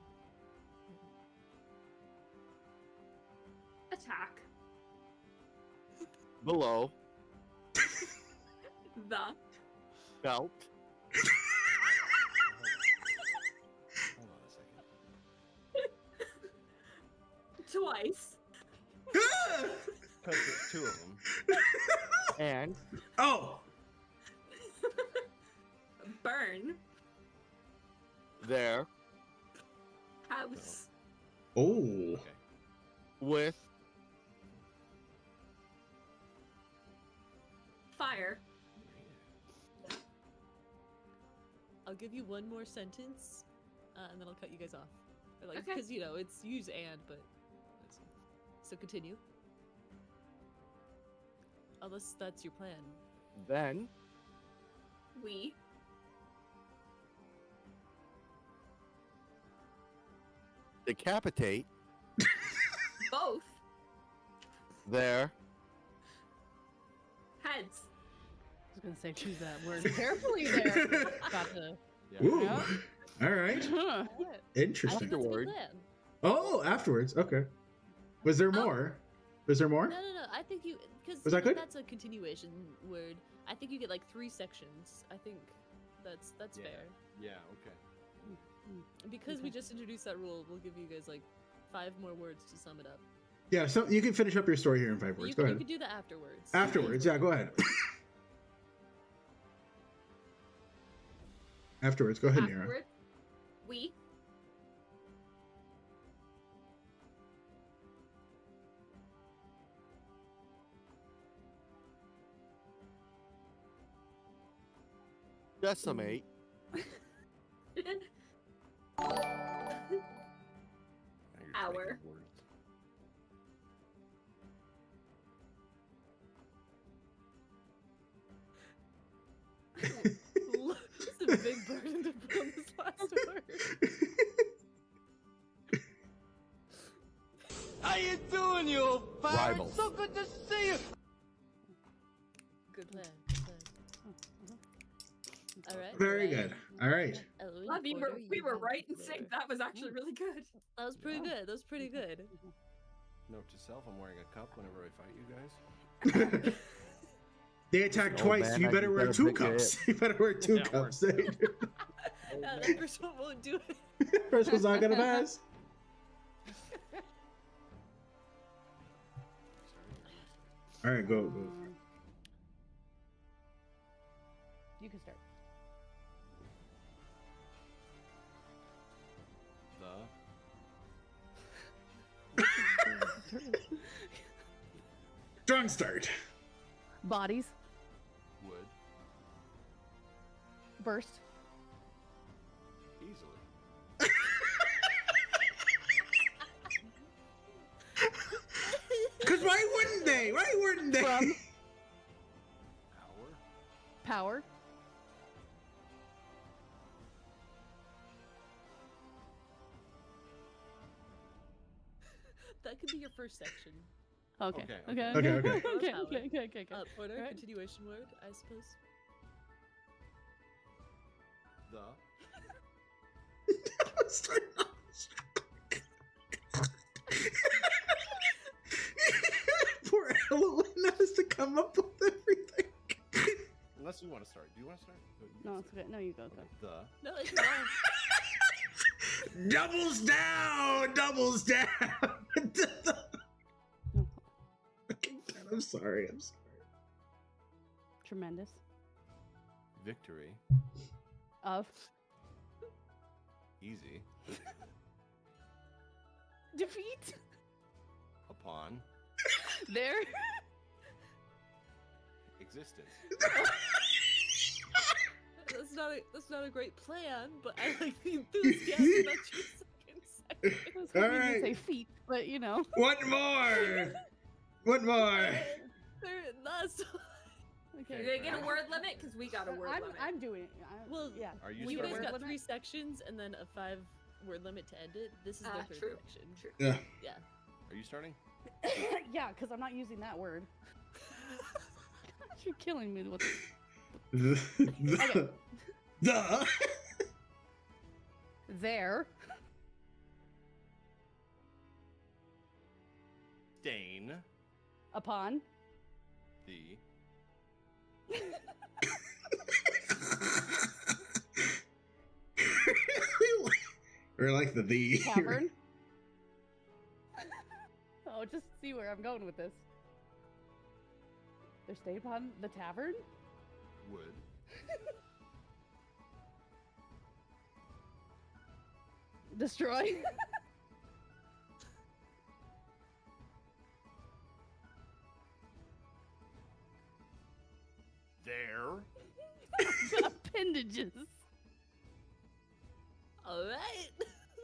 [SPEAKER 5] Attack.
[SPEAKER 4] Below.
[SPEAKER 5] The.
[SPEAKER 4] Belt.
[SPEAKER 6] Hold on a second.
[SPEAKER 5] Twice.
[SPEAKER 6] Because there's two of them.
[SPEAKER 4] And.
[SPEAKER 2] Oh!
[SPEAKER 5] Burn.
[SPEAKER 4] There.
[SPEAKER 5] House.
[SPEAKER 2] Oh.
[SPEAKER 6] Okay.
[SPEAKER 4] With.
[SPEAKER 5] Fire.
[SPEAKER 7] I'll give you one more sentence, and then I'll cut you guys off. Like,
[SPEAKER 5] Okay.
[SPEAKER 7] because it's use and, but so continue. Unless that's your plan.
[SPEAKER 4] Then.
[SPEAKER 5] We.
[SPEAKER 4] Decapitate.
[SPEAKER 5] Both.
[SPEAKER 4] There.
[SPEAKER 5] Heads.
[SPEAKER 3] I was gonna say choose that word carefully there. Got to.
[SPEAKER 6] Yeah.
[SPEAKER 2] Ooh.
[SPEAKER 3] Yeah.
[SPEAKER 2] All right.
[SPEAKER 3] Huh.
[SPEAKER 2] Interesting.
[SPEAKER 7] That's a good
[SPEAKER 4] Afterward.
[SPEAKER 7] plan.
[SPEAKER 2] Oh, afterwards. Okay. Was there more? Was there more?
[SPEAKER 7] No. I think you because
[SPEAKER 2] Was that good?
[SPEAKER 7] that's a continuation word. I think you get like 3 sections. I think that's
[SPEAKER 6] Yeah.
[SPEAKER 7] fair.
[SPEAKER 6] Yeah, okay.
[SPEAKER 7] And because we just introduced that rule, we'll give you guys like 5 more words to sum it up.
[SPEAKER 2] Yeah, so you can finish up your story here in 5
[SPEAKER 7] But
[SPEAKER 2] words.
[SPEAKER 7] you
[SPEAKER 2] Go
[SPEAKER 7] can,
[SPEAKER 2] ahead.
[SPEAKER 7] you can do that afterwards.
[SPEAKER 2] Afterwards, yeah, go ahead. Afterwards, go ahead, Nira.
[SPEAKER 5] Afterward. We.
[SPEAKER 4] Decimate.
[SPEAKER 6] Now you're
[SPEAKER 5] Hour.
[SPEAKER 6] taking words.
[SPEAKER 7] It's a big burden to put on this last word.
[SPEAKER 1] How you doing, you old pirate?
[SPEAKER 4] Rival.
[SPEAKER 1] So good to see you.
[SPEAKER 7] Good plan. All right.
[SPEAKER 2] Very good. All right.
[SPEAKER 7] Eloise,
[SPEAKER 5] Love,
[SPEAKER 7] Porter,
[SPEAKER 5] we
[SPEAKER 7] you
[SPEAKER 5] were
[SPEAKER 7] have
[SPEAKER 5] right in
[SPEAKER 7] the
[SPEAKER 5] sync.
[SPEAKER 7] floor.
[SPEAKER 5] That was actually really good.
[SPEAKER 7] That was pretty good. That was pretty good.
[SPEAKER 6] Note to self: I'm wearing a cup whenever I fight you guys.
[SPEAKER 2] They attack
[SPEAKER 8] Oh,
[SPEAKER 2] twice.
[SPEAKER 8] man,
[SPEAKER 2] You
[SPEAKER 8] I
[SPEAKER 2] better
[SPEAKER 8] just
[SPEAKER 2] wear
[SPEAKER 8] gotta
[SPEAKER 2] 2
[SPEAKER 8] pick your
[SPEAKER 2] cups. You better wear 2
[SPEAKER 6] Yeah,
[SPEAKER 2] cups.
[SPEAKER 7] No, that first one won't do it.
[SPEAKER 2] First one's not gonna pass. All right, go.
[SPEAKER 3] You can start.
[SPEAKER 2] Strong start.
[SPEAKER 3] Bodies.
[SPEAKER 6] Would
[SPEAKER 3] Burst.
[SPEAKER 6] easily.
[SPEAKER 2] Cause why wouldn't they? Why wouldn't they?
[SPEAKER 3] From.
[SPEAKER 6] Power.
[SPEAKER 3] Power.
[SPEAKER 7] That could be your first section.
[SPEAKER 3] Okay.
[SPEAKER 6] Okay,
[SPEAKER 3] Okay.
[SPEAKER 2] okay.
[SPEAKER 3] Okay.
[SPEAKER 2] Okay,
[SPEAKER 3] Okay.
[SPEAKER 7] okay.
[SPEAKER 3] Okay.
[SPEAKER 7] Porter,
[SPEAKER 3] Alright.
[SPEAKER 7] continuation word, I suppose.
[SPEAKER 6] The
[SPEAKER 2] Poor Elowen has to come up with everything.
[SPEAKER 6] unless you want to start. Do you want to start? you
[SPEAKER 3] No,
[SPEAKER 6] can
[SPEAKER 3] it's
[SPEAKER 6] start.
[SPEAKER 3] okay. No, you go.
[SPEAKER 6] Okay,
[SPEAKER 3] Go.
[SPEAKER 6] the
[SPEAKER 7] No, it's fine.
[SPEAKER 2] Doubles down. Doubles down.
[SPEAKER 3] No.
[SPEAKER 2] I'm sorry. I'm sorry.
[SPEAKER 3] Tremendous.
[SPEAKER 6] victory.
[SPEAKER 3] Of.
[SPEAKER 6] Easy.
[SPEAKER 3] Defeat.
[SPEAKER 6] Upon
[SPEAKER 3] There.
[SPEAKER 6] existence.
[SPEAKER 7] That's not a great plan, but I like the enthusiasm that you second.
[SPEAKER 3] I was hoping
[SPEAKER 2] All
[SPEAKER 3] you'd
[SPEAKER 2] right.
[SPEAKER 3] say feet, but you know.
[SPEAKER 2] One more. One more.
[SPEAKER 7] Last
[SPEAKER 5] You're
[SPEAKER 3] Okay.
[SPEAKER 5] gonna get a word limit because we got a word limit.
[SPEAKER 3] I'm doing it.
[SPEAKER 7] Well,
[SPEAKER 3] yeah.
[SPEAKER 6] Are you
[SPEAKER 7] you guys
[SPEAKER 6] starting?
[SPEAKER 7] got 3 sections and then a 5-word limit to end it. This is the third
[SPEAKER 5] True.
[SPEAKER 7] section.
[SPEAKER 5] True.
[SPEAKER 2] Yeah.
[SPEAKER 7] Yeah.
[SPEAKER 6] Are you starting?
[SPEAKER 3] Yeah, because I'm not using that word. You're killing me with
[SPEAKER 2] The
[SPEAKER 3] there.
[SPEAKER 6] Stain
[SPEAKER 3] Upon.
[SPEAKER 6] the
[SPEAKER 2] or like the
[SPEAKER 3] Tavern. Oh, just see where I'm going with this. They're staying upon the tavern?
[SPEAKER 6] would
[SPEAKER 3] Destroy.
[SPEAKER 6] there
[SPEAKER 3] Appendages.
[SPEAKER 7] All right.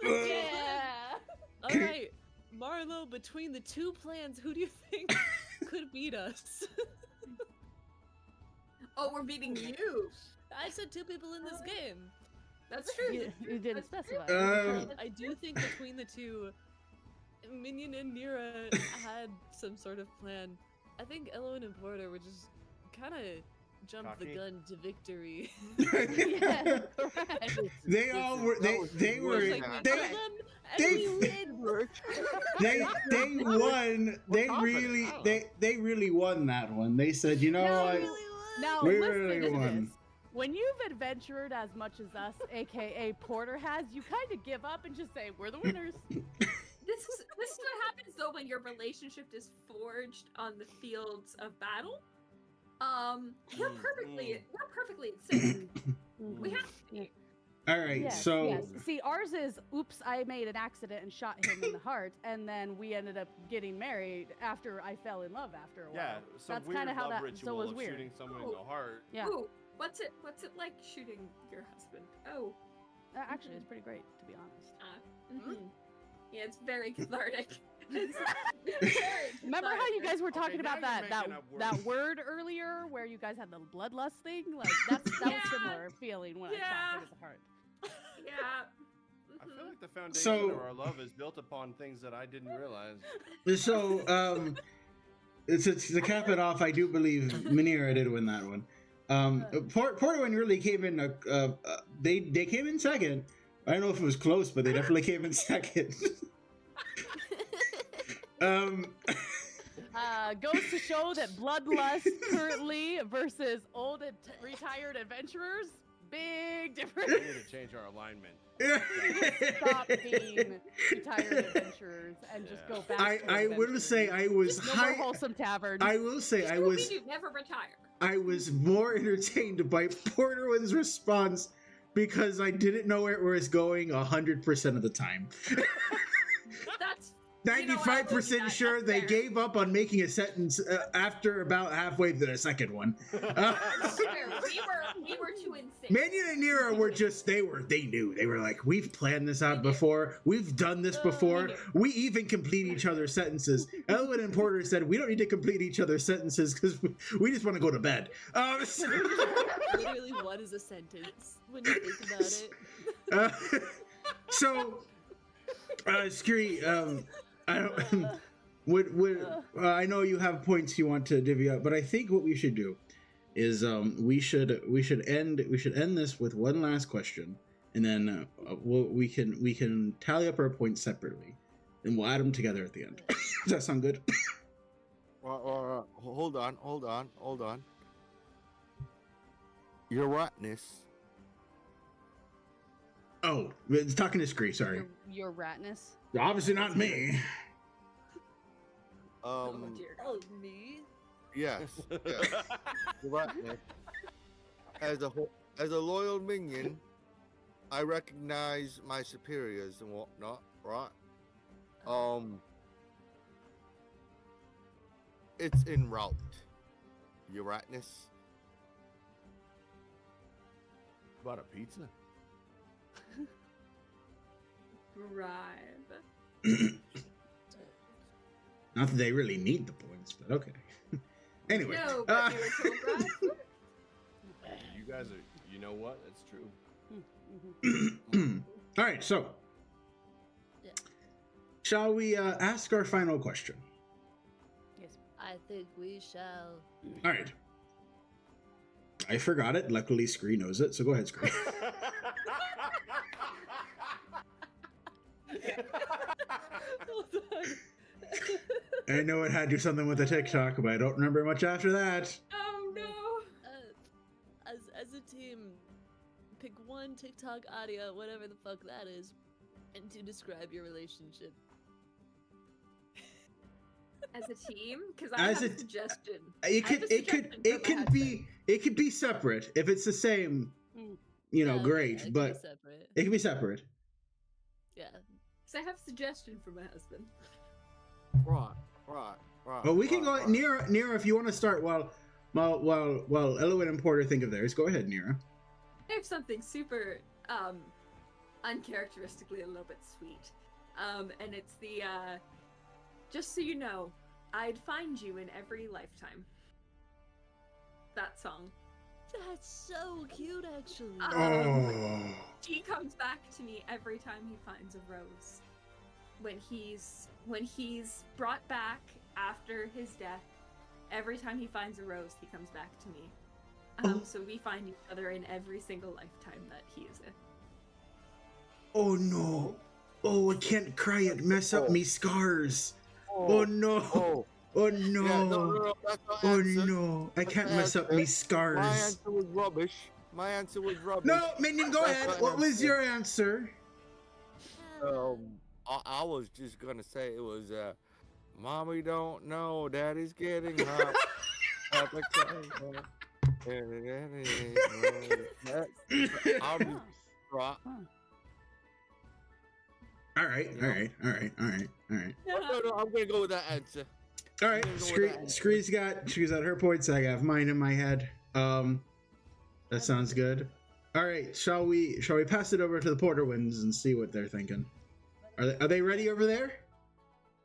[SPEAKER 3] Yeah.
[SPEAKER 7] All right. Marlo, between the 2 plans, who do you think could beat us?
[SPEAKER 5] Oh, we're beating you.
[SPEAKER 7] I said 2 people in this game.
[SPEAKER 5] That's true.
[SPEAKER 3] You didn't
[SPEAKER 5] That's
[SPEAKER 3] specify.
[SPEAKER 5] true.
[SPEAKER 7] I do think between the 2, Minion and Nira had some sort of plan. I think Elowen and Porter would just kind of jump the
[SPEAKER 6] Cocky.
[SPEAKER 7] gun to victory.
[SPEAKER 3] Yeah, correct.
[SPEAKER 2] They all were. They were.
[SPEAKER 7] It's like we
[SPEAKER 2] They
[SPEAKER 7] kill them and
[SPEAKER 2] they-
[SPEAKER 7] we win.
[SPEAKER 2] they won. They really. They really won that one. They said, you know
[SPEAKER 3] No,
[SPEAKER 2] what?
[SPEAKER 7] Really won.
[SPEAKER 3] Now,
[SPEAKER 2] We
[SPEAKER 3] listen
[SPEAKER 2] really
[SPEAKER 3] to
[SPEAKER 2] won.
[SPEAKER 3] this. When you've adventured as much as us, aka Porter has, you kind of give up and just say, we're the winners.
[SPEAKER 5] This is what happens though when your relationship is forged on the fields of battle. We're perfectly in sync. We have to be.
[SPEAKER 2] All right.
[SPEAKER 3] Yes,
[SPEAKER 2] So
[SPEAKER 3] yes. See, ours is, oops, I made an accident and shot him in the heart, and then we ended up getting married after I fell in love after a while.
[SPEAKER 6] yeah. Some
[SPEAKER 3] That's
[SPEAKER 6] weird
[SPEAKER 3] kinda how
[SPEAKER 6] love
[SPEAKER 3] that-
[SPEAKER 6] ritual
[SPEAKER 3] so was
[SPEAKER 6] of
[SPEAKER 3] weird.
[SPEAKER 6] shooting someone in the heart.
[SPEAKER 3] Yeah.
[SPEAKER 5] Ooh, what's it like shooting your husband? Oh,
[SPEAKER 3] Actually, it's pretty great, to be honest.
[SPEAKER 5] mhm. Yeah, it's very cathartic. It's very
[SPEAKER 3] Remember how you guys were
[SPEAKER 6] Okay,
[SPEAKER 3] talking
[SPEAKER 6] now
[SPEAKER 3] about
[SPEAKER 6] you're
[SPEAKER 3] that
[SPEAKER 6] making up
[SPEAKER 3] that word earlier, where you guys had the bloodlust thing? Like that was
[SPEAKER 5] Yeah.
[SPEAKER 3] similar feeling when I shot him in the heart.
[SPEAKER 5] Yeah.
[SPEAKER 6] I feel
[SPEAKER 5] Mhm.
[SPEAKER 6] like the foundation
[SPEAKER 2] So-
[SPEAKER 6] of our love is built upon things that I didn't realize.
[SPEAKER 2] so it's to cap it off. I do believe Manira did win that one. Portland really came in. They came in second. I don't know if it was close, but they definitely came in second.
[SPEAKER 3] Goes to show that bloodlust currently versus old and retired adventurers, big difference.
[SPEAKER 6] We need to change our alignment.
[SPEAKER 3] Stop being retired adventurers and just go back.
[SPEAKER 2] I will say I was
[SPEAKER 3] no more wholesome taverns.
[SPEAKER 2] I will say I
[SPEAKER 5] Scooby
[SPEAKER 2] was
[SPEAKER 5] Doo never retire.
[SPEAKER 2] I was more entertained by Porterwin's response because I didn't know where it was going 100% of the time.
[SPEAKER 5] That's
[SPEAKER 2] 95% sure they gave up on making a sentence after about halfway through the second one.
[SPEAKER 5] That's fair. We were too insane.
[SPEAKER 2] Mannion and Nira were just, they knew. They were like, we've planned this out before. We've done this before. We even complete each other's sentences. Elwin and Porter said, we don't need to complete each other's sentences because we just want to go to bed.
[SPEAKER 7] Literally, what is a sentence when you think about it?
[SPEAKER 2] Scree, I don't. I know you have points you want to divvy up, but I think what we should do is we should end this with one last question, and then we can tally up our points separately, and we'll add them together at the end. Does that sound good?
[SPEAKER 4] Hold on. Your ratness.
[SPEAKER 2] Oh, it's talking to Scree. Sorry.
[SPEAKER 3] Your ratness.
[SPEAKER 2] Obviously not me.
[SPEAKER 5] Oh dear God.
[SPEAKER 7] Oh, me?
[SPEAKER 4] Yes. Your ratness. As a loyal minion, I recognize my superiors and whatnot, right? It's en route. Your ratness.
[SPEAKER 6] About a pizza?
[SPEAKER 5] Bribe.
[SPEAKER 2] Not that they really need the points, but okay. Anyway.
[SPEAKER 5] No, but you were told bribe.
[SPEAKER 6] You guys are, you know what? That's true.
[SPEAKER 2] All right, so
[SPEAKER 7] Yeah.
[SPEAKER 2] shall we ask our final question?
[SPEAKER 3] Yes.
[SPEAKER 7] I think we shall.
[SPEAKER 2] All right. I forgot it. Luckily, Scree knows it, so go ahead, Scree.
[SPEAKER 7] Hold on.
[SPEAKER 2] I know it had to do something with the TikTok, but I don't remember much after that.
[SPEAKER 5] Oh no.
[SPEAKER 7] As a team, pick one TikTok audio, whatever the fuck that is, and to describe your relationship.
[SPEAKER 5] As a team, because I have a suggestion.
[SPEAKER 2] It could be separate if it's the same. You know,
[SPEAKER 7] Yeah,
[SPEAKER 2] great,
[SPEAKER 7] okay,
[SPEAKER 2] but
[SPEAKER 7] separate.
[SPEAKER 2] it can be separate.
[SPEAKER 7] Yeah.
[SPEAKER 5] Because I have a suggestion for my husband.
[SPEAKER 4] Right.
[SPEAKER 2] But we can go Nira, if you want to start while Elwin and Porter think of theirs. Go ahead, Nira.
[SPEAKER 5] I have something super uncharacteristically a little bit sweet. And it's the just so you know, I'd find you in every lifetime. That song.
[SPEAKER 7] That's so cute, actually.
[SPEAKER 2] Oh.
[SPEAKER 5] He comes back to me every time he finds a rose. When he's brought back after his death, every time he finds a rose, he comes back to me. So we find each other in every single lifetime that he is in.
[SPEAKER 2] Oh no. Oh, I can't cry it. Mess up me scars. Oh no. Oh no.
[SPEAKER 4] Yeah, no, that's not
[SPEAKER 2] Oh
[SPEAKER 4] answer.
[SPEAKER 2] no. I
[SPEAKER 4] That's
[SPEAKER 2] can't
[SPEAKER 4] not
[SPEAKER 2] mess up
[SPEAKER 4] answer.
[SPEAKER 2] me
[SPEAKER 4] My
[SPEAKER 2] scars.
[SPEAKER 4] answer was rubbish.
[SPEAKER 2] No, Minion, go
[SPEAKER 4] That's
[SPEAKER 2] ahead.
[SPEAKER 4] not
[SPEAKER 2] What was
[SPEAKER 4] answer.
[SPEAKER 2] your answer?
[SPEAKER 4] I was just gonna say it was Mommy don't know, Daddy's getting hot. I'll be right.
[SPEAKER 2] All right.
[SPEAKER 4] No, I'm gonna go with that answer.
[SPEAKER 2] All right,
[SPEAKER 4] I'm gonna go with that
[SPEAKER 2] Scree's got her points. I have mine in my head. That sounds good. All right, shall we pass it over to the Porterwinds and see what they're thinking? Are they ready over there?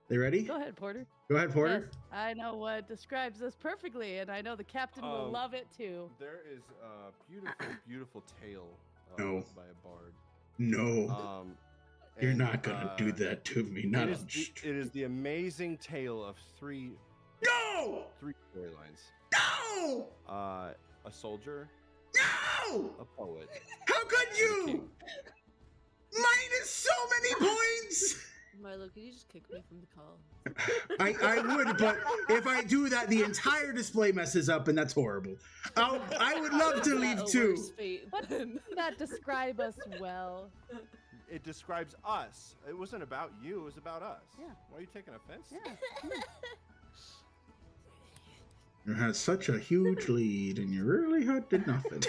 [SPEAKER 2] They ready?
[SPEAKER 3] Go ahead, Porter.
[SPEAKER 2] Go ahead, Porter.
[SPEAKER 3] Yes, I know what describes this perfectly, and I know the captain will love it too.
[SPEAKER 6] There is a beautiful, beautiful tale
[SPEAKER 2] No.
[SPEAKER 6] by a bard.
[SPEAKER 2] No, you're
[SPEAKER 6] and,
[SPEAKER 2] not gonna do that to me. Not
[SPEAKER 6] it
[SPEAKER 2] on
[SPEAKER 6] is the amazing tale of three
[SPEAKER 2] No!
[SPEAKER 6] storylines.
[SPEAKER 2] No!
[SPEAKER 6] A soldier,
[SPEAKER 2] No!
[SPEAKER 6] a poet,
[SPEAKER 2] How could
[SPEAKER 6] and a
[SPEAKER 2] you?
[SPEAKER 6] king.
[SPEAKER 2] Minus so many points.
[SPEAKER 7] Marlo, could you just kick me from the call?
[SPEAKER 2] I would, but if I do that, the entire display messes up, and that's horrible. I would love to
[SPEAKER 7] Not
[SPEAKER 2] leave
[SPEAKER 7] a
[SPEAKER 2] too.
[SPEAKER 7] worse fate
[SPEAKER 3] But
[SPEAKER 7] than-
[SPEAKER 3] that describe us well.
[SPEAKER 6] It describes us. It wasn't about you. It was about us.
[SPEAKER 3] Yeah.
[SPEAKER 6] Why are you taking offense?
[SPEAKER 3] Yeah.
[SPEAKER 2] You had such a huge lead, and you really did nothing.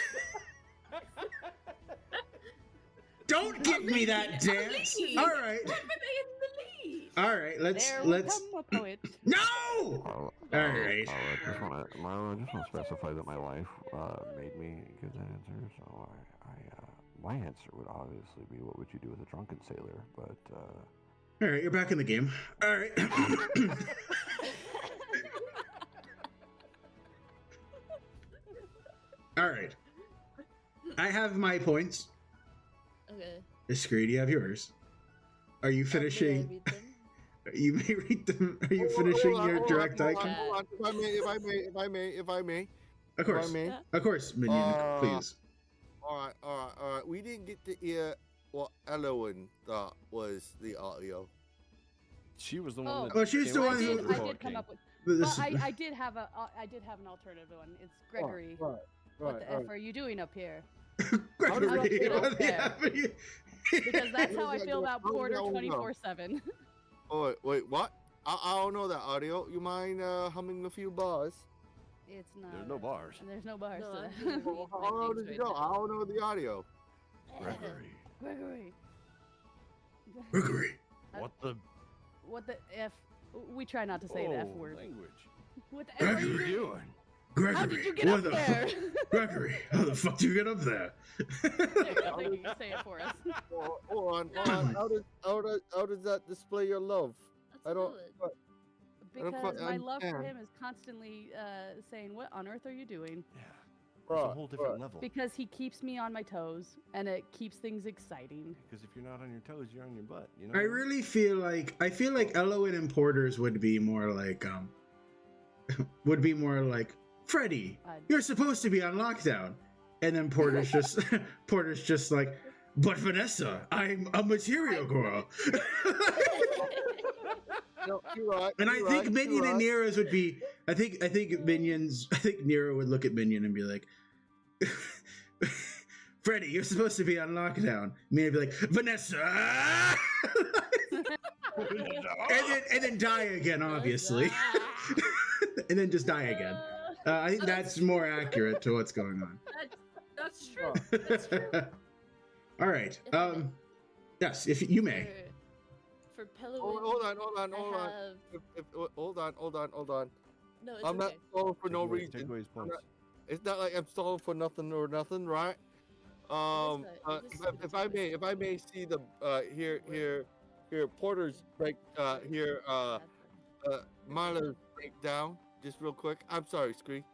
[SPEAKER 2] Don't give me that dance.
[SPEAKER 5] lead.
[SPEAKER 2] All right,
[SPEAKER 5] What were they in the lead?
[SPEAKER 2] all right. Let's.
[SPEAKER 3] There will come a poet.
[SPEAKER 2] No. All right.
[SPEAKER 8] I just want to specify that my wife made me give that answer. So my answer would obviously be, what would you do with a drunken sailor? But
[SPEAKER 2] All right, you're back in the game. All right. All right. I have my points.
[SPEAKER 7] Okay.
[SPEAKER 2] Discreet, you have yours. Are you
[SPEAKER 7] May I
[SPEAKER 2] finishing?
[SPEAKER 7] read them?
[SPEAKER 2] You may read them. Are you
[SPEAKER 4] Hold on,
[SPEAKER 2] finishing
[SPEAKER 4] hold on,
[SPEAKER 2] your
[SPEAKER 4] hold on,
[SPEAKER 2] direct
[SPEAKER 4] hold on,
[SPEAKER 2] icon?
[SPEAKER 4] hold on. If I may.
[SPEAKER 2] Of course.
[SPEAKER 4] If I may.
[SPEAKER 2] Of course, Minion. Please.
[SPEAKER 4] All right. We didn't get to hear what Elowen thought was the audio.
[SPEAKER 6] She was the one
[SPEAKER 3] Oh.
[SPEAKER 6] that.
[SPEAKER 2] Well, she's
[SPEAKER 6] came
[SPEAKER 2] the
[SPEAKER 6] up
[SPEAKER 2] one
[SPEAKER 6] with
[SPEAKER 2] who-
[SPEAKER 3] I
[SPEAKER 6] the
[SPEAKER 3] did
[SPEAKER 6] poet
[SPEAKER 3] come
[SPEAKER 6] king.
[SPEAKER 3] up with.
[SPEAKER 2] This-
[SPEAKER 3] Well, I did have an alternative one. It's Gregory. What the F are you doing up here?
[SPEAKER 2] Gregory,
[SPEAKER 3] Get up
[SPEAKER 2] what the
[SPEAKER 3] there.
[SPEAKER 2] F are you-
[SPEAKER 3] Because that's how I feel about
[SPEAKER 4] How does
[SPEAKER 3] Porter
[SPEAKER 4] that one go?
[SPEAKER 3] 24/7.
[SPEAKER 4] Oh, wait, what? I don't know that audio. You mind humming a few bars?
[SPEAKER 3] It's not.
[SPEAKER 6] There's no bars.
[SPEAKER 3] And there's no bars
[SPEAKER 7] No,
[SPEAKER 3] to
[SPEAKER 7] I'm
[SPEAKER 3] that.
[SPEAKER 7] gonna read
[SPEAKER 4] Well,
[SPEAKER 7] my
[SPEAKER 4] how
[SPEAKER 7] things
[SPEAKER 4] does it
[SPEAKER 7] right
[SPEAKER 4] go?
[SPEAKER 7] now.
[SPEAKER 4] I don't know the audio.
[SPEAKER 6] Gregory.
[SPEAKER 3] Gregory.
[SPEAKER 2] Gregory.
[SPEAKER 6] What the?
[SPEAKER 3] What the F? We try not to say the F
[SPEAKER 6] Oh,
[SPEAKER 3] word.
[SPEAKER 6] language.
[SPEAKER 3] What the F are
[SPEAKER 6] What are
[SPEAKER 3] you
[SPEAKER 6] you
[SPEAKER 3] doing?
[SPEAKER 6] doing?
[SPEAKER 2] Gregory.
[SPEAKER 3] How did you get
[SPEAKER 2] what
[SPEAKER 3] up
[SPEAKER 2] the
[SPEAKER 3] there?
[SPEAKER 2] Gregory, how the fuck do you get up there?
[SPEAKER 3] There you go. Thank you. Say it for us.
[SPEAKER 4] Hold on. How does that display your love?
[SPEAKER 7] That's
[SPEAKER 4] I don't.
[SPEAKER 7] good.
[SPEAKER 4] don't
[SPEAKER 3] Because
[SPEAKER 4] quite
[SPEAKER 3] my love for
[SPEAKER 4] understand.
[SPEAKER 3] him is constantly saying, "What on earth are you doing?"
[SPEAKER 6] Yeah. It's a
[SPEAKER 4] Right,
[SPEAKER 6] whole different
[SPEAKER 4] right.
[SPEAKER 6] level.
[SPEAKER 3] Because he keeps me on my toes, and it keeps things exciting.
[SPEAKER 6] Because if you're not on your toes, you're on your butt. You know.
[SPEAKER 2] I really feel like Elowen and Porter's would be more like Freddy, you're supposed to be on lockdown, and then Porter's just like, but Vanessa, I'm a material girl.
[SPEAKER 4] No, you're right.
[SPEAKER 2] And I
[SPEAKER 4] you're
[SPEAKER 2] think
[SPEAKER 4] right,
[SPEAKER 2] Minion
[SPEAKER 4] you're
[SPEAKER 2] and
[SPEAKER 4] right.
[SPEAKER 2] Nero's would be. I think Nero would look at Minion and be like, "Freddy, you're supposed to be on lockdown." Minion would be like, "Vanessa," and then die again, obviously, and then just die again. I think that's more accurate to what's going on.
[SPEAKER 5] That's true. That's true.
[SPEAKER 2] All right.
[SPEAKER 7] If I may.
[SPEAKER 2] Yes, if you may.
[SPEAKER 7] For Pelowin,
[SPEAKER 4] Hold on. Hold on.
[SPEAKER 7] No, it's
[SPEAKER 4] I'm not
[SPEAKER 7] okay.
[SPEAKER 4] stalling for no
[SPEAKER 6] Take
[SPEAKER 4] reason.
[SPEAKER 6] away his points.
[SPEAKER 4] It's not like I'm stalling for nothing or nothing, right? If I may see the here Porter's break here Marlo's breakdown just real quick. I'm sorry, Scree.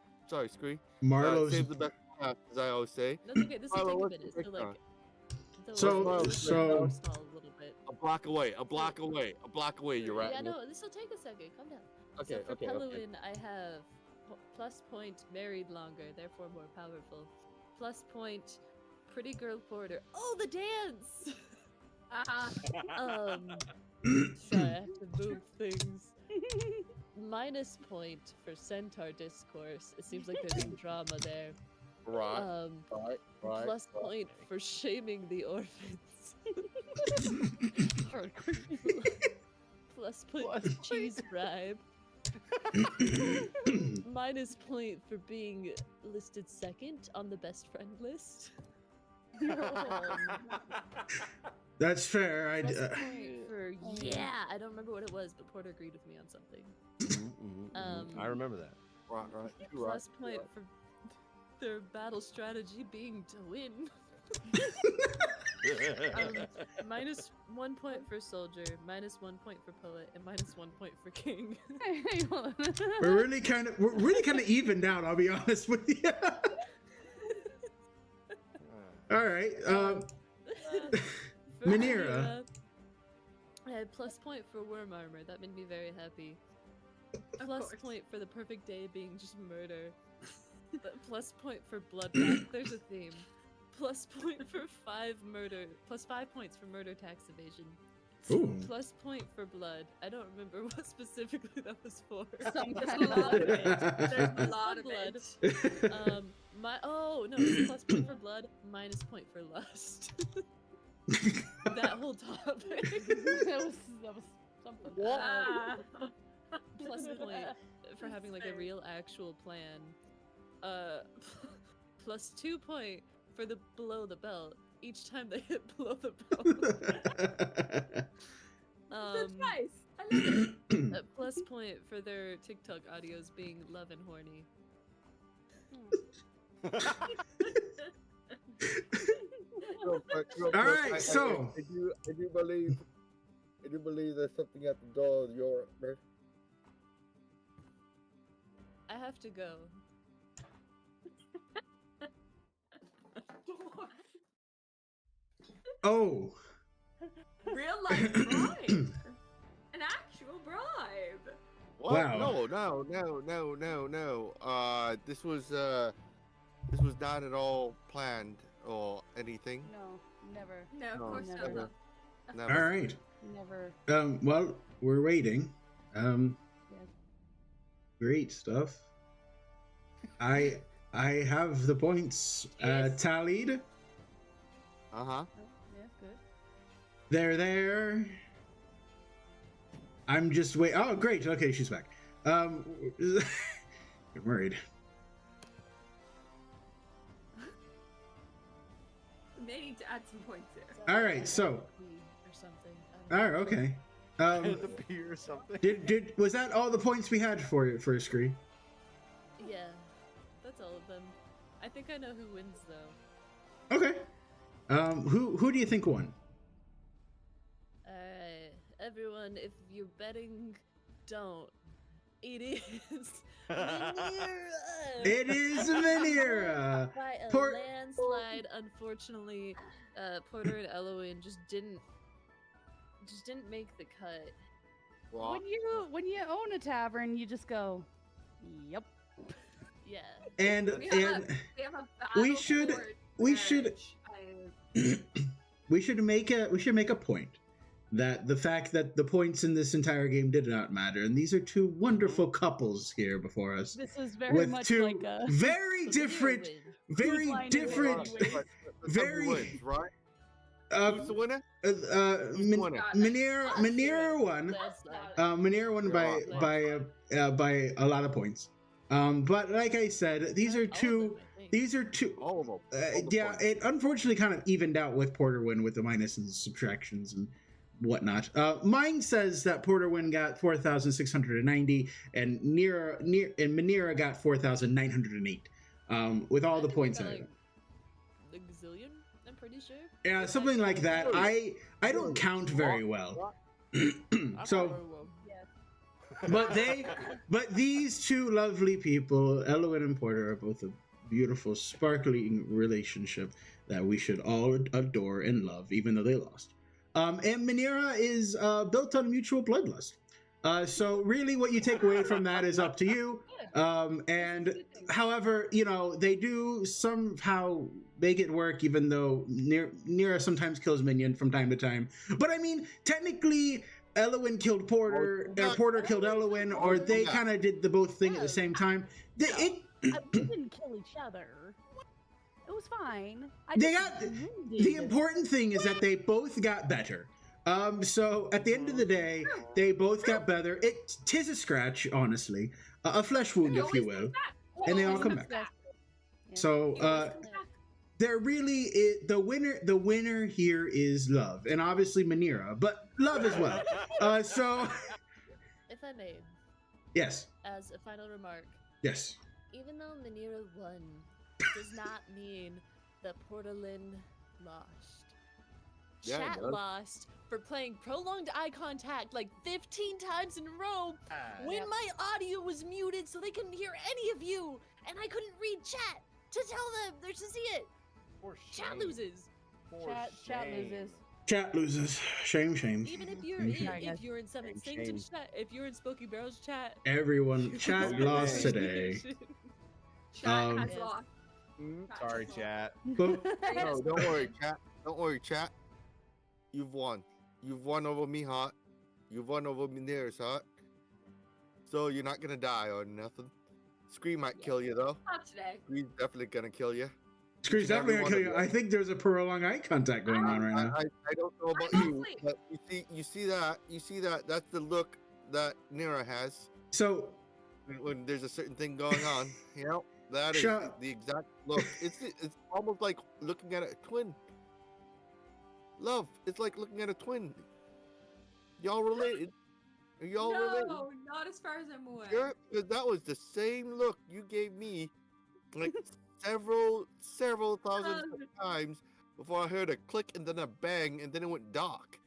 [SPEAKER 2] Marlo's.
[SPEAKER 4] Save the best for last, as I always say.
[SPEAKER 7] That's okay. This will
[SPEAKER 4] Marlo,
[SPEAKER 7] take a
[SPEAKER 4] what's
[SPEAKER 7] minute.
[SPEAKER 4] the
[SPEAKER 7] So
[SPEAKER 4] breakdown?
[SPEAKER 7] like,
[SPEAKER 2] So-
[SPEAKER 7] stall a little bit.
[SPEAKER 4] A block away. You're right.
[SPEAKER 7] Yeah, no, this will take a second. Calm down.
[SPEAKER 4] Okay,
[SPEAKER 7] So for
[SPEAKER 4] okay.
[SPEAKER 7] Pelowin, I have plus point married longer, therefore more powerful. Plus point pretty girl Porter. Oh, the dance! Sorry, I have to move things. Minus point for Centaur Discourse. It seems like there's some drama there.
[SPEAKER 4] Right. Right.
[SPEAKER 7] Plus point for shaming the orphans. Plus point for cheese bribe. Minus point for being listed second on the best friend list.
[SPEAKER 2] That's fair.
[SPEAKER 7] Plus point for I don't remember what it was, but Porter agreed with me on something.
[SPEAKER 6] I remember that.
[SPEAKER 4] Right.
[SPEAKER 7] Plus point for their battle strategy being to win. Minus 1 point for soldier, minus 1 point for poet, and minus 1 point for king.
[SPEAKER 3] Hey, hold on.
[SPEAKER 2] We're really kind of even down. I'll be honest with you. All right.
[SPEAKER 7] For
[SPEAKER 2] Manera.
[SPEAKER 7] I had plus point for worm armor. That made me very happy. Plus
[SPEAKER 5] course.
[SPEAKER 7] point for the perfect day being just murder. Plus point for bloodbath. There's a theme. Plus point for 5 murder. Plus 5 points for murder tax evasion.
[SPEAKER 2] Ooh.
[SPEAKER 7] Plus point for blood. I don't remember what specifically that was for.
[SPEAKER 5] Some
[SPEAKER 7] There's
[SPEAKER 5] kind
[SPEAKER 7] a lot of
[SPEAKER 5] of
[SPEAKER 7] it.
[SPEAKER 5] There's a
[SPEAKER 7] Some
[SPEAKER 5] lot of
[SPEAKER 7] blood.
[SPEAKER 5] it.
[SPEAKER 7] It's plus point for blood, minus point for lust. That whole topic.
[SPEAKER 3] that was something.
[SPEAKER 5] Ah.
[SPEAKER 7] Plus point for having like a real actual plan. Plus 2 point for the below the belt. Each time they hit below the belt.
[SPEAKER 5] That's nice. I love it.
[SPEAKER 7] A plus point for their TikTok audios being love and horny.
[SPEAKER 2] All right, so
[SPEAKER 9] I do believe there's something at the door of your.
[SPEAKER 7] I have to go.
[SPEAKER 2] oh,
[SPEAKER 5] Real life bribe. An actual bribe.
[SPEAKER 4] What?
[SPEAKER 2] Wow.
[SPEAKER 4] No. This was not at all planned or anything.
[SPEAKER 3] No, never,
[SPEAKER 5] No, of
[SPEAKER 4] No,
[SPEAKER 5] course
[SPEAKER 3] never.
[SPEAKER 5] not.
[SPEAKER 4] Never.
[SPEAKER 2] all right.
[SPEAKER 3] never.
[SPEAKER 2] Well, we're waiting.
[SPEAKER 3] Yes.
[SPEAKER 2] Great stuff. I have the points
[SPEAKER 5] Yes.
[SPEAKER 2] tallied.
[SPEAKER 4] Uh huh.
[SPEAKER 3] Oh, yes, good.
[SPEAKER 2] They're there. I'm just wait. Oh, great. Okay, she's back. I'm worried.
[SPEAKER 5] May need to add some points there.
[SPEAKER 2] All right, so.
[SPEAKER 7] Or something. I don't
[SPEAKER 2] All right, okay.
[SPEAKER 6] The beer or something.
[SPEAKER 2] Did was that all the points we had for you for Scree?
[SPEAKER 7] know. Yeah, that's all of them. I think I know who wins though.
[SPEAKER 2] Okay. Who do you think won?
[SPEAKER 7] Alright, everyone, if you're betting, don't. It is Manira!
[SPEAKER 2] It is Manira.
[SPEAKER 7] By a
[SPEAKER 2] Por-
[SPEAKER 7] landslide, unfortunately, Porter and Elowen just didn't make the cut.
[SPEAKER 4] Well,
[SPEAKER 3] When you own a tavern, you just go, yep.
[SPEAKER 7] Yeah.
[SPEAKER 2] And
[SPEAKER 5] We have a
[SPEAKER 2] we
[SPEAKER 5] battle
[SPEAKER 2] should-
[SPEAKER 5] for
[SPEAKER 2] we should-
[SPEAKER 5] marriage.
[SPEAKER 2] we should make a point that the fact that the points in this entire game did not matter, and these are two wonderful couples here before us,
[SPEAKER 3] This is very
[SPEAKER 2] with
[SPEAKER 3] much
[SPEAKER 2] two
[SPEAKER 3] like a.
[SPEAKER 2] very
[SPEAKER 7] Manira
[SPEAKER 2] different,
[SPEAKER 7] win.
[SPEAKER 2] very
[SPEAKER 3] line is
[SPEAKER 2] different,
[SPEAKER 3] anyway?
[SPEAKER 2] very.
[SPEAKER 4] Who wins, right?
[SPEAKER 2] Uh,
[SPEAKER 4] Who's the winner?
[SPEAKER 2] uh,
[SPEAKER 4] Who's the winner?
[SPEAKER 2] Manira won.
[SPEAKER 7] Landslide.
[SPEAKER 2] Manira won by a lot of points. But like I said, these are
[SPEAKER 7] All of
[SPEAKER 2] two.
[SPEAKER 7] them, I think.
[SPEAKER 2] These are two.
[SPEAKER 4] All of them. All the
[SPEAKER 2] Yeah,
[SPEAKER 4] points.
[SPEAKER 2] it unfortunately kind of evened out with Porter win with the minus and subtractions and whatnot. Mine says that Porter win got 4,690 and Manira got 4,908. With all
[SPEAKER 7] I
[SPEAKER 2] the
[SPEAKER 7] think
[SPEAKER 2] points
[SPEAKER 7] I got,
[SPEAKER 2] added.
[SPEAKER 7] like, a gazillion, I'm pretty sure.
[SPEAKER 2] Yeah, something like that. I don't count very well. So, but these two lovely people, Elowen and Porter, are both a beautiful, sparkling relationship that we should all adore and love, even though they lost. And Manira is built on mutual bloodlust. So really, what you take away from that is up to you. And however, they do somehow make it work, even though Nira sometimes kills Minion from time to time. But I mean, technically, Elowen killed Porter, or Porter killed Elowen, or they kind of did the both thing at the same time.
[SPEAKER 3] We didn't kill each other. It was fine.
[SPEAKER 2] The important thing is that they both got better. So at the end of the day, they both got better. Tis a scratch, honestly, a flesh wound, if you will, and they all come back. So they're really the winner. The winner here is love, and obviously Manira, but love as well. So
[SPEAKER 7] If I may,
[SPEAKER 2] yes,
[SPEAKER 7] as a final remark,
[SPEAKER 2] yes.
[SPEAKER 7] even though Manira won, does not mean that Portland lost.
[SPEAKER 4] Yeah, it
[SPEAKER 7] Chat
[SPEAKER 4] does.
[SPEAKER 7] lost for playing prolonged eye contact like 15 times in a row when my audio was muted so they couldn't hear any of you, and I couldn't read chat to tell them or to see it. Chat loses.
[SPEAKER 3] Chat loses.
[SPEAKER 2] Chat loses. Shame.
[SPEAKER 7] Even if you're if you're in Seven Sanctum's chat, if you're in Spooky Barrel's chat,
[SPEAKER 2] Everyone, chat lost today.
[SPEAKER 5] Chat has
[SPEAKER 7] Yes.
[SPEAKER 5] lost.
[SPEAKER 6] Sorry, chat.
[SPEAKER 2] But
[SPEAKER 4] No, don't worry, chat. Don't worry, chat. You've won. you've won over me, Hot. You've won over me, Nearest, Hot. So you're not gonna die or nothing. Scream might kill you though.
[SPEAKER 5] Not today.
[SPEAKER 4] Scream's definitely gonna kill you.
[SPEAKER 2] Screw's
[SPEAKER 4] Each and every
[SPEAKER 2] definitely gonna
[SPEAKER 4] one
[SPEAKER 2] kill
[SPEAKER 4] of
[SPEAKER 2] you.
[SPEAKER 4] you.
[SPEAKER 2] I think there's a prolonged eye contact going on right now.
[SPEAKER 4] I don't know about
[SPEAKER 5] I'm
[SPEAKER 4] you,
[SPEAKER 5] asleep.
[SPEAKER 4] but you see that. That's the look that Nira has
[SPEAKER 2] So
[SPEAKER 4] when there's a certain thing going on. You know, that is
[SPEAKER 2] Shut-
[SPEAKER 4] the exact look. It's almost like looking at a twin. Love, it's like looking at a twin. Y'all related? Are y'all related?
[SPEAKER 5] No, not as far as I'm aware.
[SPEAKER 4] Sure, because that was the same look you gave me, like several thousand times before I heard a click and then a bang and then it went dark.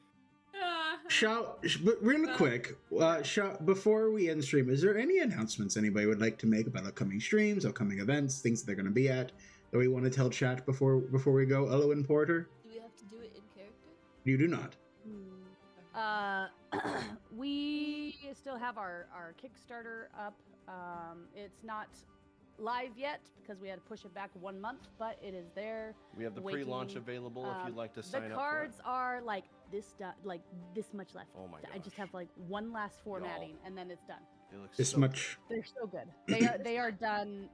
[SPEAKER 2] But real quick, before we end stream, is there any announcements anybody would like to make about upcoming streams, upcoming events, things that they're going to be at that we want to tell chat before we go? Owen Porter,
[SPEAKER 7] Do we have to do it in character?
[SPEAKER 2] you do not.
[SPEAKER 3] We still have our Kickstarter up. It's not live yet because we had to push it back 1 month, but it is there.
[SPEAKER 6] We have the
[SPEAKER 3] waiting.
[SPEAKER 6] pre-launch available if you'd like to sign up.
[SPEAKER 3] The
[SPEAKER 6] for it.
[SPEAKER 3] cards are like this much left.
[SPEAKER 6] Oh my
[SPEAKER 3] I just
[SPEAKER 6] gosh.
[SPEAKER 3] have like one last formatting and then it's done.
[SPEAKER 6] It looks
[SPEAKER 2] This
[SPEAKER 6] so
[SPEAKER 2] much.
[SPEAKER 3] They're so good. They are done,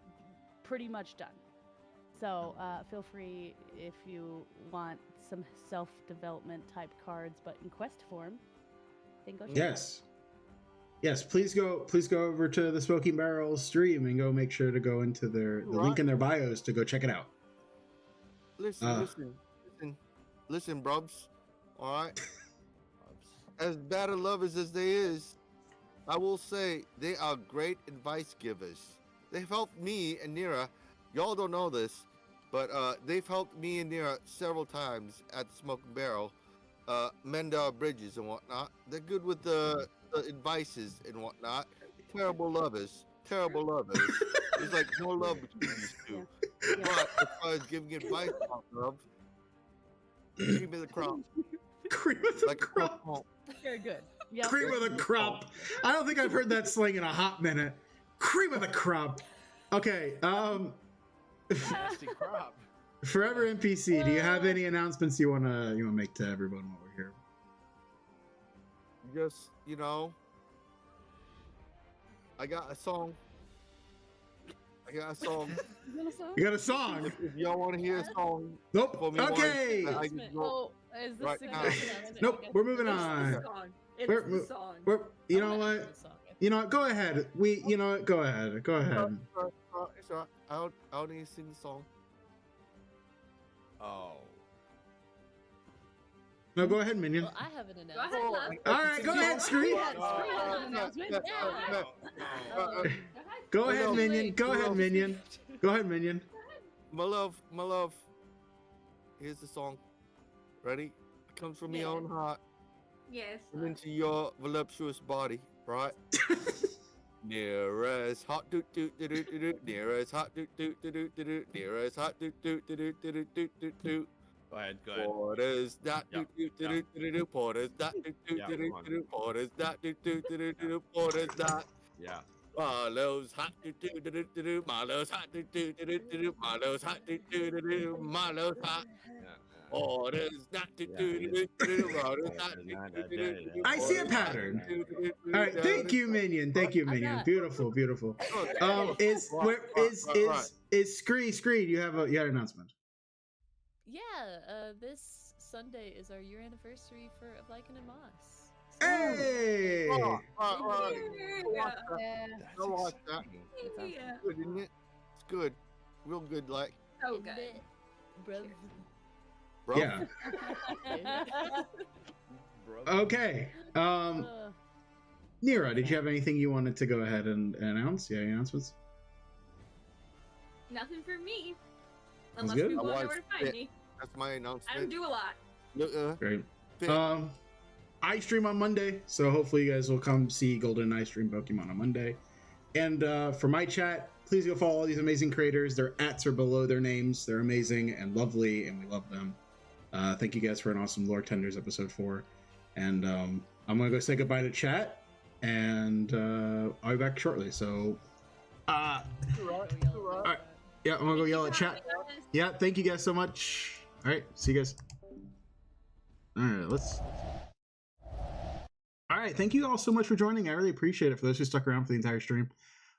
[SPEAKER 3] pretty much done. So feel free if you want some self-development type cards, but in quest form. Then go check it out.
[SPEAKER 2] Yes, please go over to the Smoking Barrel stream and go make sure to go into the link in their bios to go check it out.
[SPEAKER 4] Listen, brubs. All right. As bad of lovers as they is, I will say they are great advice givers. They've helped me and Nira. Y'all don't know this, but they've helped me and Nira several times at the Smoking Barrel, mend our bridges and whatnot. They're good with the advices and whatnot. Terrible lovers. There's like no love between these two.
[SPEAKER 3] Yeah.
[SPEAKER 4] But as far as giving advice about love, cream of the crop.
[SPEAKER 2] Cream of the
[SPEAKER 4] Like a
[SPEAKER 2] crop.
[SPEAKER 4] croissant.
[SPEAKER 3] Very good. Yep.
[SPEAKER 2] Cream of the crop. I don't think I've heard that slang in a hot minute. Cream of the crop. Okay.
[SPEAKER 6] nasty crop.
[SPEAKER 2] Forever NPC. Do you have any announcements you wanna make to everyone while we're here?
[SPEAKER 4] Just, I got a song.
[SPEAKER 3] You got a song?
[SPEAKER 2] You got a song?
[SPEAKER 4] If y'all want to hear a song,
[SPEAKER 2] Nope.
[SPEAKER 4] for me
[SPEAKER 2] Okay.
[SPEAKER 4] I can go.
[SPEAKER 3] Oh, is this
[SPEAKER 4] Right
[SPEAKER 3] the
[SPEAKER 4] now.
[SPEAKER 3] good
[SPEAKER 2] Nope. We're moving
[SPEAKER 5] It's
[SPEAKER 2] on.
[SPEAKER 5] the song. It's
[SPEAKER 2] We're-
[SPEAKER 5] the song.
[SPEAKER 2] You know what? You know what? Go ahead. You know what? Go ahead. Go ahead.
[SPEAKER 4] It's all right. I don't need to sing the song.
[SPEAKER 6] Oh.
[SPEAKER 2] No, go ahead, Minion.
[SPEAKER 7] Well, I have an
[SPEAKER 5] Go ahead,
[SPEAKER 7] announcement.
[SPEAKER 5] love.
[SPEAKER 2] All right, go ahead, Scree. Go ahead, Minion. Go ahead, Minion. Go ahead, Minion.
[SPEAKER 4] My love. Here's the song. Ready? It comes from your own heart
[SPEAKER 5] Yes.
[SPEAKER 4] and into your voluptuous body, right? Near as hot doot doot doot doot doot. Near as hot doot doot doot doot doot. Near as hot doot doot doot doot doot doot doot doot.
[SPEAKER 6] Go ahead. Go ahead.
[SPEAKER 4] Porters that
[SPEAKER 6] Yeah,
[SPEAKER 4] doot doot doot doot doot. Porters that doot doot
[SPEAKER 6] Yeah,
[SPEAKER 4] doot
[SPEAKER 6] come
[SPEAKER 4] doot
[SPEAKER 6] on.
[SPEAKER 4] doot. Porters that doot doot doot doot doot. Porters that.
[SPEAKER 6] Yeah.
[SPEAKER 4] Marlowe's hot doot doot doot doot doot. Marlowe's hot doot doot doot doot doot. Marlowe's hot doot doot doot doot. Marlowe's hot. Orders not to do.
[SPEAKER 2] I see a pattern. All right, thank you, Minion. Thank you, Minion. Beautiful, beautiful. Is Scree? Do you have an announcement?
[SPEAKER 7] Yeah, this Sunday is our year anniversary for Of Lycan and Moss.
[SPEAKER 2] Hey!
[SPEAKER 4] Go watch that.
[SPEAKER 5] Yeah.
[SPEAKER 4] Good, isn't it? It's good. Real good, like.
[SPEAKER 5] So
[SPEAKER 7] In
[SPEAKER 5] good.
[SPEAKER 7] it, bruv.
[SPEAKER 4] Bro.
[SPEAKER 2] Yeah. Okay. Nira, did you have anything you wanted to go ahead and announce? Yeah, any announcements?
[SPEAKER 5] Nothing for me.
[SPEAKER 2] Sounds
[SPEAKER 5] Unless
[SPEAKER 2] good.
[SPEAKER 5] people know
[SPEAKER 4] Otherwise,
[SPEAKER 5] where to find
[SPEAKER 4] fit.
[SPEAKER 5] me.
[SPEAKER 4] That's my
[SPEAKER 5] I don't
[SPEAKER 4] announcement.
[SPEAKER 5] do a lot.
[SPEAKER 2] Great.
[SPEAKER 4] Fit.
[SPEAKER 2] I stream on Monday, so hopefully you guys will come see Golden and I stream Pokemon on Monday. And for my chat, please go follow all these amazing creators. Their ats are below their names. They're amazing and lovely, and we love them. Thank you guys for an awesome Lore Tenders episode 4. And I'm going to go say goodbye to chat, and I'll be back shortly. So, yeah, I'm going to go yell at chat. Yeah, thank you guys so much. All right, see you guys. All right, let's right. Thank you all so much for joining. I really appreciate it. For those who stuck around for the entire stream,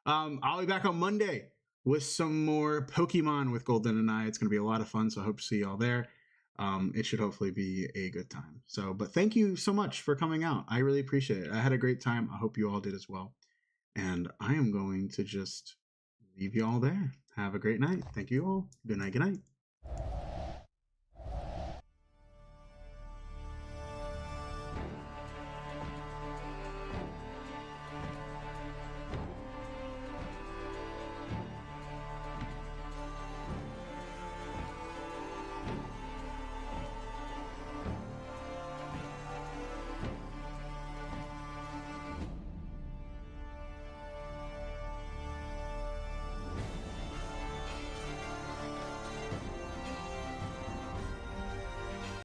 [SPEAKER 2] I'll be back on Monday with some more Pokemon with Golden and I. It's going to be a lot of fun, so I hope to see you all there. It should hopefully be a good time. So, but thank you so much for coming out. I really appreciate it. I had a great time. I hope you all did as well. And I am going to just leave you all there. Have a great night. Thank you all. Good night. Good night.